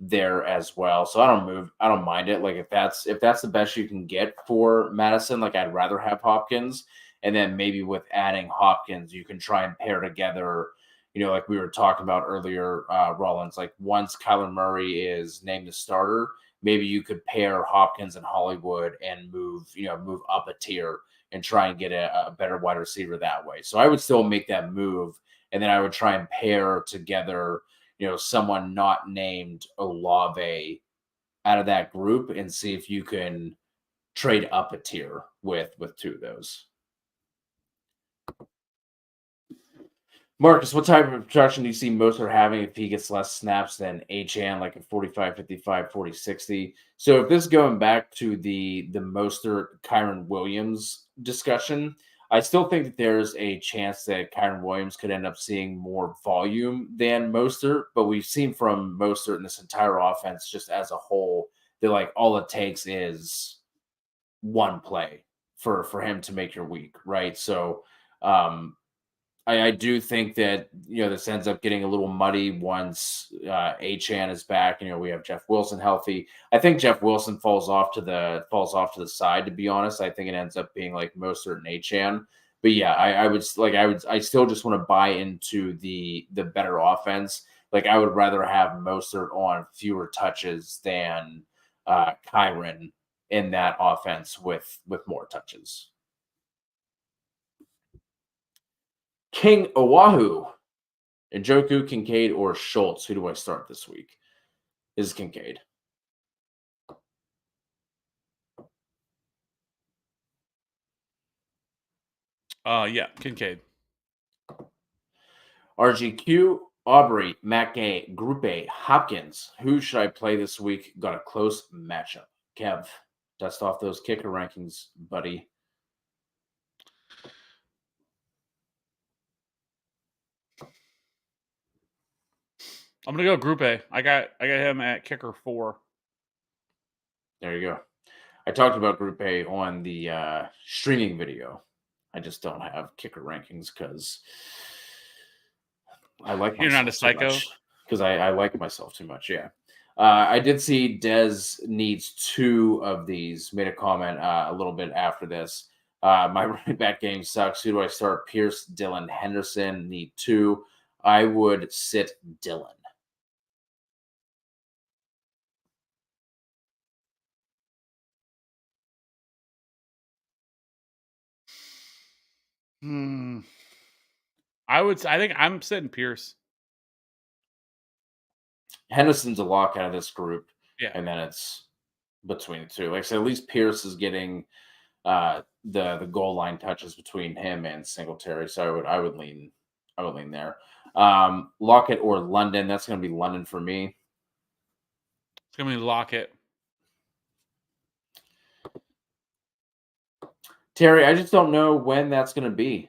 there as well. So I don't mind it. Like if that's the best you can get for Madison, like I'd rather have Hopkins. And then maybe with adding Hopkins, you can try and pair together, like we were talking about earlier, Rollins, like once Kyler Murray is named the starter, maybe you could pair Hopkins and Hollywood and move up a tier and try and get a better wide receiver that way. So I would still make that move, and then I would try and pair together, someone not named Olave out of that group and see if you can trade up a tier with two of those. Marcus, what type of production do you see Mostert having if he gets less snaps than Achan, like a 45, 55, 40, 60? So if this is going back to the Mostert, Kyron Williams discussion, I still think that there's a chance that Kyron Williams could end up seeing more volume than Mostert, but we've seen from Mostert in this entire offense just as a whole that like all it takes is one play for him to make your week, right? So I do think that this ends up getting a little muddy once Achan is back. We have Jeff Wilson healthy. I think Jeff Wilson falls off to the side. To be honest, I think it ends up being like Mostert and Achan. But yeah, I still just want to buy into the better offense. Like I would rather have Mostert on fewer touches than Kyron in that offense with more touches. King Oahu, Njoku, Kincaid, or Schultz. Who do I start this week? Is Kincaid. Yeah, Kincaid. RGQ, Aubrey, Matt Gay, Group A, Hopkins. Who should I play this week? Got a close matchup. Kev, dust off those kicker rankings, buddy. I'm gonna go Group A. I got him at kicker 4. There you go. I talked about Group A on the streaming video. I just don't have kicker rankings because I like You're not a myself too psycho. much. Because I like myself too much. Yeah. I did see Dez needs 2 of these. Made a comment a little bit after this. My running back game sucks. Who do I start? Pierce, Dylan, Henderson. Need two. I would sit Dylan. Hmm. I think I'm sitting Pierce. Henderson's a lock out of this group, Yeah. and then it's between the two. Like I said, at least Pierce is getting the goal line touches between him and Singletary. So I would lean there. Lockett or London. That's going to be London for me. It's gonna be Lockett. Terry, I just don't know when that's going to be.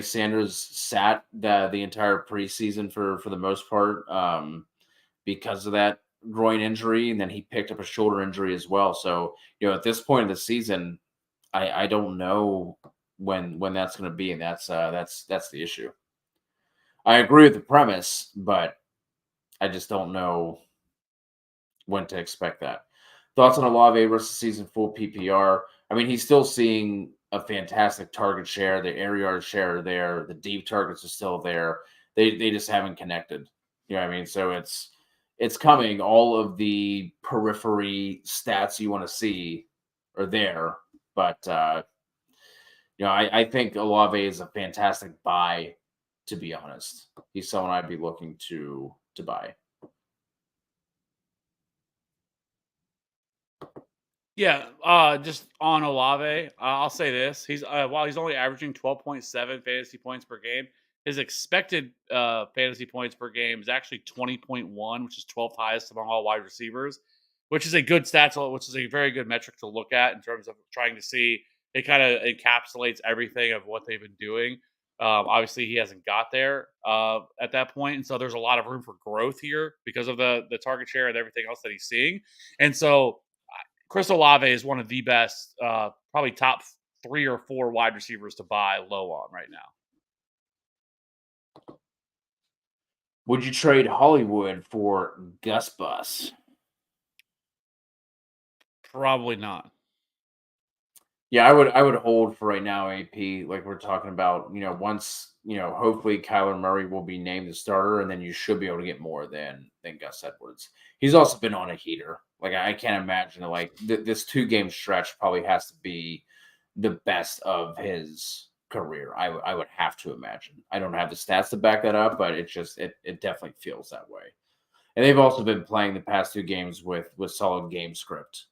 Sanders sat the entire preseason for the most part because of that groin injury, and then he picked up a shoulder injury as well. So at this point of the season, I don't know when that's going to be, and that's the issue. I agree with the premise, but I just don't know when to expect that. Thoughts on Olave versus season full PPR? I mean, he's still seeing a fantastic target share. The air yard share are there. The deep targets are still there. They just haven't connected. You know what I mean? So it's coming. All of the periphery stats you want to see are there, but I think Olave is a fantastic buy. To be honest, he's someone I'd be looking to buy. Yeah, just on Olave, I'll say this: he's while he's only averaging 12.7 fantasy points per game, his expected fantasy points per game is actually 20.1, which is 12th highest among all wide receivers, which is a good which is a very good metric to look at in terms of trying to see. It kind of encapsulates everything of what they've been doing. Obviously, he hasn't got there at that point, and so there's a lot of room for growth here because of the target share and everything else that he's seeing, and so. Chris Olave is one of the best, probably top 3 or 4 wide receivers to buy low on right now. Would you trade Hollywood for Gus Bus? Probably not. Yeah, I would hold for right now, AP, like we're talking about, once, hopefully Kyler Murray will be named the starter, and then you should be able to get more than Gus Edwards. He's also been on a heater. Like I can't imagine like this 2 game stretch probably has to be the best of his career. I would have to imagine. I don't have the stats to back that up, but it definitely feels that way. And they've also been playing the past 2 games with solid game script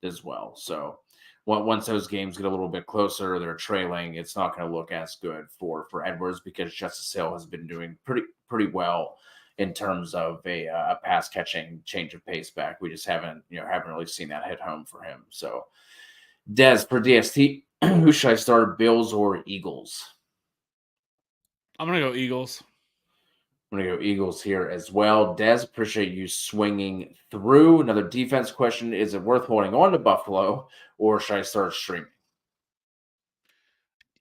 as well. So once those games get a little bit closer, they're trailing. It's not going to look as good for Edwards because Justice Hill has been doing pretty well in terms of a pass catching change of pace back. We just haven't really seen that hit home for him. So Des for DST, who should I start? Bills or Eagles? I'm gonna go Eagles. I'm going to go Eagles here as well. Des, appreciate you swinging through. Another defense question. Is it worth holding on to Buffalo or should I start streaming?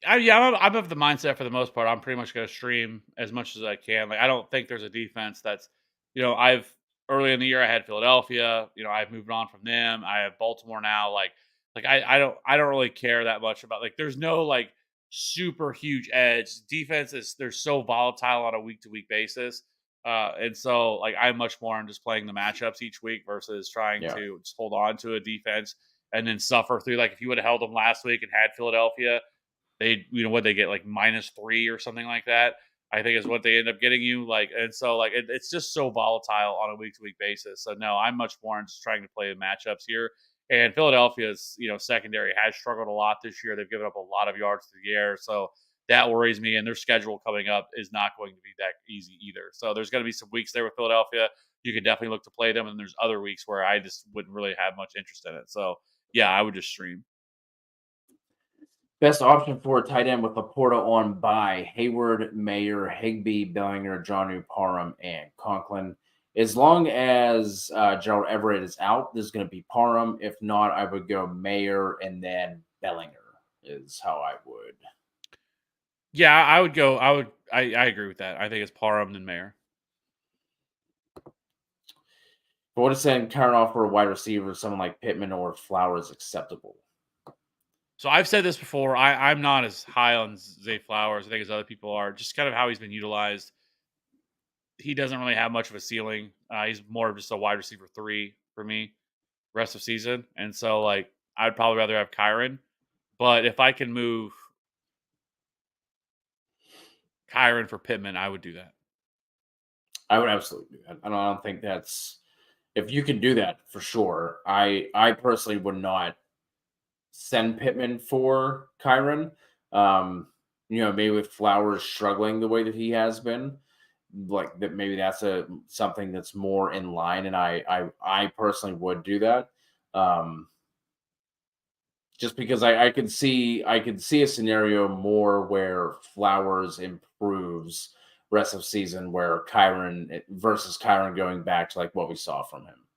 I'm of the mindset for the most part. I'm pretty much going to stream as much as I can. Like I don't think there's a defense that's, I've early in the year I had Philadelphia. I've moved on from them. I have Baltimore now. Like I don't really care that much about like there's no like super huge edge. Defense is they're so volatile on a week to week basis. And so like I'm much more on just playing the matchups each week versus trying Yeah. to just hold on to a defense and then suffer through like if you would have held them last week and had Philadelphia what they get like -3 or something like that. I think is what they end up getting you. Like, and so like it's just so volatile on a week to week basis. So no, I'm much more on just trying to play the matchups here. And Philadelphia's secondary has struggled a lot this year. They've given up a lot of yards to the air, so that worries me. And their schedule coming up is not going to be that easy either. So there's going to be some weeks there with Philadelphia. You could definitely look to play them, and there's other weeks where I just wouldn't really have much interest in it. So yeah, I would just stream. Best option for a tight end with Laporta on by Hayward, Mayer, Higby, Bellinger, Johnu, Parham, and Conklin. As long as Gerald Everett is out, this is going to be Parham. If not, I would go Mayer and then Bellinger is how I would. Yeah, I would go. I agree with that. I think it's Parham and Mayer. But what is saying current offer a wide receiver, someone like Pittman or Flowers acceptable? So I've said this before. I'm not as high on Zay Flowers, I think, as other people are. Just kind of how he's been utilized. He doesn't really have much of a ceiling. He's more of just a wide receiver 3 for me rest of season. And so like I'd probably rather have Kyron. But if I can move Kyron for Pittman, I would do that. I would absolutely do that. I don't think that's if you can do that for sure. I personally would not send Pittman for Kyron. Maybe with Flowers struggling the way that he has been, like that maybe that's a something that's more in line, and I personally would do that. Um, just because I could see a scenario more where Flowers improves rest of season where Kyron going back to like what we saw from him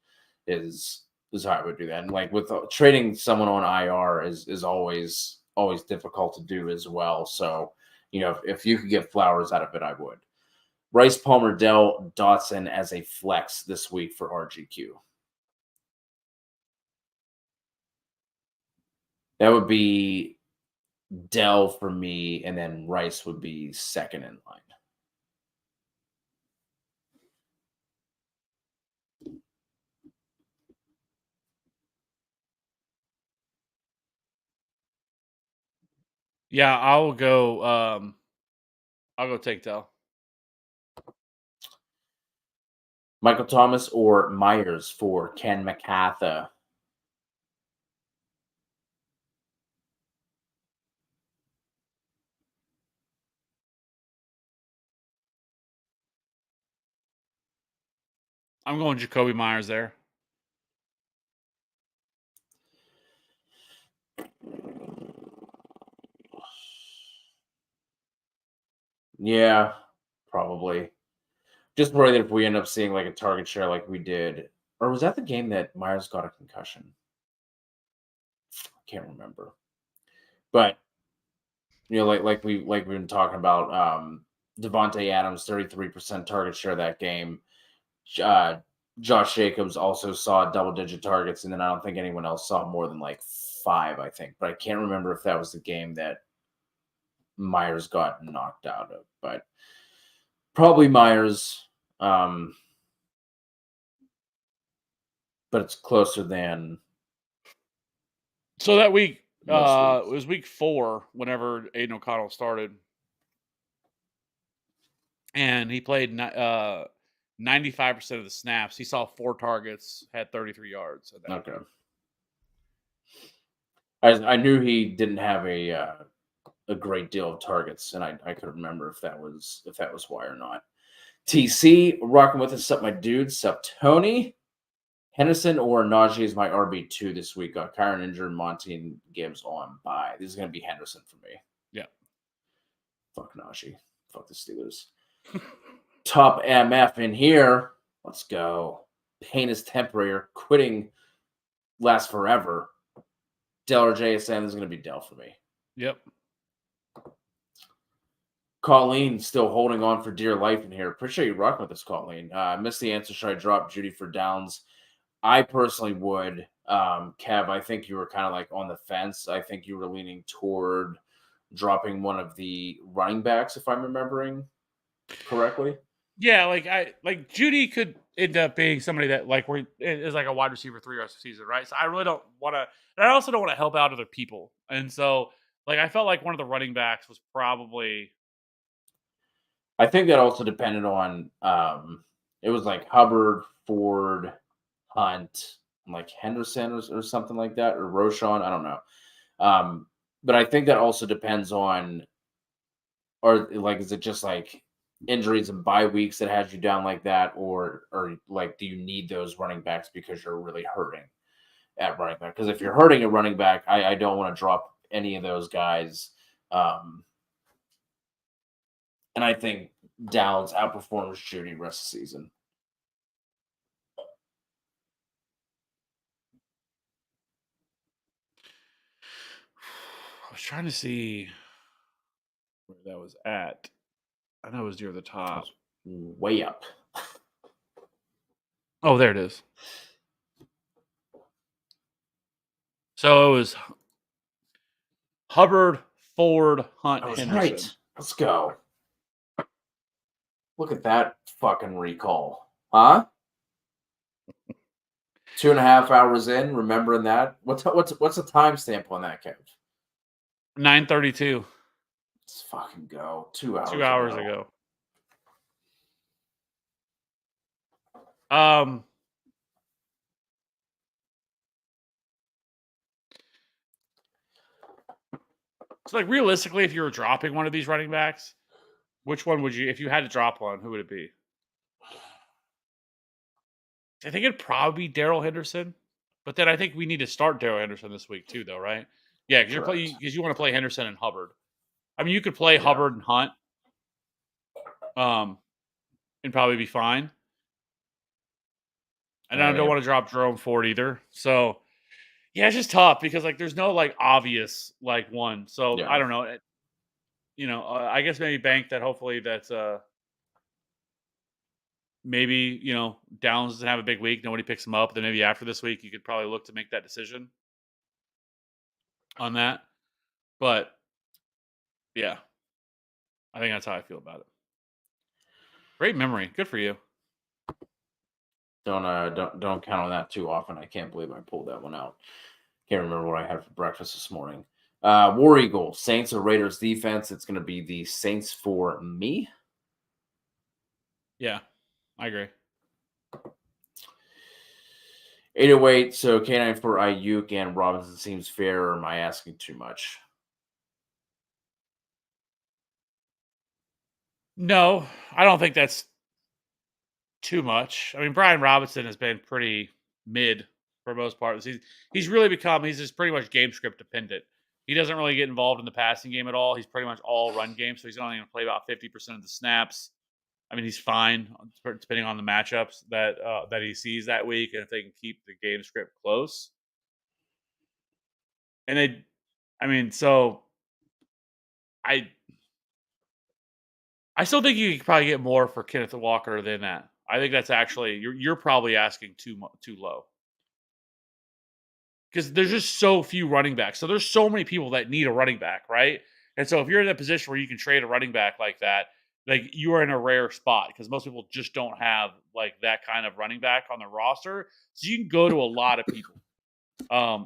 is how I would do that. And like with trading someone on IR is always difficult to do as well. So if you could get Flowers out of it, I would. Rice, Palmer, Dell, Dotson as a flex this week for RGQ. That would be Dell for me, and then Rice would be second in line. Yeah, I'll go take Dell. Michael Thomas or Myers for Ken McCarthy. I'm going Jacoby Myers there. Yeah, probably. Just worried that if we end up seeing like a target share like we did, or was that the game that Myers got a concussion? I can't remember. But like we've been talking about, Devontae Adams, 33% target share that game. Uh, Josh Jacobs also saw double-digit targets, and then I don't think anyone else saw more than like 5, I think. But I can't remember if that was the game that Myers got knocked out of. But probably Myers, but it's closer than So that week, most it weeks. was week 4 whenever Aiden O'Connell started. And he played 95% of the snaps. He saw 4 targets, had 33 yards at that Okay. game. I knew he didn't have a great deal of targets, and I could remember if that was why or not. TC rocking with us, up my dudes, up Tony. Henderson or Najee is my RB2 this week. Got Kyron injured, Monty and Gibbs on bye. This is going to be Henderson for me. Yeah. Fuck Najee. Fuck the Steelers. Top MF in here. Let's go. Pain is temporary. Quitting lasts forever. Dell or JSN, this is going to be Dell for me. Yep. Colleen still holding on for dear life in here. Appreciate you rocking with us, Colleen. I missed the answer. Should I drop Judy for Downs? I personally would. Kev, I think you were kind of like on the fence. I think you were leaning toward dropping one of the running backs, if I'm remembering correctly. Yeah, like Judy could end up being somebody that like is like a wide receiver 3 rest of the season, right? So I really don't want to. And I also don't want to help out other people, and so like I felt like one of the running backs was probably. I think that also depended on it was like Hubbard, Ford, Hunt, like Henderson or something like that, or Roshan. I don't know. But I think that also depends on, or like, is it just like injuries and bye weeks that has you down like that, or like, do you need those running backs because you're really hurting at running back? Because if you're hurting at running back, I don't want to drop any of those guys. And I think Downs outperforms Judy rest of the season. I was trying to see where that was at. I know it was near the top. Way up. Oh, there it is. So it was Hubbard, Ford, Hunt, I was Henderson. right. Let's go. Look at that fucking recall. Huh? 2.5 hours in, remembering that. What's the timestamp on that, Kev? 9:32. Let's fucking go. 2 hours 2 hours ago. ago. Um, so like realistically, if you were dropping one of these running backs, which one would you, if you had to drop one, who would it be? I think it'd probably be Daryl Henderson, but then I think we need to start Daryl Henderson this week too, though, right? Yeah, because Correct. you want to play Henderson and Hubbard. I mean, you could play Yeah. Hubbard and Hunt, um, and probably be fine. And I don't Yeah. want to drop Jerome Ford either. So yeah, it's just tough because like there's no like obvious like one. So Yeah. I don't know. I guess maybe bank that. Hopefully that's maybe Downs doesn't have a big week. Nobody picks him up. Then maybe after this week, you could probably look to make that decision on that. But yeah, I think that's how I feel about it. Great memory. Good for you. Don't count on that too often. I can't believe I pulled that one out. Can't remember what I had for breakfast this morning. War Eagle, Saints or Raiders defense. It's going to be the Saints for me. Yeah, I agree. 808. So K9 for Ayuk and Robinson seems fair. Or am I asking too much? No, I don't think that's too much. I mean, Brian Robinson has been pretty mid for most part. He's really become he's just pretty much game script dependent. He doesn't really get involved in the passing game at all. He's pretty much all run game, so he's only going to play about 50% of the snaps. I mean, he's fine depending on the matchups that he sees that week, and if they can keep the game script close. And I mean, so I I still think you could probably get more for Kenneth Walker than that. I think that's actually you're probably asking too low. Because there's just so few running backs. So there's so many people that need a running back, right? And so if you're in a position where you can trade a running back like that, like you are in a rare spot because most people just don't have like that kind of running back on their roster. So you can go to a lot of people,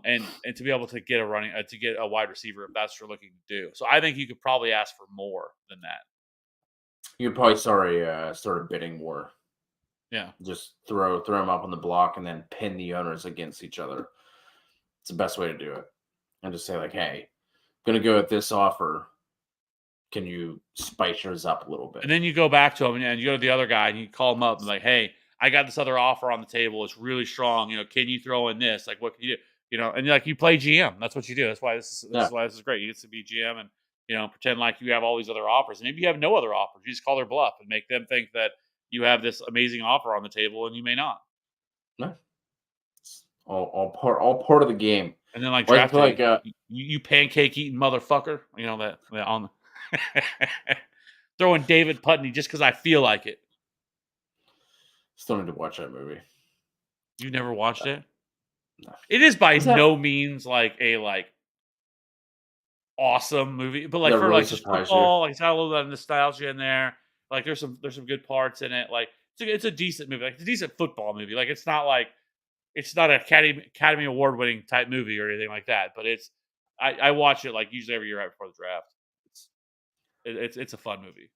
and to be able to get to get a wide receiver if that's what you're looking to do. So I think you could probably ask for more than that. You could probably start a bidding war. Yeah. Just throw them up on the block and then pin the owners against each other. It's the best way to do it. And just say like, hey, I'm gonna go with this offer. Can you spice yours up a little bit? And then you go back to him and you go to the other guy and you call him up and like, hey, I got this other offer on the table. It's really strong. Can you throw in this? Like, what can you do? And like you play GM. That's what you do. That's why this Yeah. is why this is great. You get to be GM and pretend like you have all these other offers. And maybe you have no other offers. You just call their bluff and make them think that you have this amazing offer on the table and you may not. No. It's all part of the game. And then like Well, I draft feel like day, you pancake eating motherfucker. That on throwing David Putney just because I feel like it. still need to watch that movie. You never watched it? No. It is by Is that no means like a awesome movie, but like that for really like just surprised you? football, like it's got a little bit of nostalgia in there. Like there's some good parts in it. Like it's a decent movie. Like it's a decent football movie. Like it's not an Academy Award winning type movie or anything like that. But I watch it like usually every year right before the draft. It's a fun movie.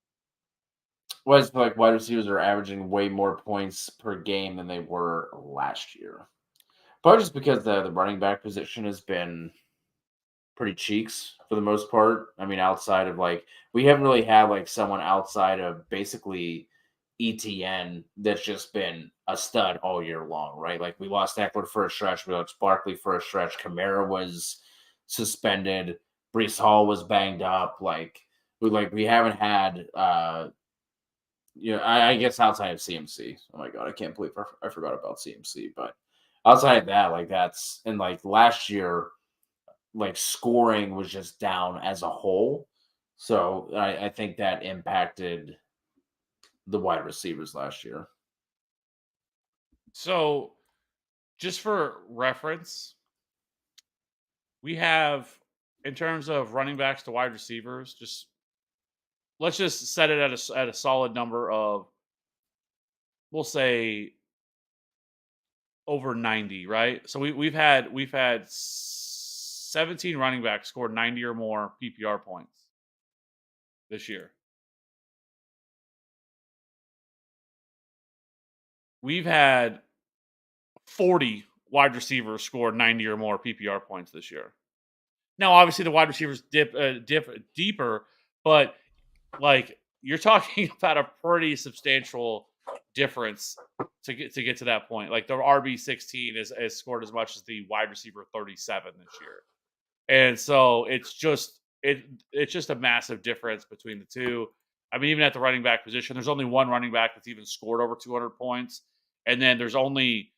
Well, I feel like wide receivers are averaging way more points per game than they were last year. Probably just because the running back position has been pretty cheeks for the most part. I mean, outside of like we haven't really had like someone outside of basically ETN that's just been a stud all year long, right? Like we lost Eckler for a stretch, we lost Barkley for a stretch, Kamara was suspended, Brees Hall was banged up. We haven't had I guess outside of CMC. Oh my god, I can't believe I forgot about CMC. But outside of that, like that's and like last year like scoring was just down as a whole. So I think that impacted the wide receivers last year. So just for reference, we have in terms of running backs to wide receivers, just let's just set it at a solid number of, we'll say, over 90, right? So we've had 17 running backs scored 90 or more PPR points this year. We've had 40 wide receivers score 90 or more PPR points this year. Now, obviously, the wide receivers dip deeper, but like you're talking about a pretty substantial difference to get to that point. Like the RB16 is scored as much as the wide receiver 37 this year, and so it's just a massive difference between the two. I mean, even at the running back position, there's only one running back that's even scored over 200 points, and then there's only,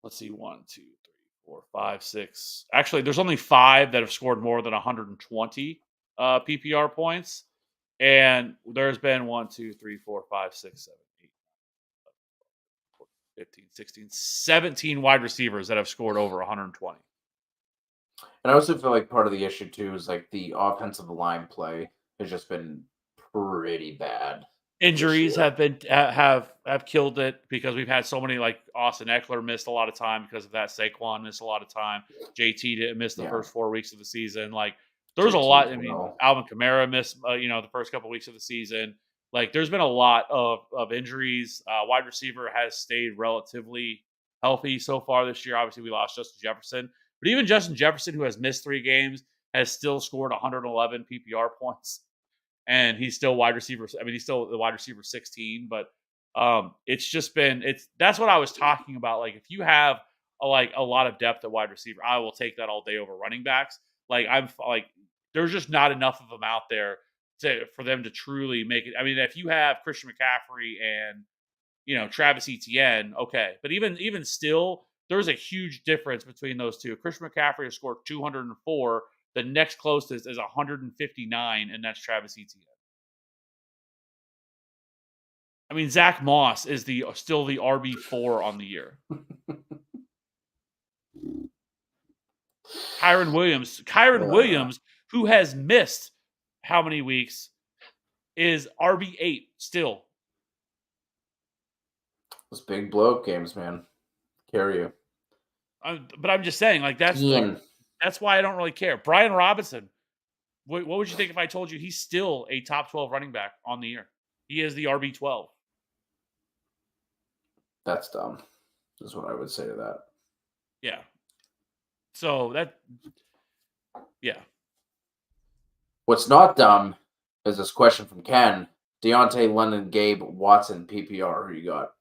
let's see, one, two, three, four, five, six. Actually, there's only five that have scored more than 120 PPR points. And there's been 1, 2, 3, 4, 5, 6, 7, 8, 15, 16, 17 wide receivers that have scored over 120. And I also feel like part of the issue too is like the offensive line play has just been pretty bad this Injuries year. have been have killed it because we've had so many, like Austin Eckler missed a lot of time because of that. Saquon missed a lot of time. JT didn't miss the Yeah, first 4 weeks of the season. Like there's a JT lot. as I mean, well. Alvin Kamara missed the first couple weeks of the season. Like there's been a lot of injuries. Wide receiver has stayed relatively healthy so far this year. Obviously, we lost Justin Jefferson, but even Justin Jefferson, who has missed 3 games, has still scored 111 PPR points, and he's still wide receiver. I mean, he's still the wide receiver 16, but it's just been that's what I was talking about. Like if you have a lot of depth at wide receiver, I will take that all day over running backs. Like there's just not enough of them out there for them to truly make it. I mean, if you have Christian McCaffrey and Travis Etienne, okay, but even still, there's a huge difference between those two. Christian McCaffrey has scored 204. The next closest is 159, and that's Travis Etienne. I mean, Zach Moss is still the RB4 on the year. Kyron Uh, Williams, who has missed how many weeks, is RB8 still. those big blow up games, man, carry you. But I'm just saying, Ian. that's why I don't really care. Brian Robinson. What would you think if I told you he's still a top 12 running back on the year? He is the RB12. That's dumb, is what I would say to that. Yeah. So yeah. What's not dumb is this question from Ken. Deontay, London, Gabe, Watson, PPR. Who you got?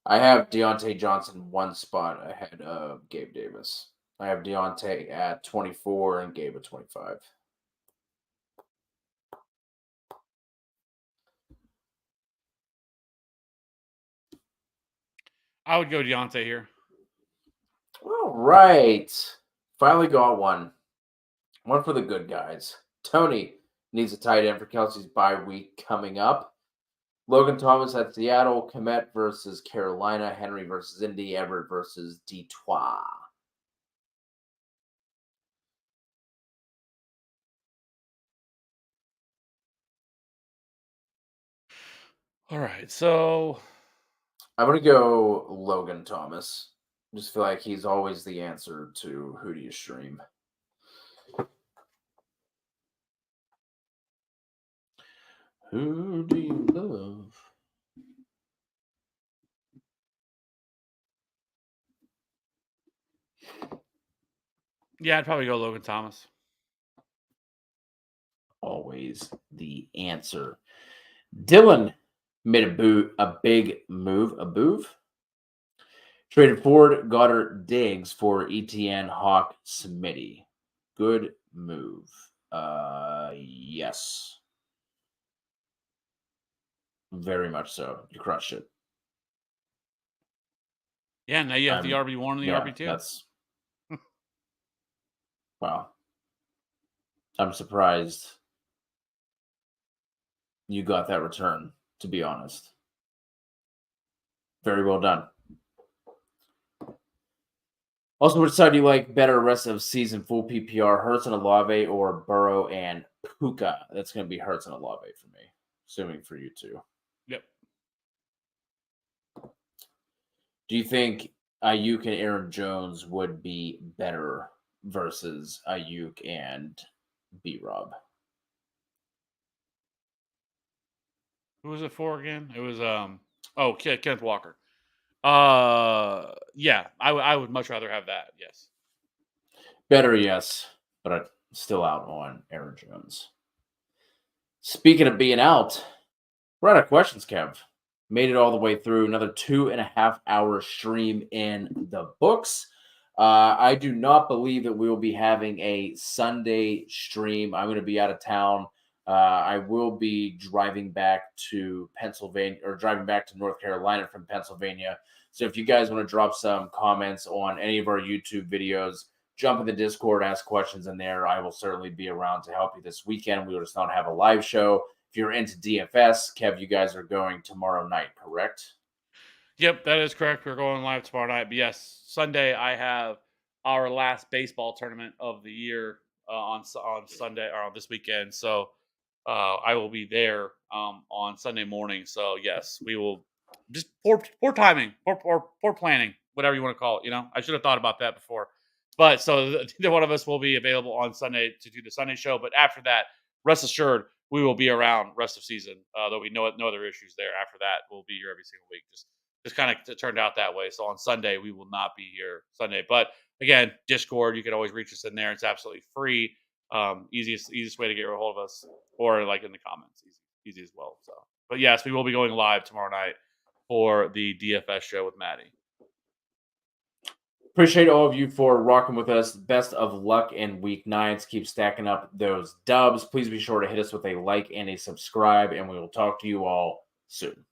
I have Deontay Johnson one spot ahead of Gabe Davis. I have Deontay at 24 and Gabe at 25. I would go Deontay here. All right. Finally got one. One for the good guys. Tony needs a tight end for Kelsey's bye week coming up. Logan Thomas at Seattle, Komet versus Carolina, Henry versus Indy, Everett versus Detroit. All right. So I'm going to go Logan Thomas. Just feel like he's always the answer to who do you stream. Who do you love? yeah, I'd probably go Logan Thomas. Always the answer. Dylan made a big move. A move? Traded Ford, Goddard, Diggs for ETN, Hawk, Smitty. Good move. Yes. Very much so. You crushed it. Yeah, now you have the RB1 and the Yeah, RB2. that's wow. I'm surprised you got that return, to be honest. Very well done. Also, which side do you like better rest of season full PPR, Hurts and Olave or Burrow and Puka? That's going to be Hurts and Olave for me, assuming for you too. Yep. Do you think Ayuk and Aaron Jones would be better versus Ayuk and B Rob? Who was it for again? It was Kenneth Walker. Yeah, I would much rather have that. Yes. Better, yes, but I'm still out on Aaron Jones. Speaking of being out, we're out of questions, Kev. Made it all the way through. Another 2.5 hour stream in the books. I do not believe that we will be having a Sunday stream. I'm going to be out of town. I will be driving back to Pennsylvania or driving back to North Carolina from Pennsylvania. So if you guys want to drop some comments on any of our YouTube videos, jump in the Discord, ask questions in there. I will certainly be around to help you this weekend. We will just not have a live show. If you're into DFS, Kev, you guys are going tomorrow night, correct? Yep, that is correct. We're going live tomorrow night. But yes, Sunday I have our last baseball tournament of the year on Sunday or on this weekend. So I will be there on Sunday morning. So yes, we will just poor timing, poor planning, whatever you want to call it. I should have thought about that before. But so neither one of us will be available on Sunday to do the Sunday show. But after that, rest assured, we will be around rest of season. There'll be no other issues there. After that, we'll be here every single week. Just kind of turned out that way. So on Sunday, we will not be here Sunday. But again, Discord, you can always reach us in there. It's absolutely free. Easiest way to get a hold of us, or like in the comments, easy as well. So, but yes, we will be going live tomorrow night for the DFS show with Maddie. Appreciate all of you for rocking with us. Best of luck in week 9. Keep stacking up those dubs. Please be sure to hit us with a like and a subscribe, and we will talk to you all soon.